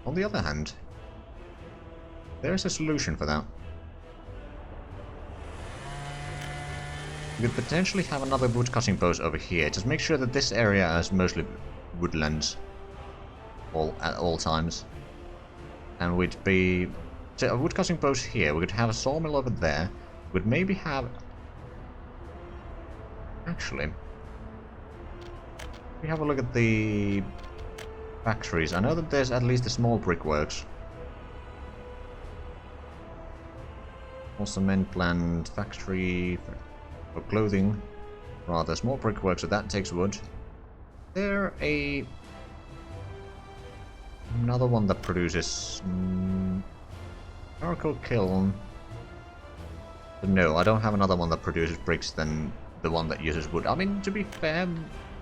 On the other hand, there is a solution for that. We could potentially have another wood cutting post over here. Just make sure that this area is mostly woodlands at all times. And we'd be... So a wood cutting post here, we could have a sawmill over there. We'd maybe have... Actually... we have a look at the factories. I know that there's at least a small brickworks. Or cement plant, factory... for clothing. Rather, small brickworks, so that takes wood. There a... another one that produces charcoal kiln. But no, I don't have another one that produces bricks than the one that uses wood. I mean, to be fair,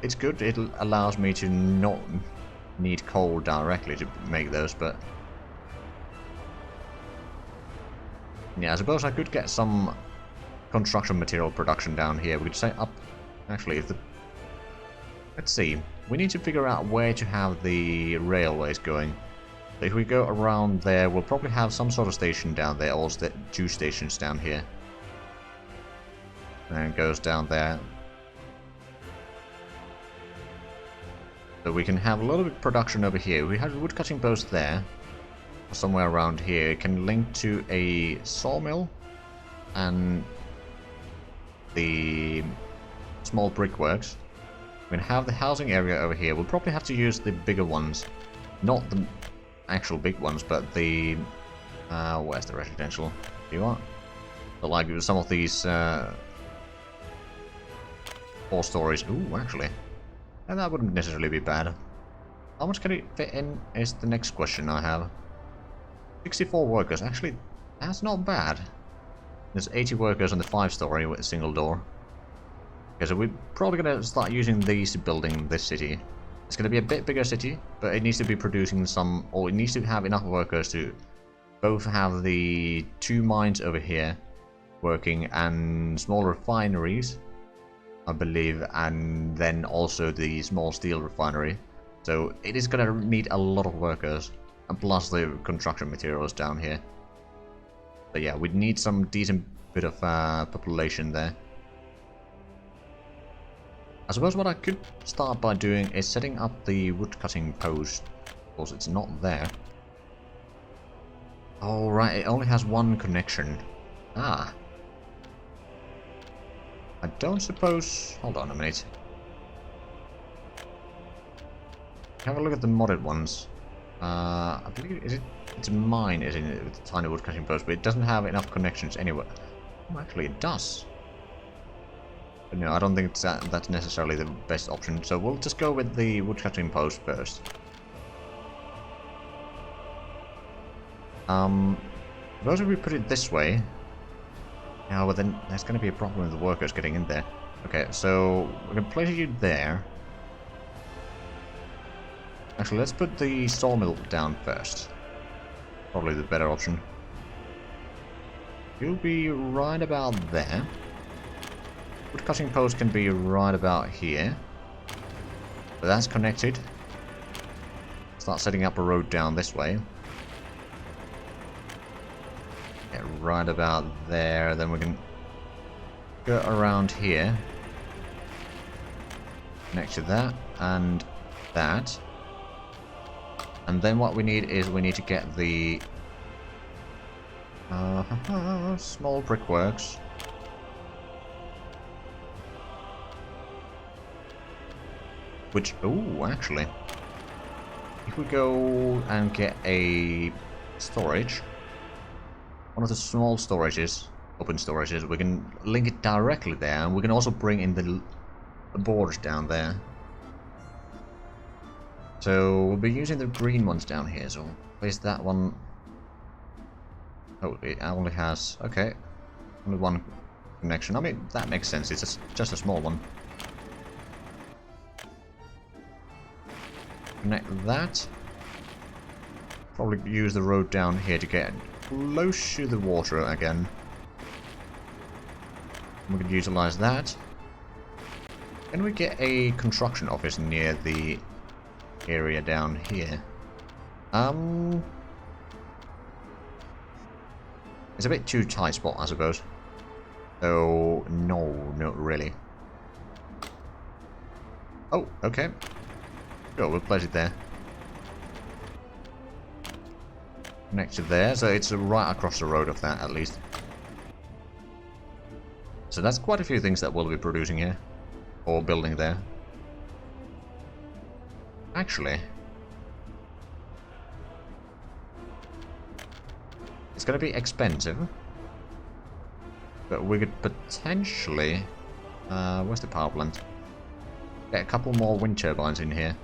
it's good. It allows me to not need coal directly to make those, but yeah, I suppose I could get some construction material production down here. We could set up, actually, if the... let's see. We need to figure out where to have the railways going. If we go around there, we'll probably have some sort of station down there, or two stations down here. And it goes down there. So we can have a little bit of production over here. We have a wood cutting post there, or somewhere around here. It can link to a sawmill and the small brickworks. We have the housing area over here. We'll probably have to use the bigger ones. Not the actual big ones, but the... where's the residential? Do you want? But like some of these 4 stories. Ooh, actually. And that wouldn't necessarily be bad. How much can it fit in is the next question I have. 64 workers. Actually, that's not bad. There's 80 workers on the 5-story with a single door. Okay, so we're probably going to start using these to building this city. It's going to be a bit bigger city, but it needs to be producing some, or it needs to have enough workers to both have the 2 mines over here working and small refineries, I believe, and then also the small steel refinery. So it is going to need a lot of workers, and plus the construction materials down here. So yeah, we'd need some decent bit of population there. I suppose what I could start by doing is setting up the woodcutting post. Of course, it's not there. Oh, right, it only has 1 connection. Ah. I don't suppose... Hold on a minute. Have a look at the modded ones. I believe it's a mine, isn't it, with the tiny woodcutting post, but it doesn't have enough connections anywhere. Oh, actually, it does. But no, I don't think that's necessarily the best option, so we'll just go with the woodcutting post first. Suppose if we put it this way... Yeah, well then there's going to be a problem with the workers getting in there. Okay, so we're going to place you there. Actually, let's put the sawmill down first. Probably the better option. You'll be right about there. Woodcutting post can be right about here. But that's connected. Start setting up a road down this way. Yeah, right about there. Then we can go around here. Next to that and that. And then what we need is we need to get the small brickworks. Which, oh, actually, if we go and get a storage, one of the small storages, open storages, we can link it directly there, and we can also bring in the boards down there. So we'll be using the green ones down here, so place that one. Oh, it only has, okay, only 1 connection. I mean, that makes sense, it's just a small one. Connect that. Probably use the road down here to get close to the water again. We can utilize that. Can we get a construction office near the area down here? It's a bit too tight spot, I suppose. So, no, not really. Oh, okay. Sure, we'll place it there. Next to there, so it's right across the road of that, at least. So that's quite a few things that we'll be producing here. Or building there. Actually, it's going to be expensive. But we could potentially... where's the power plant? Get a couple more wind turbines in here.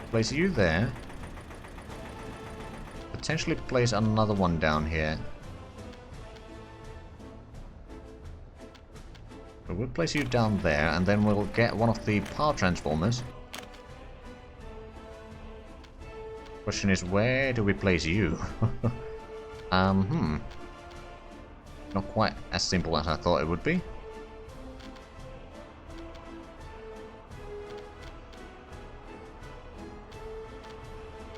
Place you there. Potentially place another one down here. So we'll place you down there, and then we'll get one of the power transformers. Question is, where do we place you? Not quite as simple as I thought it would be.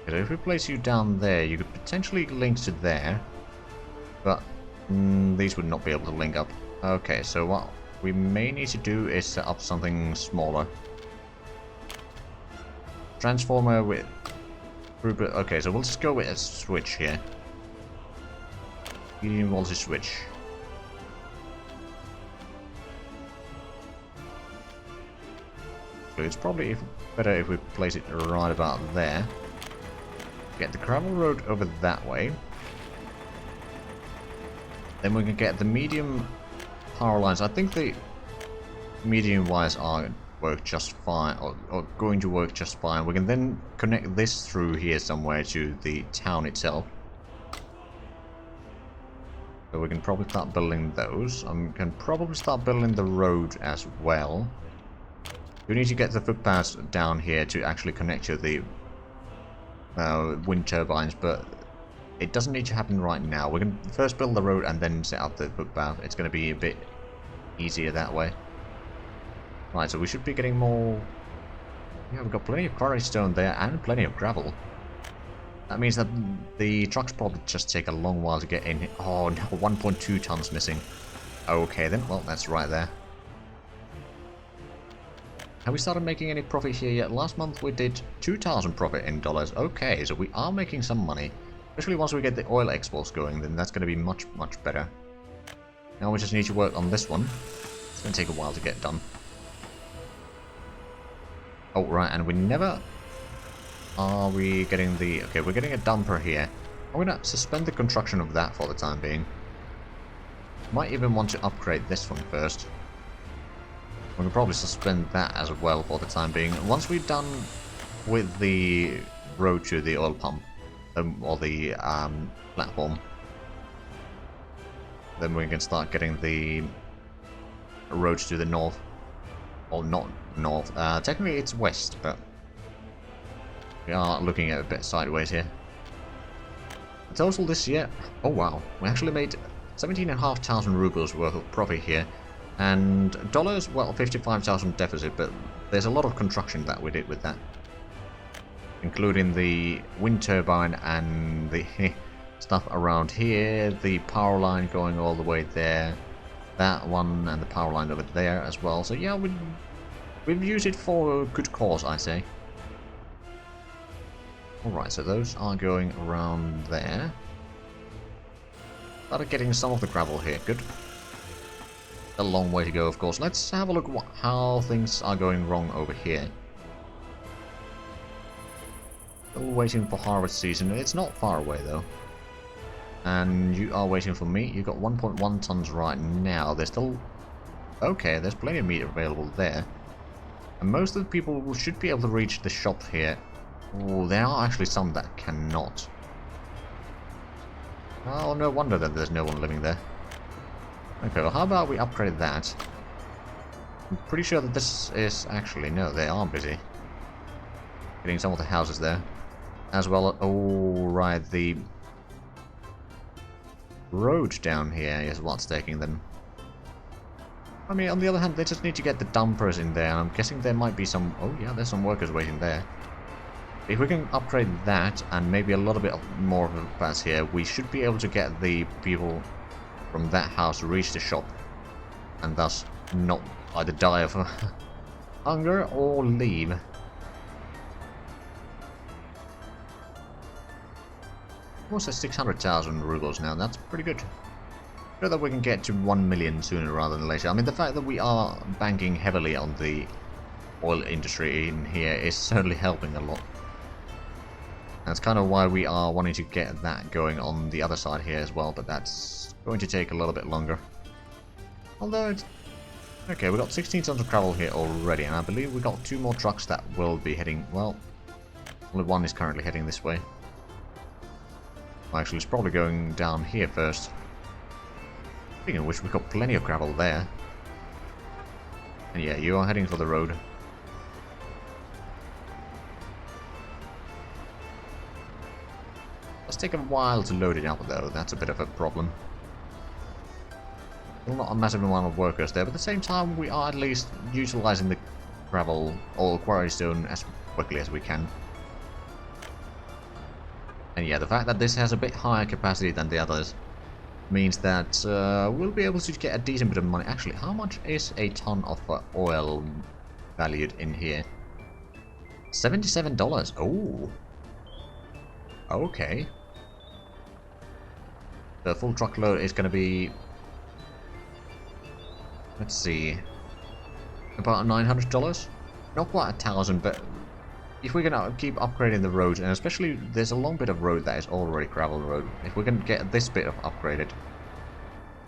So if we place you down there, you could potentially link to there, but these would not be able to link up. Okay, so what we may need to do is set up something smaller. Transformer with... Okay, so we'll just go with a switch here. Medium voltage switch. So it's probably better if we place it right about there. Get the gravel road over that way. Then we can get the medium power lines. I think the medium wires are work just fine, or going to work just fine. We can then connect this through here somewhere to the town itself. So we can probably start building those. Can probably start building the road as well. We need to get the footpaths down here to actually connect to the wind turbines, but it doesn't need to happen right now. We can first build the road and then set up the footpath. It's going to be a bit easier that way. Right, so we should be getting more... Yeah, we've got plenty of quarry stone there and plenty of gravel. That means that the trucks probably just take a long while to get in. Oh no, 1.2 tons missing. Okay then, well that's right there. Have we started making any profit here yet? Last month we did 2,000 profit in dollars. Okay, so we are making some money. Especially once we get the oil exports going, then that's going to be much, much better. Now we just need to work on this one. It's going to take a while to get done. Oh, right, and we never... Are we getting the... Okay, we're getting a dumper here. I'm going to suspend the construction of that for the time being. Might even want to upgrade this one first. We can probably suspend that as well for the time being. Once we're done with the road to the oil pump, or the platform, then we can start getting the roads to the north. Or not north. Technically it's west, but we are looking at a bit sideways here. The total this year, oh wow, we actually made 17,500 rubles worth of profit here. And dollars, well, 55,000 deficit, but there's a lot of construction that we did with that. Including the wind turbine and the stuff around here, the power line going all the way there, that one, and the power line over there as well. So yeah, we've used it for a good cause, I say. Alright, so those are going around there. Started getting some of the gravel here, good. A long way to go, of course. Let's have a look at how things are going wrong over here. Still waiting for harvest season. It's not far away, though. And you are waiting for meat. You've got 1.1 tons right now. There's still... Okay, there's plenty of meat available there. And most of the people should be able to reach the shop here. Oh, there are actually some that cannot. Oh, no wonder that there's no one living there. Okay, well, how about we upgrade that? I'm pretty sure that this is actually... No, they are busy. Getting some of the houses there. As well... Oh, right, the road down here is what's taking them. I mean, on the other hand, they just need to get the dumpers in there. I'm guessing there might be some... Oh, yeah, there's some workers waiting there. If we can upgrade that and maybe a little bit more of a pass here, we should be able to get the people from that house to reach the shop, and thus not either die of hunger or leave. Almost at 600,000 rubles now. That's pretty good. Sure that we can get to 1 million sooner rather than later. I mean, the fact that we are banking heavily on the oil industry in here is certainly helping a lot. That's kind of why we are wanting to get that going on the other side here as well, but that's going to take a little bit longer. Although it's... Okay, we got 16 tons of gravel here already, and I believe we got 2 more trucks that will be heading... Well, only one is currently heading this way. Well, actually, it's probably going down here first. Speaking of which, we've got plenty of gravel there. And yeah, you are heading for the road. Does take a while to load it up though, that's a bit of a problem. Still not a massive amount of workers there, but at the same time we are at least utilizing the gravel or quarry stone as quickly as we can. And yeah, the fact that this has a bit higher capacity than the others means that we'll be able to get a decent bit of money. Actually, how much is a ton of oil valued in here? $77. Oh. Okay. The full truckload is going to be, let's see, about $900. Not quite 1,000, but if we're going to keep upgrading the roads, and especially there's a long bit of road that is already gravel road, if we can get this bit of upgraded,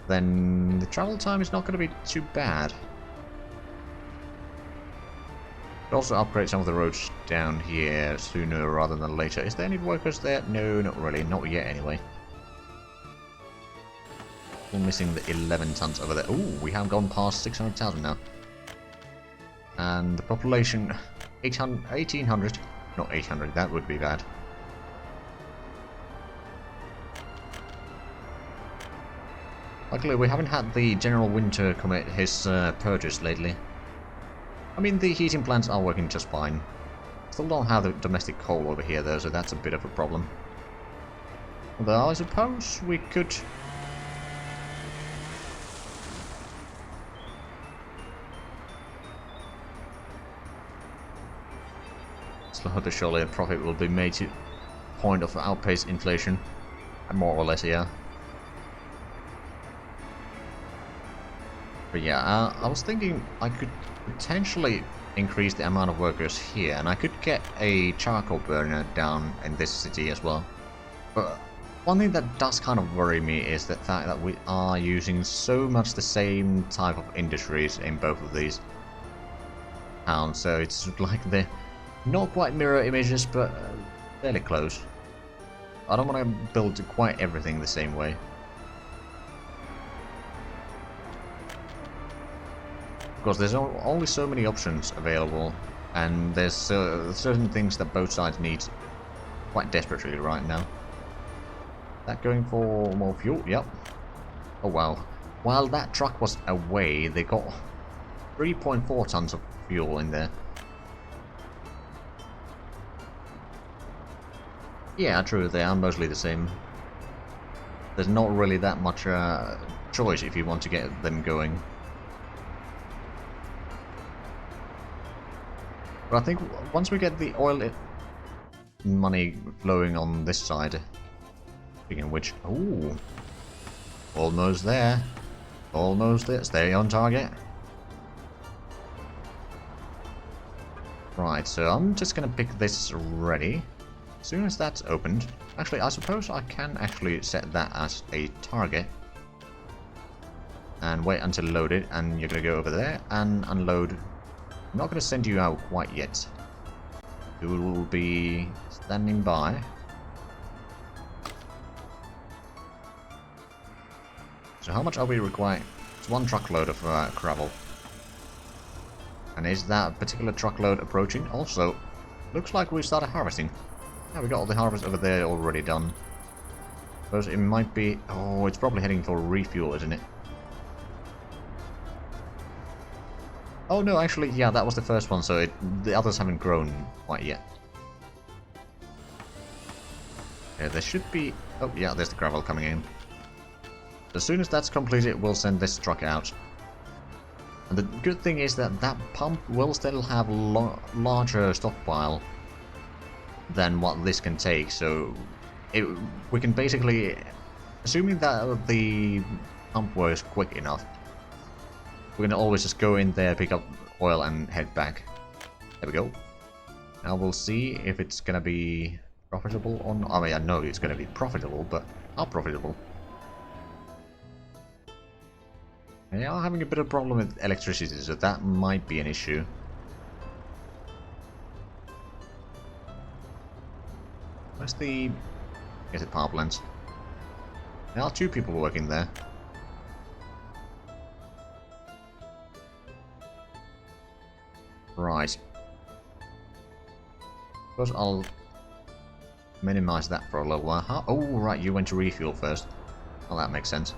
then the travel time is not going to be too bad. We'll also upgrade some of the roads down here sooner rather than later. Is there any workers there? No, not really. Not yet, anyway. We're missing the 11 tons over there. Ooh, we have gone past 600,000 now. And the population, 1,800. Not 800, that would be bad. Luckily, we haven't had the General Winter commit his purchase lately. I mean, the heating plants are working just fine. Still don't have the domestic coal over here, though, so that's a bit of a problem. Although, I suppose we could... slowly but surely a profit will be made to point of outpace inflation. More or less, yeah. But yeah, I was thinking I could potentially increase the amount of workers here, and I could get a charcoal burner down in this city as well. But one thing that does kind of worry me is the fact that we are using so much the same type of industries in both of these towns, so it's like they're not quite mirror images, but fairly close. I don't want to build quite everything the same way. Because there's only so many options available, and there's certain things that both sides need quite desperately right now. That going for more fuel? Yep. Oh wow. While that truck was away, they got 3.4 tons of fuel in there. Yeah, true, they are mostly the same. There's not really that much choice if you want to get them going. But I think once we get the oil money flowing on this side, speaking of which, ooh, almost there, almost there, stay on target. Right, so I'm just gonna pick this ready. As soon as that's opened, actually I suppose I can actually set that as a target. And wait until loaded, and you're gonna go over there and unload. I'm not going to send you out quite yet. You will be standing by. So how much are we requiring? It's one truckload of gravel. And is that particular truckload approaching? Also, looks like we started harvesting. Yeah, we got all the harvest over there already done. Suppose it might be... oh, it's probably heading for refuel, isn't it? Oh no, actually, yeah, that was the first one, so the others haven't grown quite yet. Yeah, there should be... oh yeah, there's the gravel coming in. As soon as that's completed, we'll send this truck out. And the good thing is that that pump will still have larger stockpile than what this can take, so we can basically... assuming that the pump works quick enough, we're gonna always just go in there, pick up oil, and head back. There we go. Now we'll see if it's gonna be profitable or not. I mean, I know it's gonna be profitable, but how profitable? They are having a bit of a problem with electricity, so that might be an issue. Where's the... is it power plant? There are 2 people working there. Right. Suppose I'll minimize that for a little while. Huh? Oh, right, you went to refuel first. Well, that makes sense.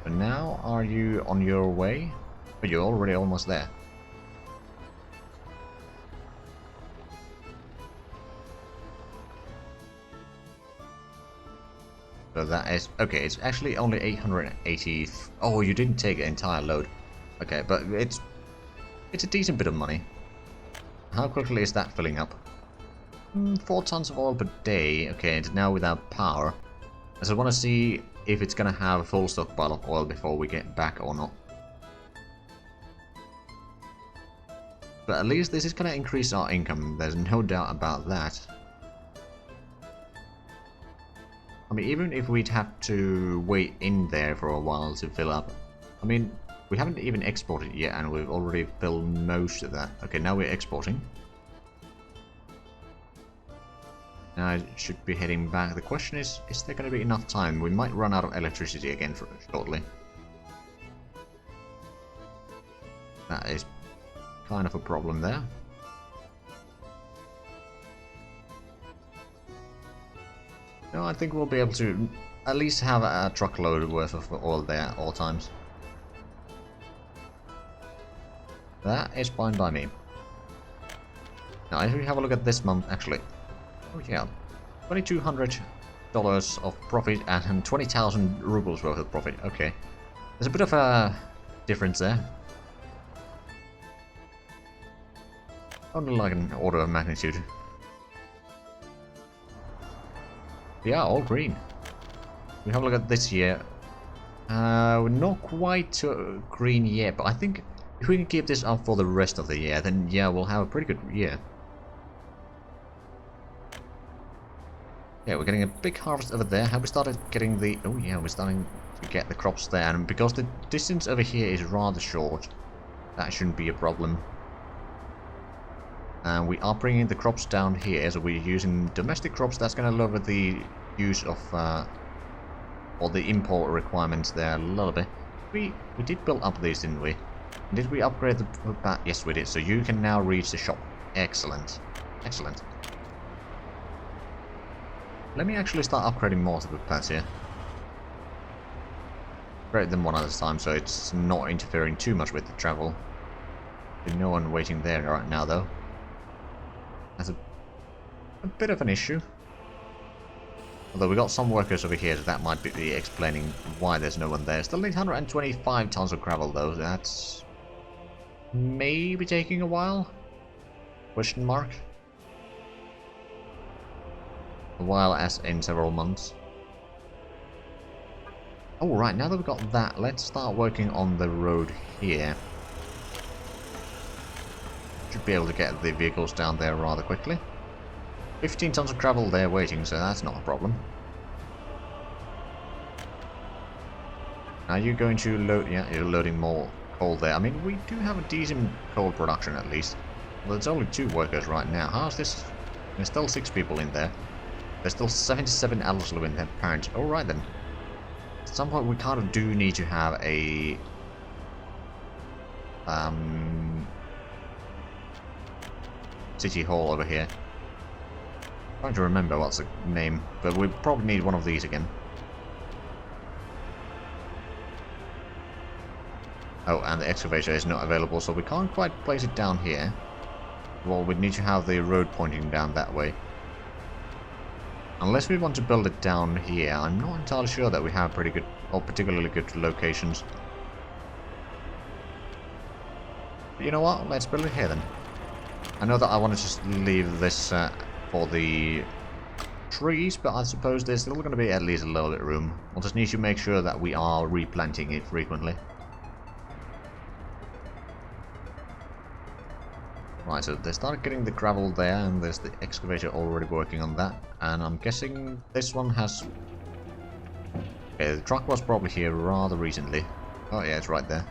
But now, are you on your way? Oh, you're already almost there. So that is... okay, it's actually only 880... oh, you didn't take an entire load. Okay, but it's a decent bit of money. How quickly is that filling up? 4 tons of oil per day. Okay, it's now without power. I just want to see if it's gonna have a full stockpile of oil before we get back or not. But at least this is gonna increase our income, there's no doubt about that. I mean, even if we'd have to wait in there for a while to fill up. I mean, we haven't even exported yet and we've already filled most of that. Okay, now we're exporting. Now I should be heading back. The question is there going to be enough time? We might run out of electricity again shortly. That is kind of a problem there. No, I think we'll be able to at least have a truckload worth of oil there at all times. That is fine by me. Now, if we have a look at this month, actually. Oh yeah, $2,200 of profit and 20,000 rubles worth of profit. Okay, there's a bit of a difference there. Only like an order of magnitude. Yeah, all green. We have a look at this year. We're not quite green yet, but I think if we can keep this up for the rest of the year, then yeah, we'll have a pretty good year. Yeah, we're getting a big harvest over there. Have we started getting the... Oh yeah, we're starting to get the crops there. And because the distance over here is rather short, that shouldn't be a problem. And we are bringing the crops down here, so we're using domestic crops. That's going to lower the use of... or the import requirements there a little bit. We did build up these, didn't we? Did we upgrade the... Yes, we did. So you can now reach the shop. Excellent. Excellent. Let me actually start upgrading more to the plants here. Upgrade them one at a time so it's not interfering too much with the travel. There's no one waiting there right now though. That's a bit of an issue. Although we got some workers over here, so that might be explaining why there's no one there. Still need 125 tons of gravel though. That's maybe taking a while? Question mark? A while as in several months. Oh right, now that we've got that, let's start working on the road here. Should be able to get the vehicles down there rather quickly. 15 tons of gravel there waiting, so that's not a problem. Are you going to load... Yeah, you're loading more coal there. I mean, we do have a decent coal production at least. Well, there's only 2 workers right now. How's this? There's still 6 people in there. There's still 77 adults living there, parents. Alright then. At some point we kind of do need to have a... city hall over here. I'm trying to remember what's the name, but we probably need one of these again. Oh, and the excavator is not available, so we can't quite place it down here. Well, we'd need to have the road pointing down that way. Unless we want to build it down here, I'm not entirely sure that we have pretty good, or particularly good locations. But you know what? Let's build it here then. I know that I want to just leave this for the trees, but I suppose there's still going to be at least a little bit of room. We'll just need to make sure that we are replanting it frequently. Right, so they started getting the gravel there, and there's the excavator already working on that. And I'm guessing this one has... Okay, the truck was probably here rather recently. Oh yeah, it's right there.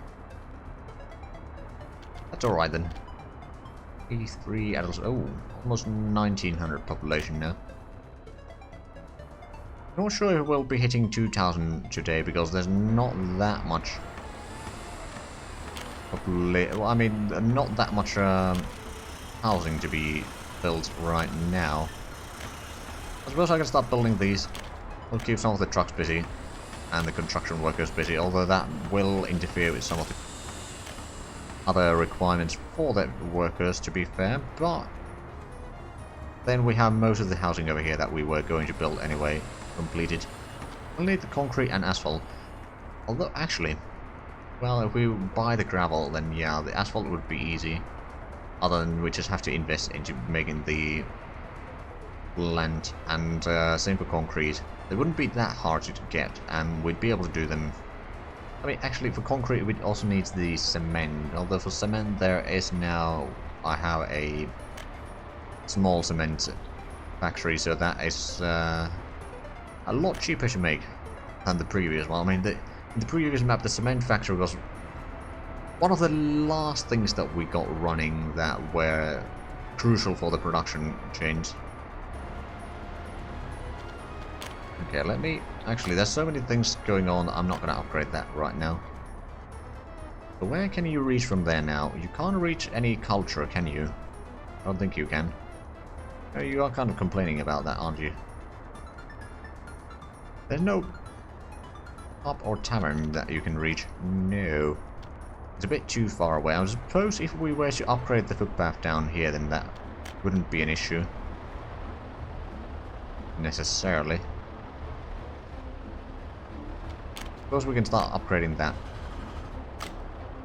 That's alright then. 83 adults. Oh, almost 1900 population now. Not sure if we'll be hitting 2000 today because there's not that much well, I mean, not that much housing to be built right now. I suppose I can start building these. We'll keep some of the trucks busy and the construction workers busy, although that will interfere with some of the other requirements for the workers, to be fair. But then we have most of the housing over here that we were going to build anyway completed. We'll need the concrete and asphalt. Although, actually, well, if we buy the gravel, then yeah, the asphalt would be easy. Other than we just have to invest into making the land, and same for concrete. They wouldn't be that hard to get, and we'd be able to do them. I mean, actually, for concrete, we also need the cement. Although for cement, there is now, I have a small cement factory, so that is a lot cheaper to make than the previous one. I mean, in the previous map, the cement factory was one of the last things that we got running that were crucial for the production chains. Okay, let me... Actually, there's so many things going on, I'm not going to upgrade that right now. So where can you reach from there now? You can't reach any culture, can you? I don't think you can. Oh, you are kind of complaining about that, aren't you? There's no pub or tavern that you can reach. No. It's a bit too far away. I suppose if we were to upgrade the footpath down here, then that wouldn't be an issue. Necessarily. Suppose we can start upgrading that.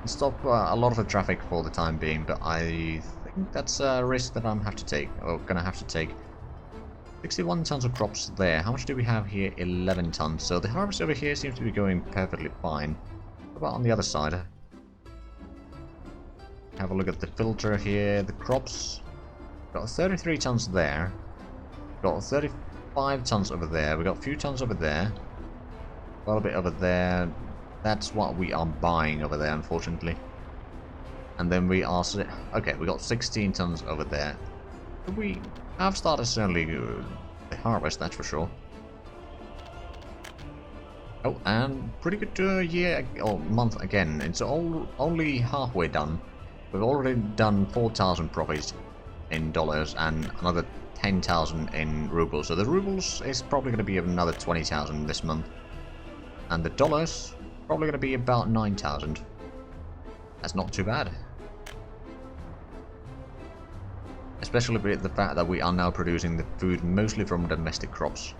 Stop a lot of the traffic for the time being, but I think that's a risk that I'm gonna have to take. 61 tons of crops there. How much do we have here? 11 tons. So the harvest over here seems to be going perfectly fine. What about on the other side? Have a look at the filter here. The crops. Got 33 tons there. Got 35 tons over there. We got a few tons over there. A little bit over there. That's what we are buying over there, unfortunately. And then we are... Okay, we got 16 tons over there. We have started certainly the harvest, that's for sure. Oh, and pretty good year or month again. It's only halfway done. We've already done 4,000 profits in dollars and another 10,000 in rubles. So the rubles is probably going to be another 20,000 this month. And the dollars, probably going to be about 9,000. That's not too bad. Especially with the fact that we are now producing the food mostly from domestic crops.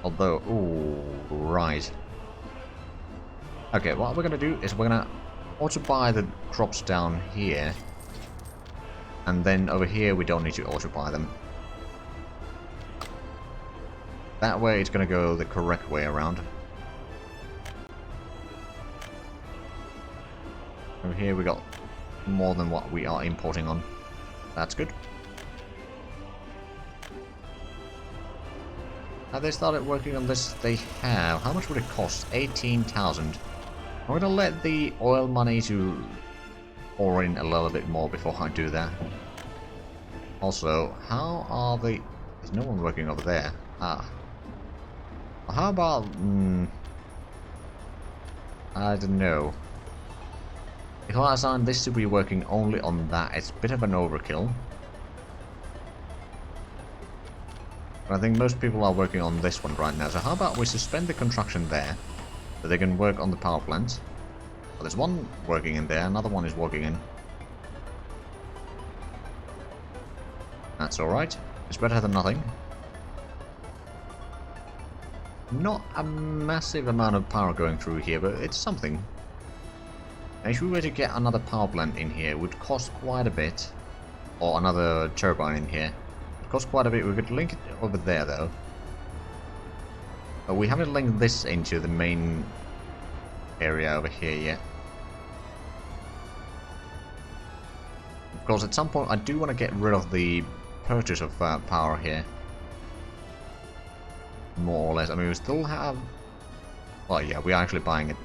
Although, ooh, right. Okay, what we're going to do is we're going to auto-buy the crops down here. And then over here we don't need to auto-buy them. That way it's going to go the correct way around. Over here we got more than what we are importing on. That's good. Have they started working on this? They have. How much would it cost? 18,000. I'm going to let the oil money to pour in a little bit more before I do that. Also, how are they... There's no one working over there. Ah. How about... I don't know. If I assign this to be working only on that, it's a bit of an overkill. But I think most people are working on this one right now. So how about we suspend the construction there, so they can work on the power plant. Well, there's one working in there, another one is working in. That's alright. It's better than nothing. Not a massive amount of power going through here, but it's something. Now, if we were to get another power plant in here, it would cost quite a bit. Or another turbine in here. It would cost quite a bit. We could link it over there, though. But we haven't linked this into the main area over here yet. Of course, at some point, I do want to get rid of the purchase of power here. More or less. I mean, we still have... Well, yeah, we are actually buying a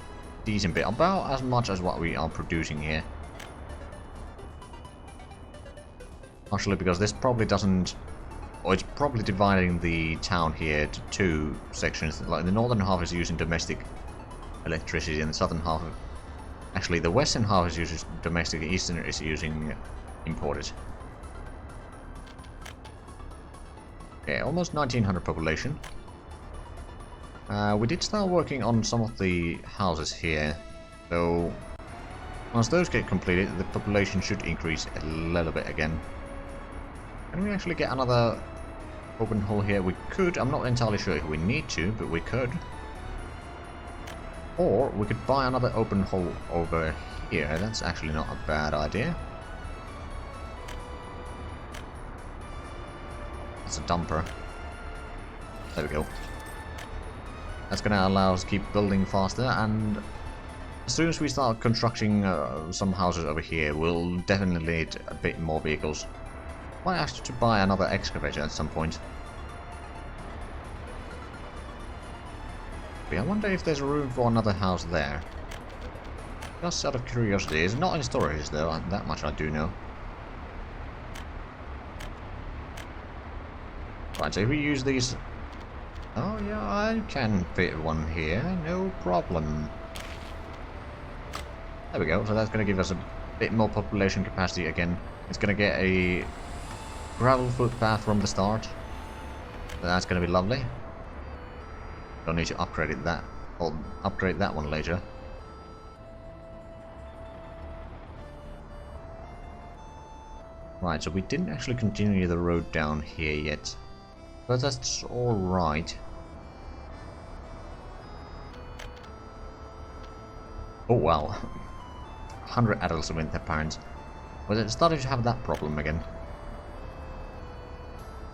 decent bit. About as much as what we are producing here. Partially because this probably doesn't... Or it's probably dividing the town here to two sections. Like, the northern half is using domestic electricity and the southern half... Actually, the western half is using domestic, the eastern is using imported. Okay, almost 1900 population. We did start working on some of the houses here, so once those get completed, the population should increase a little bit again. Can we actually get another open hole here? We could. I'm not entirely sure if we need to, but we could. Or we could buy another open hole over here. That's actually not a bad idea. It's a dumper. There we go. That's going to allow us to keep building faster, and as soon as we start constructing some houses over here, we'll definitely need a bit more vehicles. Might have to buy another excavator at some point. But I wonder if there's room for another house there. Just out of curiosity. It's not in storage though, that much I do know. Right, so if we use these... Oh yeah, I can fit one here, no problem. There we go, so that's going to give us a bit more population capacity again. It's going to get a gravel footpath from the start. So that's going to be lovely. Don't need to upgrade it that, or upgrade that one later. Right, so we didn't actually continue the road down here yet. But that's alright. Oh wow. 100 adults with their parents. Well, it started to have that problem again.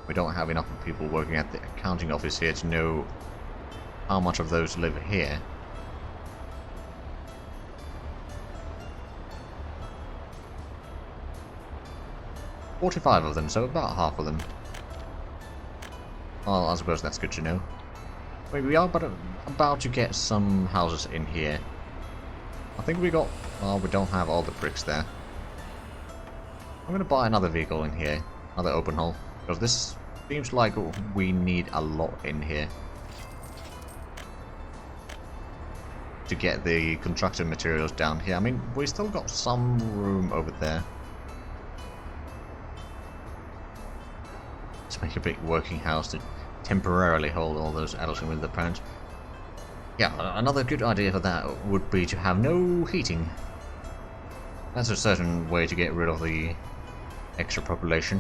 We don't have enough people working at the accounting office here to know how much of those live here. $45 of them, so about half of them. Well, I suppose that's good to know. Wait, we are about to get some houses in here. I think we got... Well, we don't have all the bricks there. I'm going to buy another vehicle in here. Another open hole. Because this seems like we need a lot in here. To get the construction materials down here. I mean, we still got some room over there. To make a big working house to temporarily hold all those adults with their parents. Yeah, another good idea for that would be to have no heating. That's a certain way to get rid of the extra population.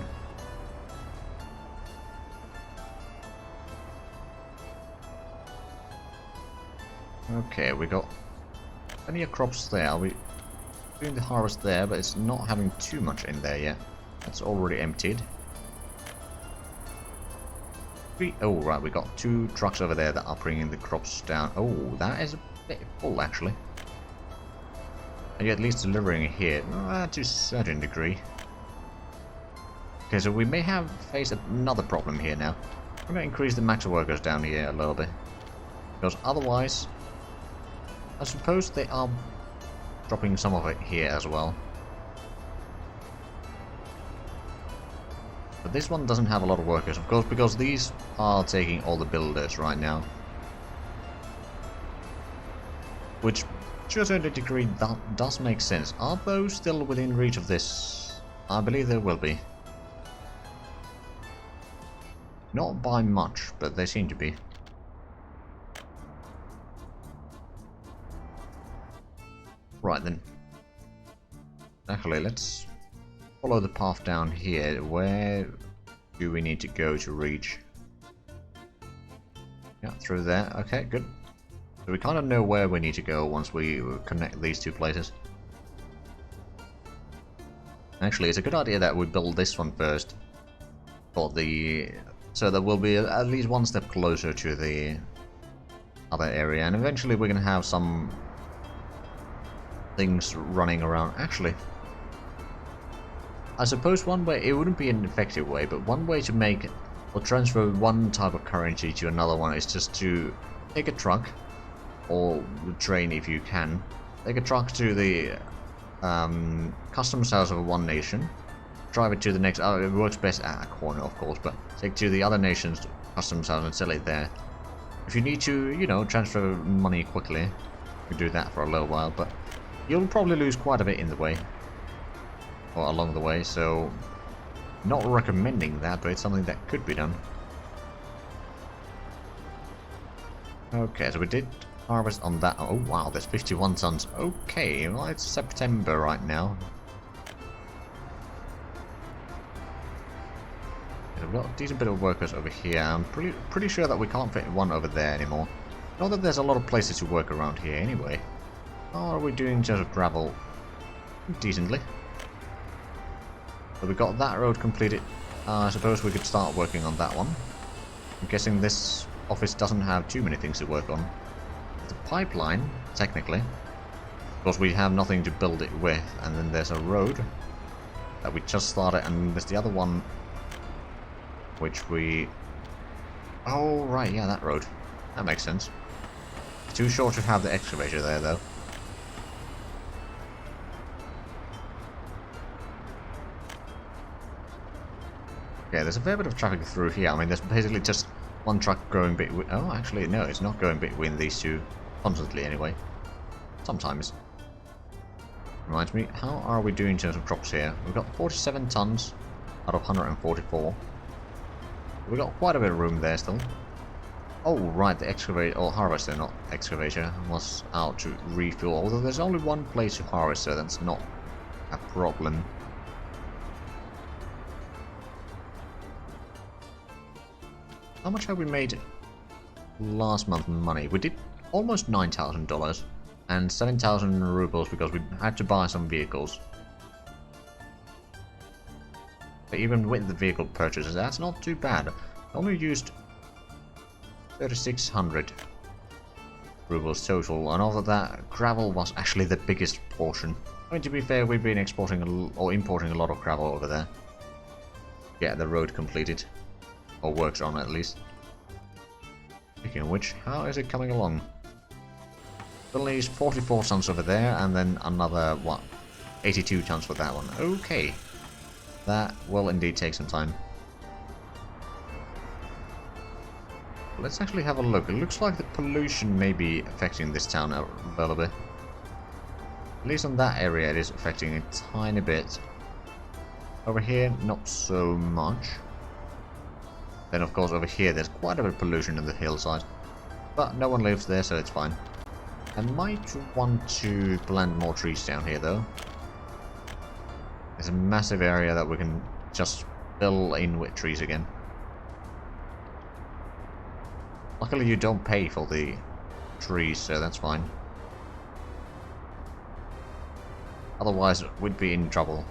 Okay, we got plenty of crops there. We're doing the harvest there, but it's not having too much in there yet. That's already emptied. Oh, right, we got 2 trucks over there that are bringing the crops down. Oh, that is a bit full, actually. And you're at least delivering it here, to a certain degree. Okay, so we may have faced another problem here now. I'm going to increase the max workers down here a little bit. Because otherwise, I suppose they are dropping some of it here as well. But this one doesn't have a lot of workers, of course, because these are taking all the builders right now. Which, to a certain degree, that does make sense. Are those still within reach of this? I believe they will be. Not by much, but they seem to be. Right then. Actually, let's follow the path down here. Where do we need to go to reach? Yeah, through there. Okay, good. So we kind of know where we need to go once we connect these 2 places. Actually, it's a good idea that we build this one first. For the... So that we'll be at least one step closer to the other area. And eventually we're going to have some things running around. Actually, I suppose one way, it wouldn't be an effective way, but one way to make or transfer one type of currency to another one is just to take a truck, or train if you can, take a truck to the customs house of one nation, drive it to the next, it works best at a corner of course, but take to the other nation's customs house and sell it there. If you need to, you know, transfer money quickly, you can do that for a little while, but you'll probably lose quite a bit in the way. Or along the way, so not recommending that, but it's something that could be done. Okay, so we did harvest on that. Oh wow, there's 51 tons. Okay, well it's September right now. We've got a decent bit of workers over here. I'm pretty sure that we can't fit one over there anymore. Not that there's a lot of places to work around here anyway. How are we doing in terms of gravel? Decently. So we got that road completed I suppose we could start working on that one. I'm guessing this office doesn't have too many things to work on. The pipeline, technically, because we have nothing to build it with, and then there's a road that we just started, and there's the other one which we... Oh, right, yeah, that road. That makes sense. It's too short to have the excavator there, though. Okay, there's a fair bit of traffic through here. I mean, there's basically just one truck going between... Oh, actually, no, it's not going between these two constantly, anyway. Sometimes. Reminds me, how are we doing in terms of crops here? We've got 47 tons out of 144. We've got quite a bit of room there still. Oh, right, the excavator, or harvester, not excavator, was out to refuel. Although there's only one place to harvest, so that's not a problem. How much have we made last month money? We did almost $9,000 and 7,000 rubles because we had to buy some vehicles. But even with the vehicle purchases, that's not too bad. I only used 3,600 rubles total, and of that, gravel was actually the biggest portion. I mean, to be fair, we've been exporting or importing a lot of gravel over there. Get the road completed. Or works on at least. Speaking of which, how is it coming along? Still needs 44 tons over there, and then another, what, 82 tons for that one. Okay. That will indeed take some time. Let's actually have a look. It looks like the pollution may be affecting this town a little bit. At least on that area it is affecting a tiny bit. Over here, not so much. Then of course over here there's quite a bit of pollution in the hillside. But no one lives there, so it's fine. I might want to plant more trees down here though. There's a massive area that we can just fill in with trees again. Luckily you don't pay for the trees, so that's fine. Otherwise we'd be in trouble.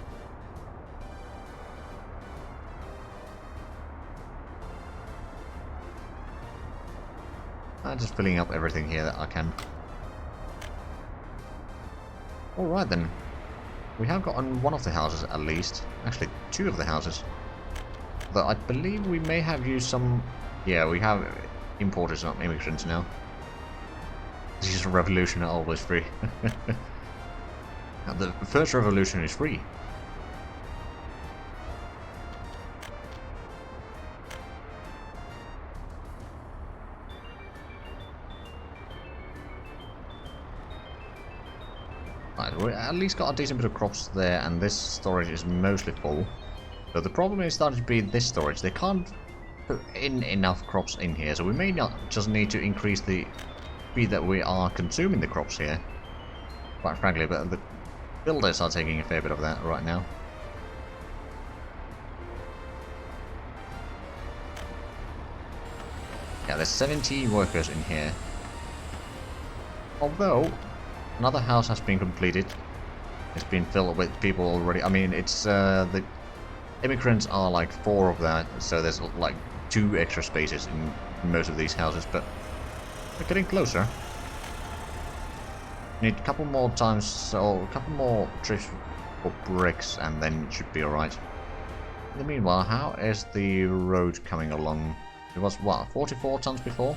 I'm just filling up everything here that I can. Alright then. We have got on one of the houses at least. Actually, two of the houses. Though I believe we may have used some... Yeah, we have importers, not immigrants now. This is a revolution, always free. The first revolution is free. Right, we at least got a decent bit of crops there, and this storage is mostly full. So the problem is starting to be this storage. They can't put in enough crops in here, so we may not just need to increase the speed that we are consuming the crops here. Quite frankly, but the builders are taking a fair bit of that right now. Yeah, there's 17 workers in here. Although another house has been completed. It's been filled with people already. I mean, it's the immigrants are like 4 of that, so there's like 2 extra spaces in most of these houses, but we're getting closer. Need a couple more times, so a couple more trips for bricks, and then it should be alright. In the meanwhile, how is the road coming along? It was what, 44 tons before?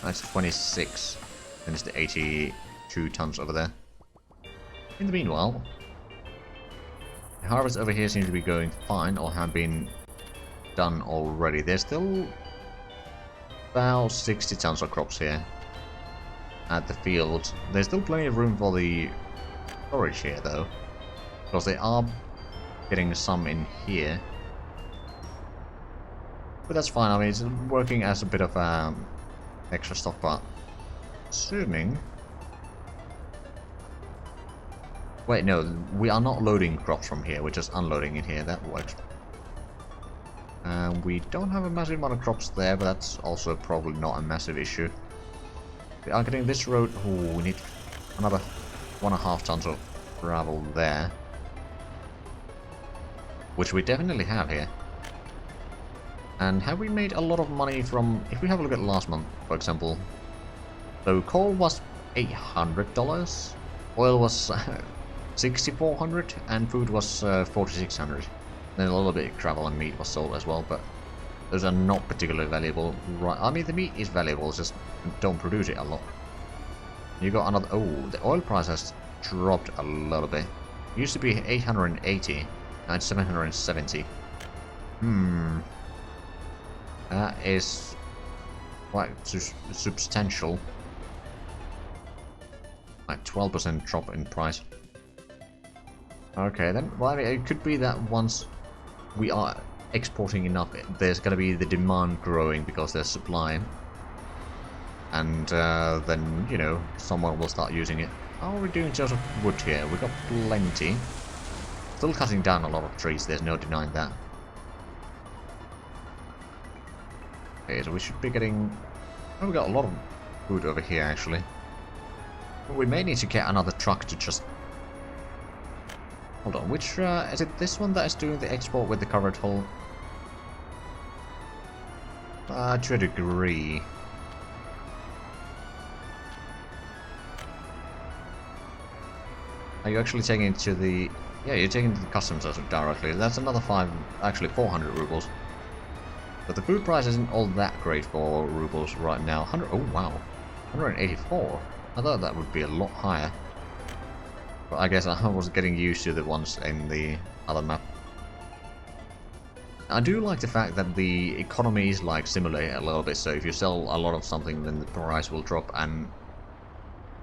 That's 26. Then it's the 82 tons over there. In the meanwhile, the harvest over here seems to be going fine, or have been done already. There's still about 60 tons of crops here at the field. There's still plenty of room for the storage here though, because they are getting some in here. But that's fine. I mean, it's working as a bit of extra stock, but assuming... Wait, no, we are not loading crops from here, we're just unloading it here, that works. We don't have a massive amount of crops there, but that's also probably not a massive issue. We are getting this road... Ooh, we need another 1.5 tons of gravel there. Which we definitely have here. And have we made a lot of money from... If we have a look at last month, for example. So coal was $800, oil was $6,400, and food was $4,600. Then a little bit of travel and meat was sold as well, but those are not particularly valuable. Right, I mean the meat is valuable, it's just don't produce it a lot. You got another... Oh, the oil price has dropped a little bit. It used to be 880, now it's 770. That is quite substantial. Like 12% drop in price. Okay, then, well, I mean, it could be that once we are exporting enough, there's gonna be the demand growing because there's supply. And then, you know, someone will start using it. How are we doing in terms of wood here? We've got plenty. Still cutting down a lot of trees, there's no denying that. Okay, so we should be getting... Oh, we got a lot of food over here, actually. We may need to get another truck to just... Hold on, which... is it this one that is doing the export with the covered hull? To a degree. Are you actually taking it to the... Yeah, you're taking it to the customs directly. That's another 400 rubles. But the food price isn't all that great for rubles right now. 100... Oh, wow. 184. I thought that would be a lot higher. But I guess I was getting used to the ones in the other map. I do like the fact that the economy is like simulated a little bit, so if you sell a lot of something then the price will drop and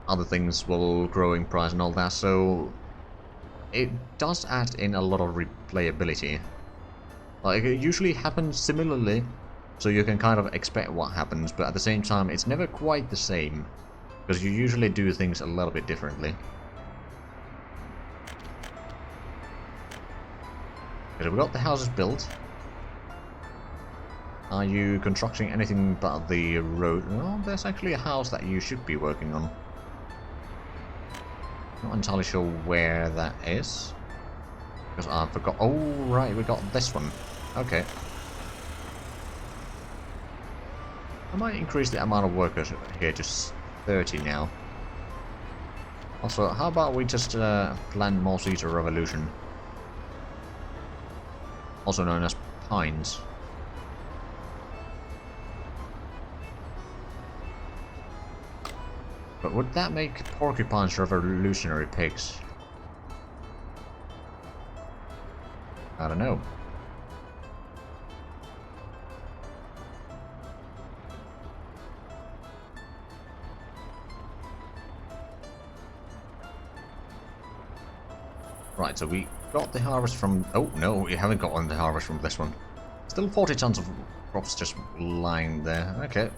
other things will grow in price and all that, so it does add in a lot of replayability. Like, it usually happens similarly, so you can kind of expect what happens, but at the same time it's never quite the same, because you usually do things a little bit differently. Okay, so we got the houses built. Are you constructing anything but the road? Oh, there's actually a house that you should be working on. Not entirely sure where that is. Because I forgot. Oh, right, we got this one. Okay. I might increase the amount of workers here to 30 now. Also, how about we just plant more seeds of revolution? Also known as pines. But would that make porcupines revolutionary pigs? I don't know. Right, so we got the harvest from... Oh, no, we haven't gotten the harvest from this one. Still 40 tons of crops just lying there. Okay.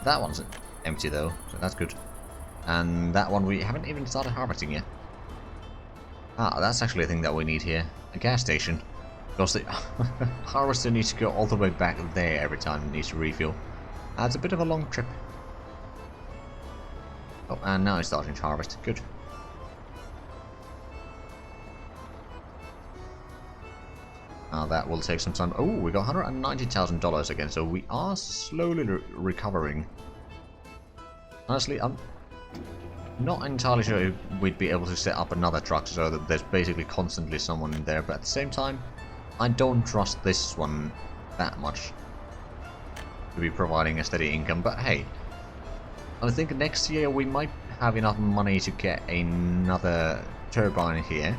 That one's empty, though, so that's good. And that one we haven't even started harvesting yet. Ah, that's actually a thing that we need here. A gas station. Because the harvester needs to go all the way back there every time it needs to refuel. It's a bit of a long trip. Oh, and now it's starting to harvest. Good. That will take some time. Oh, we got $190,000 again, so we are slowly recovering. Honestly, I'm not entirely sure if we'd be able to set up another truck so that there's basically constantly someone in there, but at the same time, I don't trust this one that much to be providing a steady income. But hey, I think next year we might have enough money to get another turbine here,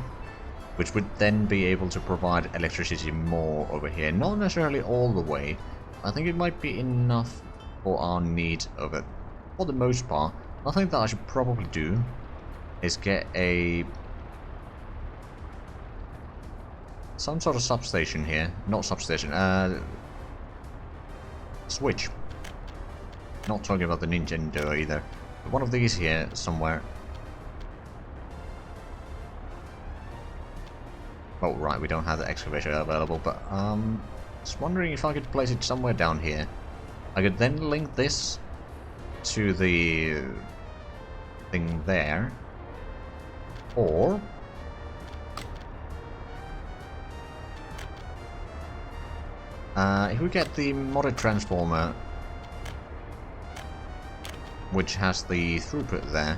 which would then be able to provide electricity more over here. Not necessarily all the way. I think it might be enough for our need of it for the most part. I think that I should probably do is get some sort of substation here. Not substation, switch. Not talking about the Nintendo either. But one of these here somewhere. Oh right, we don't have the excavator available, but just wondering if I could place it somewhere down here. I could then link this to the thing there, or If we get the modded transformer, which has the throughput there,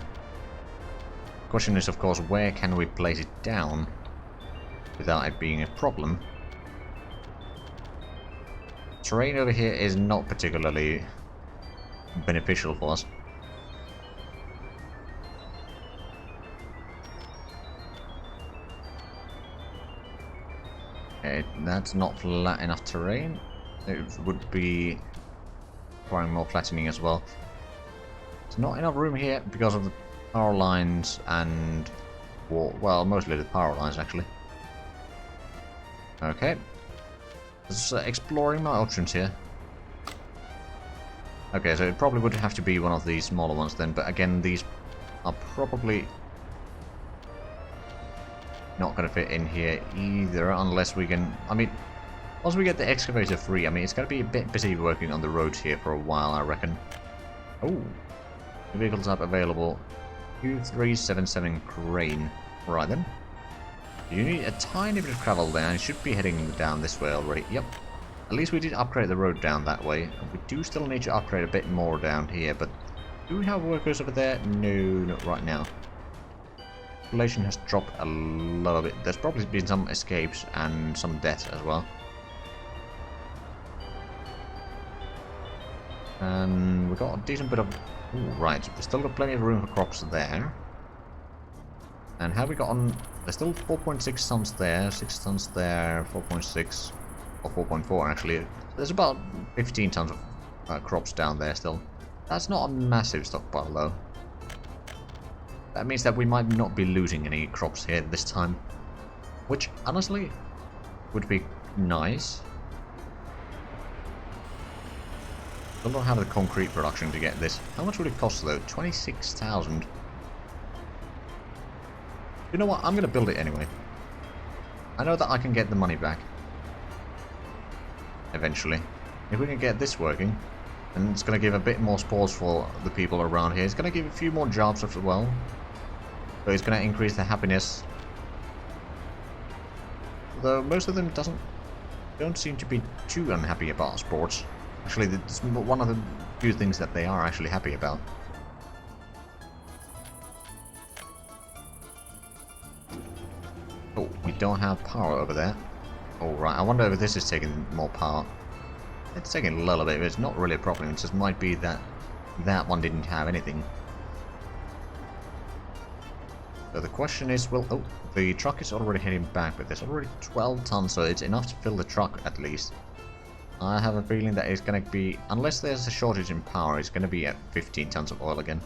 question is of course where can we place it down without it being a problem. Terrain over here is not particularly beneficial for us. That's not flat enough terrain. It would be requiring more flattening as well. There's not enough room here because of the power lines and... well, mostly the power lines actually. Okay. Just exploring my options here. Okay, so it probably would have to be one of these smaller ones then, but again, these are probably not going to fit in here either, unless we can... I mean, once we get the excavator free, I mean, it's going to be a bit busy working on the roads here for a while, I reckon. Oh, vehicle type available. Q377 crane. Right then. You need a tiny bit of travel there. You should be heading down this way already. Yep. At least we did upgrade the road down that way. We do still need to upgrade a bit more down here, but do we have workers over there? No, not right now. Population has dropped a little bit. There's probably been some escapes and some deaths as well. And we got a decent bit of... Ooh, right, we've still got plenty of room for crops there. And have we got on... There's still 4.6 tons there, 6 tons there, 4.6, or 4.4 actually. There's about 15 tons of crops down there still. That's not a massive stockpile though. That means that we might not be losing any crops here this time. Which, honestly, would be nice. Still don't have the concrete production to get this. How much would it cost though? 26,000. You know what? I'm going to build it anyway. I know that I can get the money back. Eventually. If we can get this working, then it's going to give a bit more sports for the people around here. It's going to give a few more jobs as well. So it's going to increase the happiness. Though most of them don't seem to be too unhappy about sports. Actually, it's one of the few things that they are actually happy about. Oh, we don't have power over there. Oh, right. I wonder if this is taking more power. It's taking a little bit, but it's not really a problem. It just might be that that one didn't have anything. So the question is, well, oh, the truck is already heading back, but there's already 12 tons, so it's enough to fill the truck at least. I have a feeling that it's going to be, unless there's a shortage in power, it's going to be at 15 tons of oil again.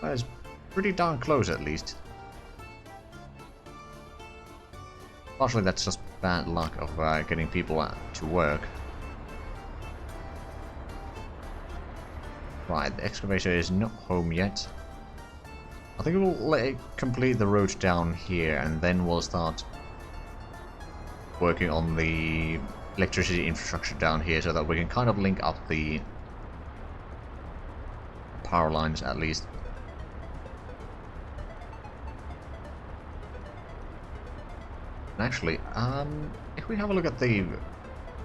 That is pretty darn close at least. Partially that's just bad luck of getting people to work. Right, the excavator is not home yet. I think we'll let it complete the road down here and then we'll start working on the electricity infrastructure down here so that we can kind of link up the power lines at least. Actually, if we have a look at the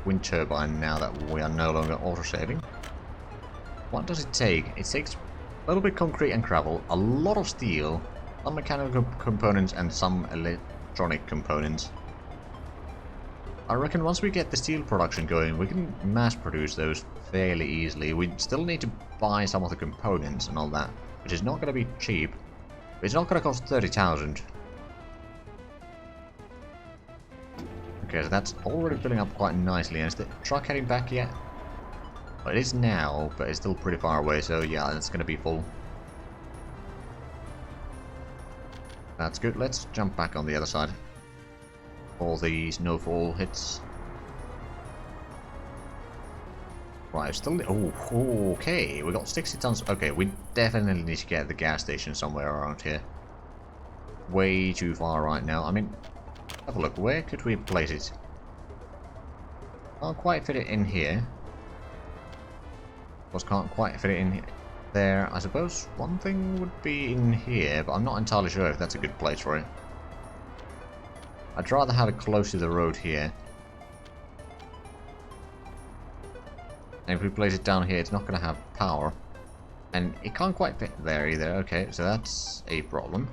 wind turbine now that we are no longer auto-saving, what does it take? It takes a little bit concrete and gravel, a lot of steel, some mechanical components and some electronic components. I reckon once we get the steel production going, we can mass produce those fairly easily. We still need to buy some of the components and all that, which is not going to be cheap. It's not going to cost 30,000. Okay, so that's already filling up quite nicely. And is the truck heading back yet? Well, it is now, but it's still pretty far away, so yeah, it's going to be full. That's good. Let's jump back on the other side. All the snowfall hits. Right, still... Oh, okay. We got 60 tons. Okay, we definitely need to get the gas station somewhere around here. Way too far right now. I mean, have a look. Where could we place it? Can't quite fit it in here. Of course, can't quite fit it in there. I suppose one thing would be in here, but I'm not entirely sure if that's a good place for it. I'd rather have it close to the road here. And if we place it down here, it's not going to have power. And it can't quite fit there either. Okay, so that's a problem.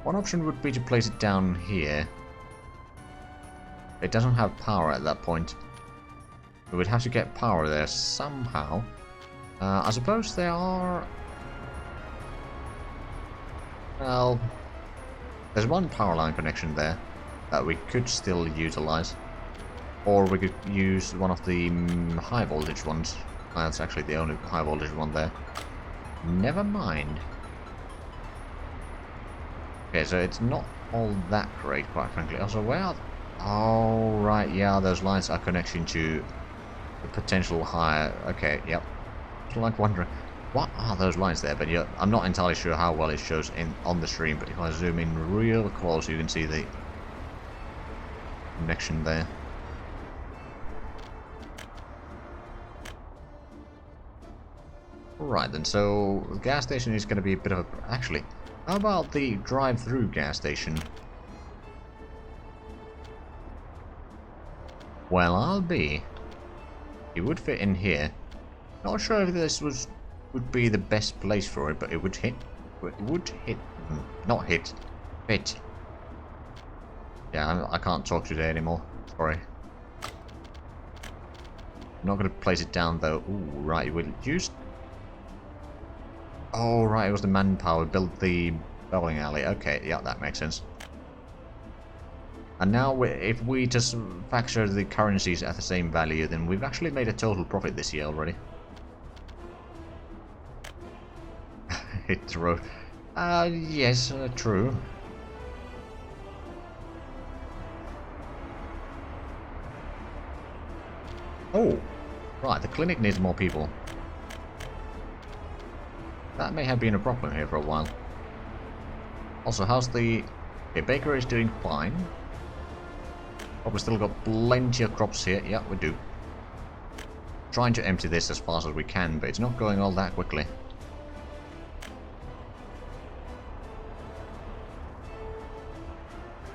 One option would be to place it down here. It doesn't have power at that point. We would have to get power there somehow. I suppose there are... Well... There's one power line connection there that we could still utilize. Or we could use one of the high voltage ones. That's actually the only high voltage one there. Never mind. Okay, so it's not all that great, quite frankly. Also, where are... Oh, right, yeah, those lines are connecting to the potential higher... Okay, yep. Just like wondering, what are those lines there? But yeah, I'm not entirely sure how well it shows on the stream, but if I zoom in real close, you can see the connection there. Right then, so the gas station is going to be a bit of a... Actually, how about the drive-through gas station? Well, I'll be. It would fit in here. Not sure if this would be the best place for it, but it would hit. It would hit. Not hit. Fit. Yeah, I can't talk today anymore. Sorry. I'm not going to place it down though. Ooh, right. We'll use... Oh, right, it was the manpower built the bowling alley. Okay, yeah, that makes sense. And now, if we just factor the currencies at the same value, then we've actually made a total profit this year already. Hit the road. Yes, true. Oh, right, the clinic needs more people. That may have been a problem here for a while. Also, how's the... Okay, bakery is doing fine. Probably still got plenty of crops here. Yeah, we do. Trying to empty this as fast as we can, but it's not going all that quickly.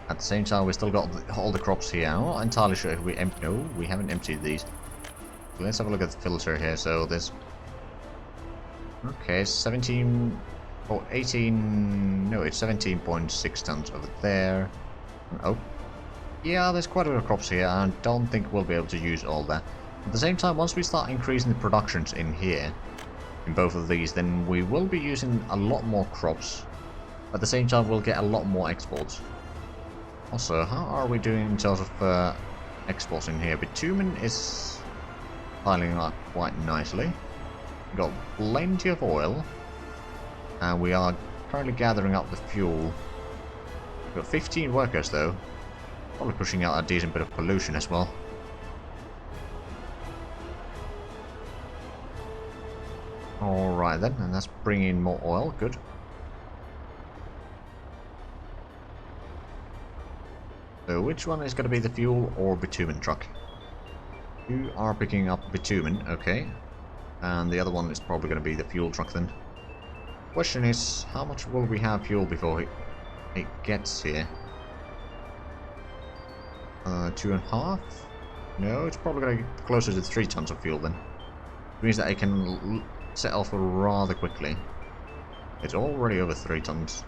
At the same time, we still got all the crops here. I'm not entirely sure if we empty... No, we haven't emptied these. Let's have a look at the filter here. So there's... Okay, 17... Oh, 18... No, it's 17.6 tons over there. Oh. Yeah, there's quite a bit of crops here. I don't think we'll be able to use all that. At the same time, once we start increasing the productions in here, in both of these, then we will be using a lot more crops. At the same time, we'll get a lot more exports. Also, how are we doing in terms of exports in here? Bitumen is piling up quite nicely. We've got plenty of oil. And we are currently gathering up the fuel. We've got 15 workers though. Probably pushing out a decent bit of pollution as well. Alright then, and that's bringing in more oil. Good. So which one is going to be the fuel or bitumen truck? You are picking up bitumen, okay. And the other one is probably going to be the fuel truck then. Question is, how much will we have fuel before it gets here? 2.5? No, it's probably going to get closer to 3 tons of fuel then. Which means that it can set off rather quickly. It's already over 3 tons.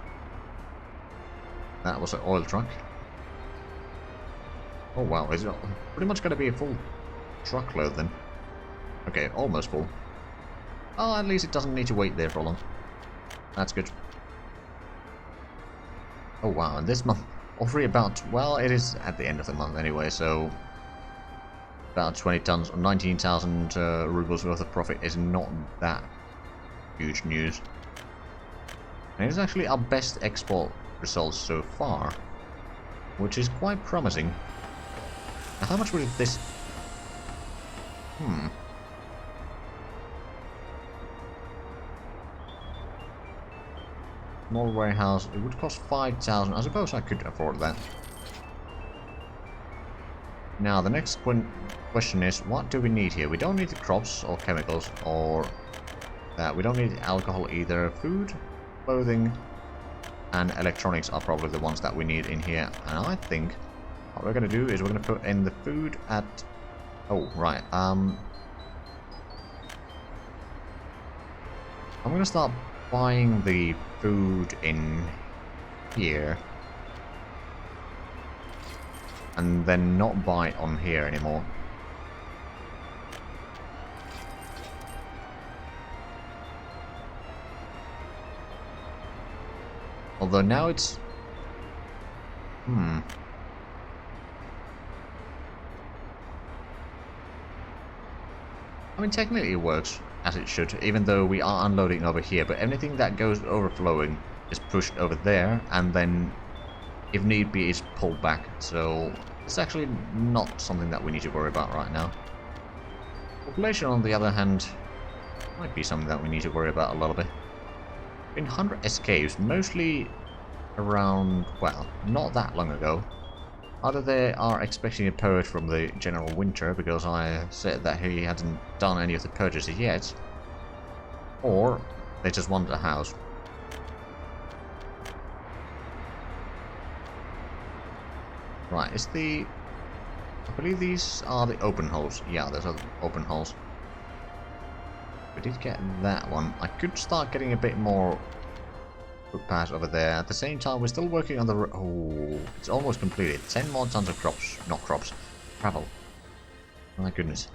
That was an oil truck. Oh wow, it's pretty much going to be a full truckload then. Okay, almost full. Oh, at least it doesn't need to wait there for long. That's good. Oh wow, and this month, already about, well, it is at the end of the month anyway, so about 20 tons or 19,000 rubles worth of profit is not that huge news. And it's actually our best export results so far, which is quite promising. Now, how much would this... Small warehouse, it would cost 5,000. I suppose I could afford that. Now, the next question is, what do we need here? We don't need the crops or chemicals or that. We don't need alcohol either. Food, clothing. and electronics are probably the ones that we need in here. And I think what we're going to do is we're going to put in the food at... Oh, right. I'm going to start buying the food in here. And then not buy it on here anymore. Although now it's... I mean, technically it works as it should, even though we are unloading over here, but anything that goes overflowing is pushed over there, and then, if need be, is pulled back. So, it's actually not something that we need to worry about right now. Population, on the other hand, might be something that we need to worry about a little bit. Been 100 escapes, mostly around, well, not that long ago. Either they are expecting a purge from the General Winter, because I said that he hadn't done any of the purges yet, or they just wanted a house. Right, is the... I believe these are the open holes. Yeah, those are the open holes. We did get that one. I could start getting a bit more footpaths over there. At the same time, we're still working on the... Oh, it's almost completed. 10 more tons of crops. Not crops. Gravel. My goodness.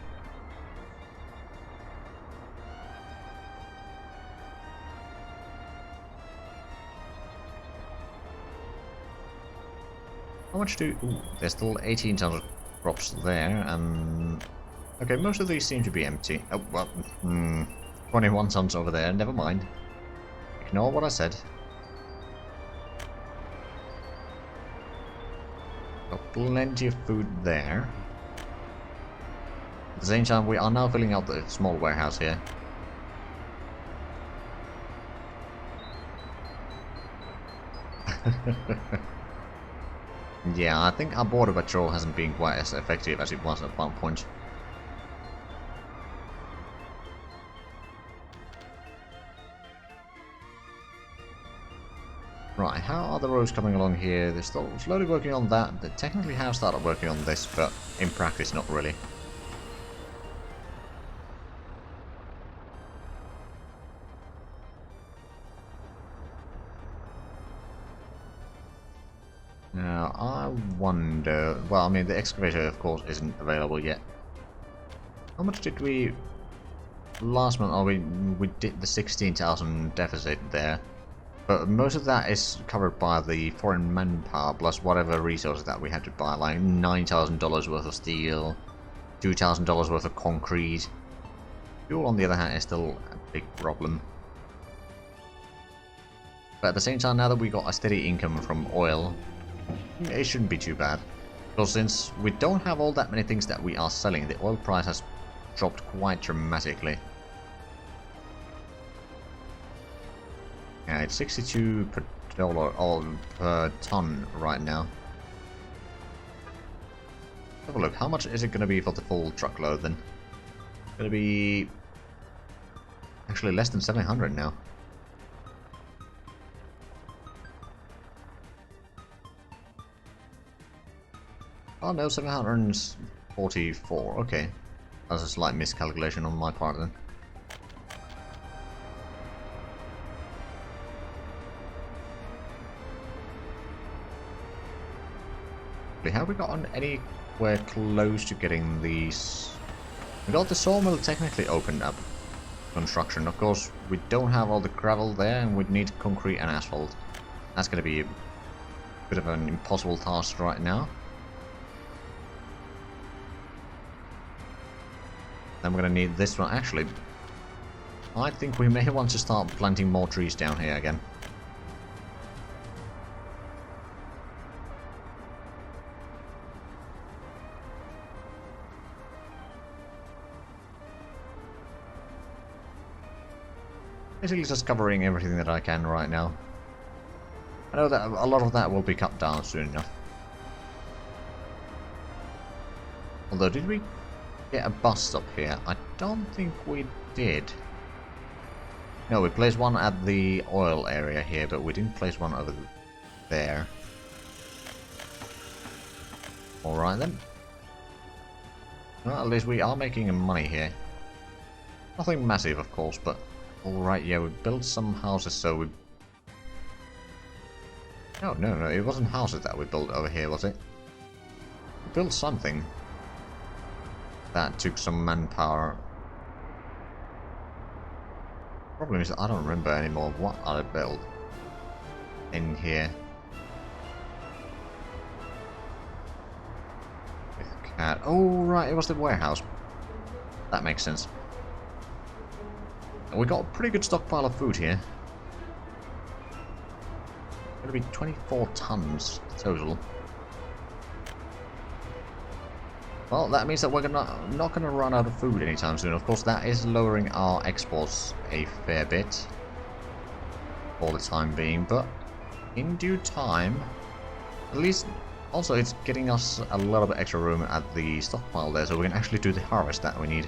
How much do... Ooh, there's still 18 tons of crops there, and... Okay, most of these seem to be empty. Oh, well, 21 tons over there, never mind. Ignore what I said. Got plenty of food there. At the same time, we are now filling out the small warehouse here. Yeah, I think our border patrol hasn't been quite as effective as it was at one point. Right, how are the roads coming along here? They're still slowly working on that. They technically have started working on this, but in practice not really. Now, I wonder... Well, I mean, the excavator, of course, isn't available yet. How much did we... Last month, oh, we did the 16,000 deficit there. But most of that is covered by the foreign manpower, plus whatever resources that we had to buy, like $9,000 worth of steel, $2,000 worth of concrete. Fuel, on the other hand, is still a big problem. But at the same time, now that we got a steady income from oil, it shouldn't be too bad. Because since we don't have all that many things that we are selling, the oil price has dropped quite dramatically. Yeah, it's 62 per dollar or per ton right now. Have a look. How much is it going to be for the full truckload then? It's going to be actually less than 700 now. Oh no, 744. Okay, that's a slight miscalculation on my part then. Have we gotten anywhere close to getting these? We got the sawmill technically opened up. Construction. Of course, we don't have all the gravel there, and we'd need concrete and asphalt. That's going to be a bit of an impossible task right now. Then we're going to need this one. Actually, I think we may want to start planting more trees down here again. Basically just covering everything that I can right now. I know that a lot of that will be cut down soon enough. Although, did we get a bus stop here? I don't think we did. No, we placed one at the oil area here, but we didn't place one over there. Alright then. Well, at least we are making money here. Nothing massive, of course, but... Alright, yeah, we built some houses, so we... No, it wasn't houses that we built over here, was it? We built something that took some manpower. Problem is, I don't remember anymore what I built in here. With cat. Oh, right, it was the warehouse. That makes sense. And we got a pretty good stockpile of food here. Gonna be 24 tons total. Well, that means that we're not gonna run out of food anytime soon. Of course, that is lowering our exports a fair bit for the time being, but in due time, at least, also it's getting us a little bit extra room at the stockpile there, so we can actually do the harvest that we need.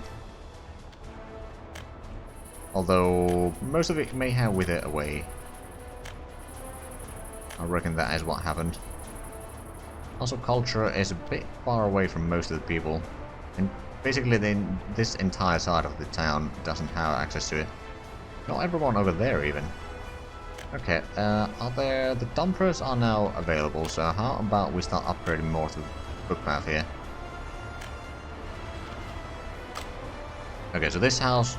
Although most of it may have withered away. I reckon that is what happened. Also, culture is a bit far away from most of the people, and basically this entire side of the town doesn't have access to it. Not everyone over there even. Okay, the dumpers are now available, so how about we start upgrading more to the footpath here. Okay, so this house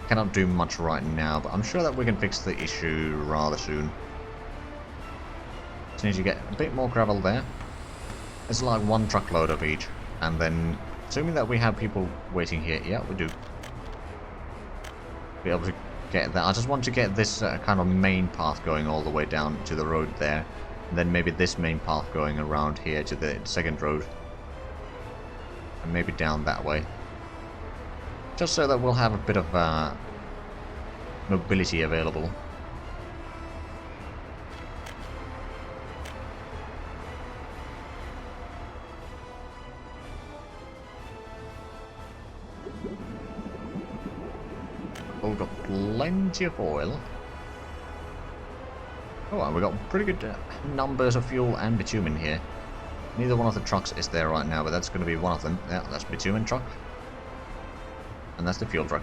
cannot do much right now, but I'm sure that we can fix the issue rather soon. Just need to get a bit more gravel there. It's like one truckload of each, and then, assuming that we have people waiting here, yeah, we do. Be able to get that. I just want to get this kind of main path going all the way down to the road there, and then maybe this main path going around here to the second road, and maybe down that way. Just so that we'll have a bit of mobility available. We've got plenty of oil. Oh, and we've got pretty good numbers of fuel and bitumen here. Neither one of the trucks is there right now, but that's going to be one of them. Yeah, that's bitumen truck. And that's the fuel truck.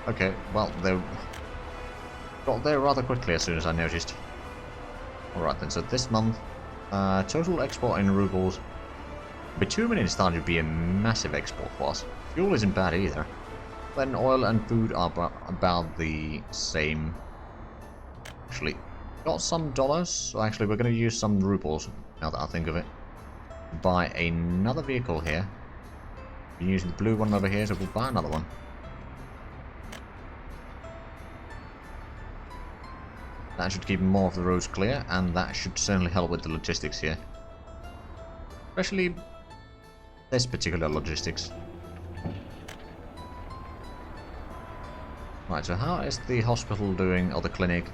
Okay, well, they got there rather quickly as soon as I noticed. Alright then, so this month, total export in rubles. Bitumen is starting to be a massive export for us. Fuel isn't bad either. Then oil and food are about the same. Actually, got some dollars, so actually we're going to use some rubles, now that I think of it. Buy another vehicle here. We're using the blue one over here, so we'll buy another one. That should keep more of the roads clear, and that should certainly help with the logistics here. Especially this particular logistics. Right, so how is the hospital doing, or the clinic?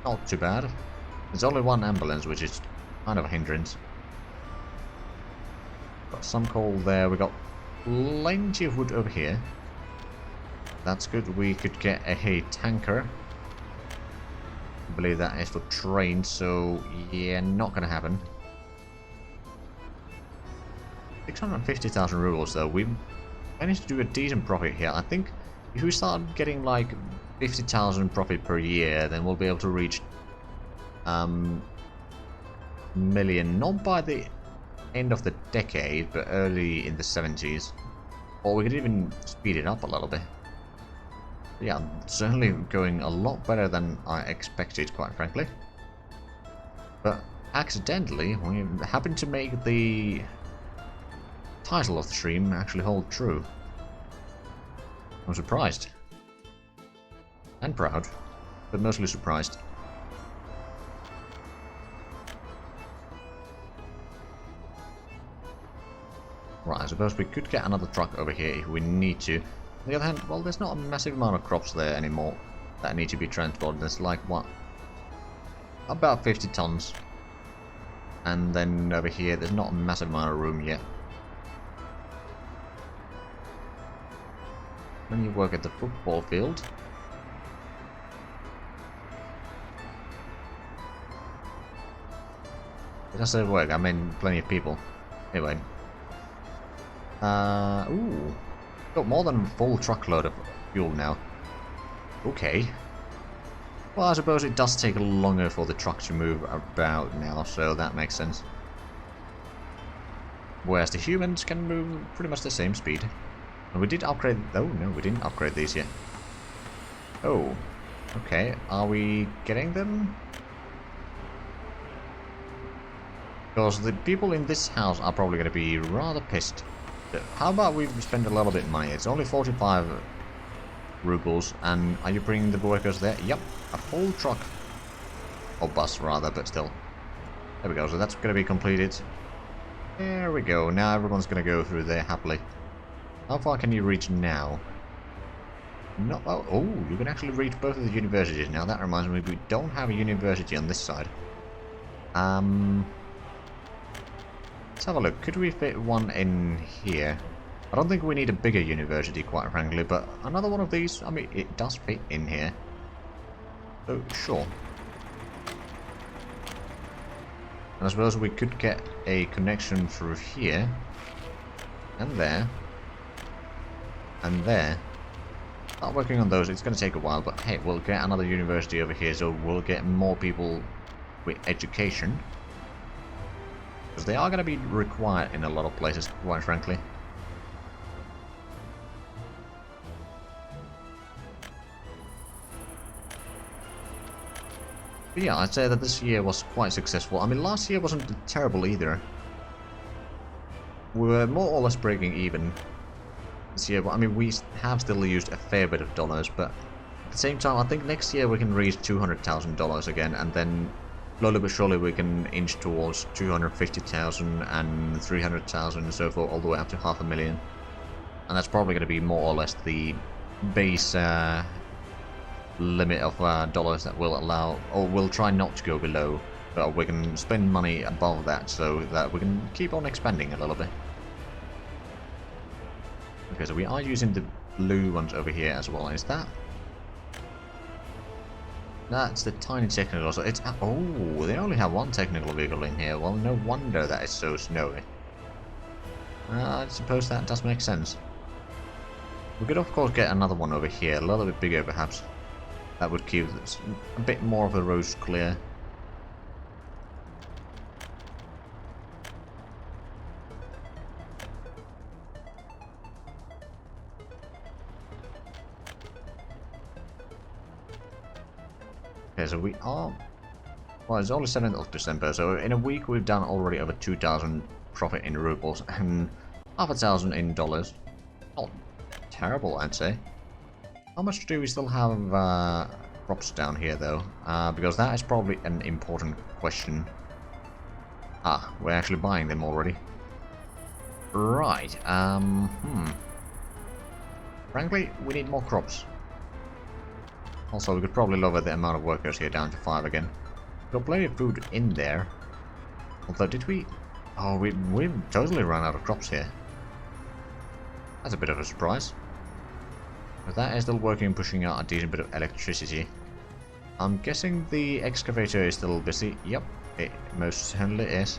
Not too bad. There's only one ambulance, which is kind of a hindrance. Got some coal there, we got plenty of wood over here. That's good, we could get a tanker. I believe that is for train, so yeah, not gonna happen. 650,000 rubles though, we managed to do a decent profit here. I think if we start getting like 50,000 profit per year, then we'll be able to reach million, not by the end of the decade, but early in the 70s. Or we could even speed it up a little bit. Yeah, certainly going a lot better than I expected, quite frankly. But accidentally, we happened to make the title of the stream actually hold true. I'm surprised. And proud, but mostly surprised. Right, I suppose we could get another truck over here if we need to. On the other hand, well, there's not a massive amount of crops there anymore that need to be transported. There's like, what? About 50 tons. And then over here, there's not a massive amount of room yet. When you work at the football field. It does work. I mean, plenty of people. Anyway. Ooh. Got more than a full truckload of fuel now. Okay. Well, I suppose it does take longer for the truck to move about now, so that makes sense. Whereas the humans can move pretty much the same speed. And we did upgrade... Oh, no, we didn't upgrade these yet. Oh. Okay, are we getting them? Because the people in this house are probably going to be rather pissed. How about we spend a little bit of money? It's only 45 rubles, and are you bringing the workers there? Yep, a full truck. Or bus, rather, but still. There we go, so that's going to be completed. There we go, now everyone's going to go through there happily. How far can you reach now? No, oh, you can actually reach both of the universities now. That reminds me, we don't have a university on this side. Let's have a look. Could we fit one in here? I don't think we need a bigger university, quite frankly, but another one of these, I mean, it does fit in here. So, sure. And I suppose we could get a connection through here. And there. And there. Start working on those. It's going to take a while, but hey, we'll get another university over here, so we'll get more people with education. Because they are going to be required in a lot of places, quite frankly. But yeah, I'd say that this year was quite successful. I mean, last year wasn't terrible either. We were more or less breaking even this year, but I mean, we have still used a fair bit of dollars, but at the same time, I think next year we can reach $200,000 again, and then slowly but surely we can inch towards 250,000 and 300,000 and so forth, all the way up to $500,000. And that's probably going to be more or less the base limit of dollars that we'll allow, or we'll try not to go below, but we can spend money above that so that we can keep on expanding a little bit. Okay, so we are using the blue ones over here as well. Is that? That's the tiny technical. So it's oh, they only have one technical vehicle in here. Well, no wonder that it's so snowy. I suppose that does make sense. We could of course get another one over here, a little bit bigger perhaps. That would keep a bit more of the roads clear. Okay, so we are... Well, it's only 7th of December, so in a week we've done already over 2,000 profit in rubles and 5,000 in dollars. Not terrible, I'd say. How much do we still have crops down here, though? Because that is probably an important question. Ah, we're actually buying them already. Right, Frankly, we need more crops. Also, we could probably lower the amount of workers here down to 5 again. We've got plenty of food in there. Although, did we... Oh, we've totally run out of crops here. That's a bit of a surprise. But that is still working, pushing out a decent bit of electricity. I'm guessing the excavator is still busy. Yep, it most certainly is.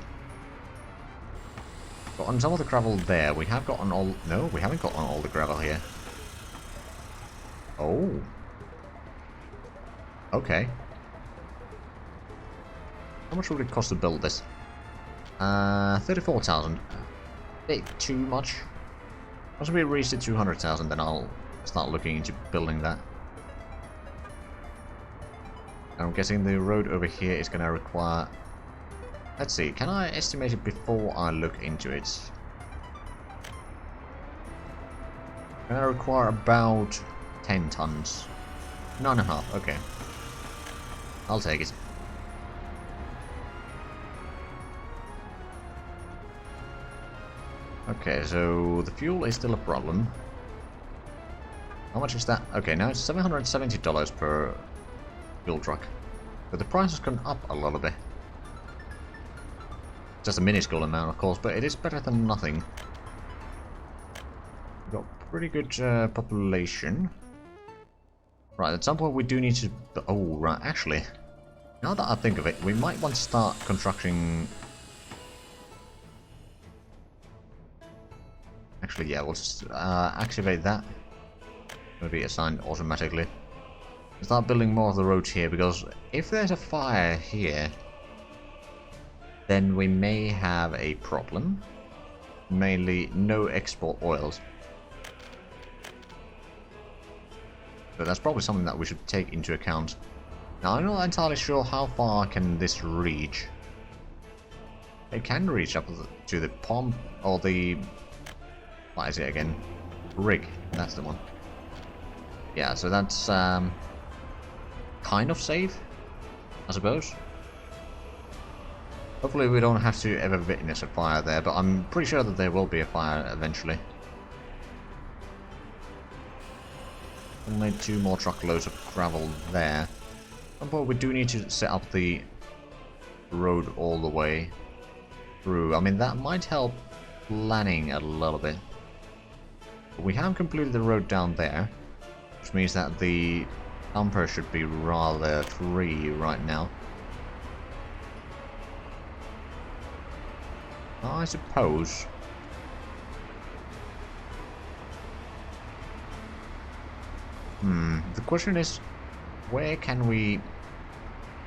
But on some of the gravel there, we have gotten all... No, we haven't gotten all the gravel here. Oh. Okay. How much would it cost to build this? 34,000. Bit too much. Once we reach the 200,000, then I'll start looking into building that. I'm guessing the road over here is going to require... Let's see, can I estimate it before I look into it? Going to require about 10 tons. 9.5, okay. I'll take it. Okay, so the fuel is still a problem. How much is that? Okay, now it's $770 per fuel truck. But the price has gone up a little bit. Just a minuscule amount, of course, but it is better than nothing. We've got pretty good population. Right, at some point we do need to... Oh, right, actually, now that I think of it, we might want to start constructing Actually, yeah, we'll just activate that. It'll be assigned automatically. Start building more of the roads here, because if there's a fire here, then we may have a problem. Mainly, no export oils. So that's probably something that we should take into account. Now, I'm not entirely sure how far can this reach. It can reach up to the pump, or the... what is it again? Rig. That's the one. Yeah, so that's kind of safe, I suppose. Hopefully we don't have to ever witness a fire there, but I'm pretty sure that there will be a fire eventually. We'll need 2 more truckloads of gravel there. But we do need to set up the road all the way through. I mean, that might help planning a little bit. But we have completed the road down there, which means that the dumper should be rather free right now. I suppose. The question is, where can we...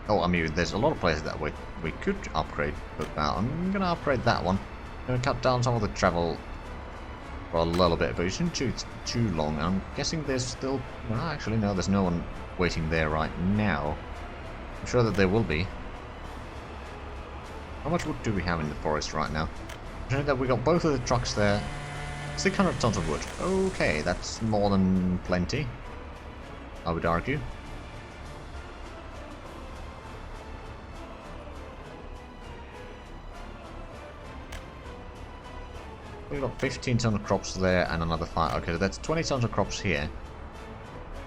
oh, I mean, there's a lot of places that we could upgrade, but I'm going to upgrade that one. I'm going to cut down some of the travel for a little bit, but it shouldn't take too long. I'm guessing there's still... well, actually, no, there's no one waiting there right now. I'm sure that there will be. How much wood do we have in the forest right now? Considering that we got both of the trucks there. 600 tons of wood. Okay, that's more than plenty, I would argue. We've got 15 tons of crops there and another 5. Okay, that's 20 tons of crops here.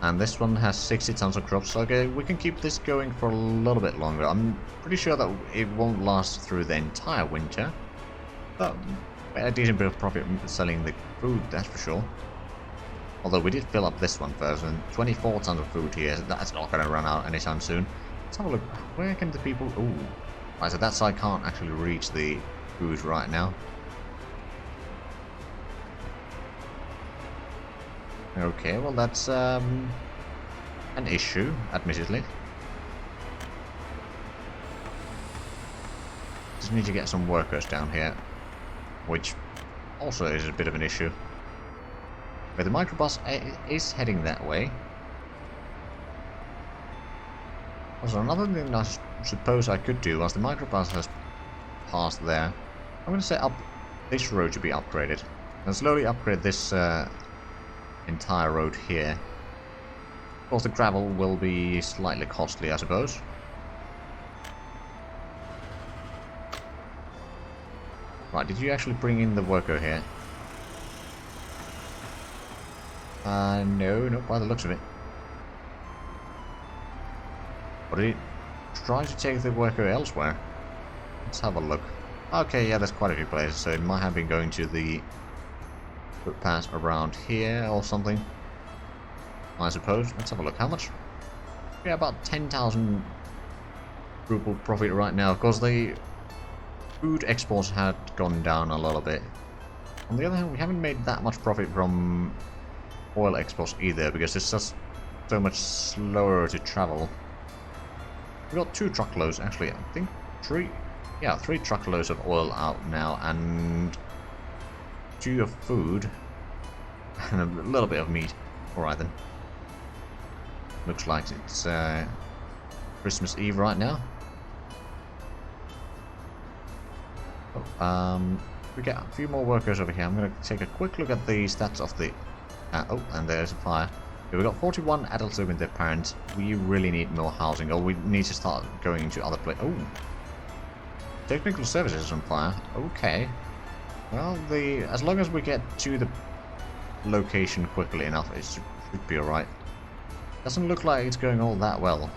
And this one has 60 tons of crops. Okay, we can keep this going for a little bit longer. I'm pretty sure that it won't last through the entire winter. But a decent bit of profit selling the food, that's for sure. Although we did fill up this one first, and 24 tons of food here. That's not going to run out anytime soon. Let's have a look. Where can the people... ooh. Right, so that side can't actually reach the food right now. Okay, well that's an issue, admittedly. Just need to get some workers down here, which also is a bit of an issue. But the microbus is heading that way. Also, another thing I suppose I could do, once the microbus has passed there, I'm going to set up this road to be upgraded. And slowly upgrade this entire road here. Of course, the gravel will be slightly costly, I suppose. Right, did you actually bring in the worker here? No, not by the looks of it. Or did he try to take the worker elsewhere? Let's have a look. Okay, yeah, there's quite a few places, so it might have been going to the footpath around here or something, I suppose. Let's have a look. How much? Yeah, about 10,000 ruble profit right now. Of course, the food exports had gone down a little bit. On the other hand, we haven't made that much profit from oil exports either, because it's just so much slower to travel. We've got 2 truckloads, actually. I think 3. Yeah, 3 truckloads of oil out now, and 2 of food, and a little bit of meat. Alright then. Looks like it's Christmas Eve right now. Oh, we get a few more workers over here. I'm going to take a quick look at the stats of the... oh, and there's a fire. Okay, we've got 41 adults living with their parents. We really need more housing, or we need to start going into other places. Oh! Technical services is on fire. Okay. Well, as long as we get to the location quickly enough, it should be alright. Doesn't look like it's going all that well.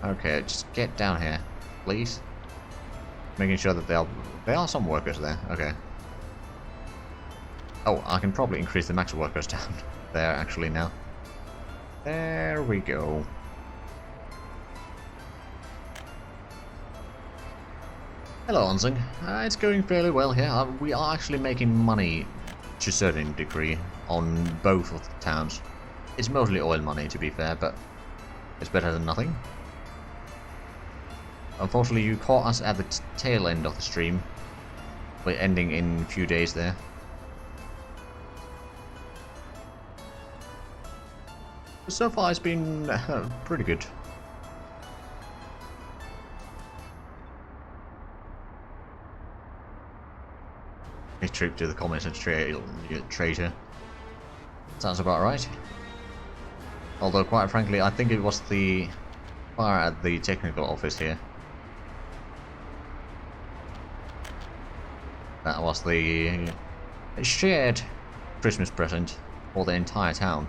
Okay, just get down here, please. Making sure that there are some workers there. Okay. Oh, I can probably increase the max workers down there actually now. There we go. Hello, Onzing. It's going fairly well here. We are actually making money to a certain degree on both of the towns. It's mostly oil money, to be fair, but it's better than nothing. Unfortunately, you caught us at the tail end of the stream. We're ending in a few days there. So far, it's been pretty good. A trip to the Communist Trader. Sounds about right. Although, quite frankly, I think it was the fire at the technical office here. That was the shared Christmas present for the entire town.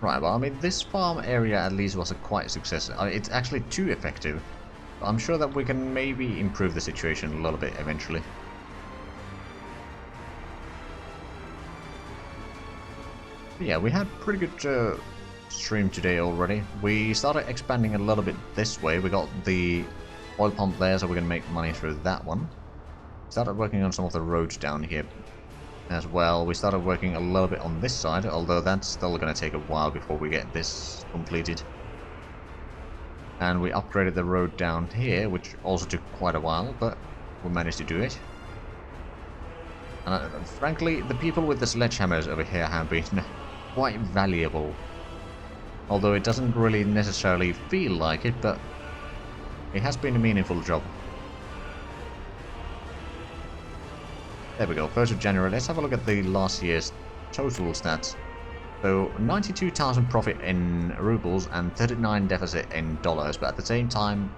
Right, well, I mean, this farm area at least was a quite success. It's actually too effective. But I'm sure that we can maybe improve the situation a little bit eventually. But yeah, we had pretty good stream today already. We started expanding a little bit this way. We got the oil pump there, so we're going to make money through that one. Started working on some of the roads down here as well. We started working a little bit on this side, although that's still going to take a while before we get this completed. And we upgraded the road down here, which also took quite a while, but we managed to do it. And frankly, the people with the sledgehammers over here have been quite valuable. Although it doesn't really necessarily feel like it, but it has been a meaningful job. There we go, 1st of January. Let's have a look at the last year's total stats. So 92,000 profit in rubles and 39 deficit in dollars, but at the same time,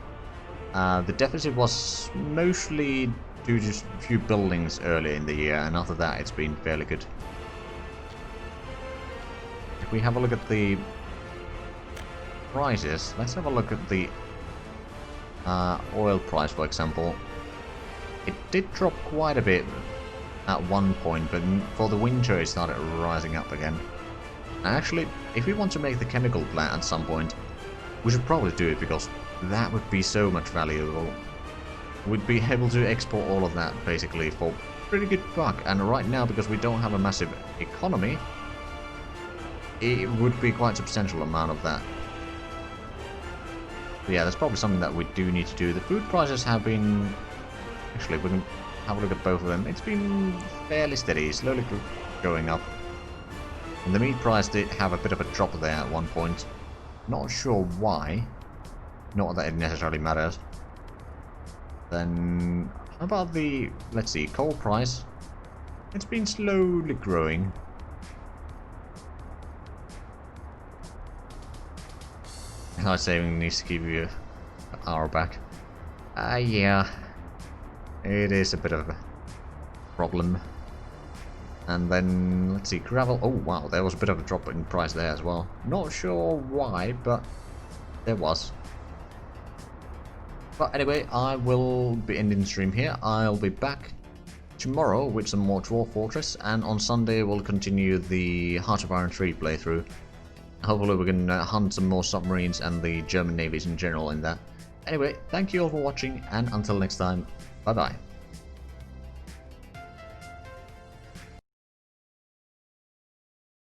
the deficit was mostly due to a few buildings earlier in the year, and after that it's been fairly good. If we have a look at the prices, let's have a look at the oil price, for example. It did drop quite a bit at one point, but for the winter it started rising up again. Actually, if we want to make the chemical plant at some point, we should probably do it, because that would be so much valuable. We'd be able to export all of that basically for pretty good buck, and right now, because we don't have a massive economy, it would be quite a substantial amount of that. But yeah, that's probably something that we do need to do. The food prices have been... Actually, we can have a look at both of them. It's been fairly steady, slowly going up. And the meat price did have a bit of a drop there at one point. Not sure why. Not that it necessarily matters. Then, how about the, let's see, coal price? It's been slowly growing. Night saving needs to give you an hour back. Yeah. It is a bit of a problem. And then, let's see, gravel. Oh, wow, there was a bit of a drop in price there as well. Not sure why, but there was. But anyway, I will be ending the stream here. I'll be back tomorrow with some more Dwarf Fortress, and on Sunday we'll continue the Heart of Iron 3 playthrough. Hopefully we can hunt some more submarines and the German navies in general in that. Anyway, thank you all for watching, and until next time, bye bye.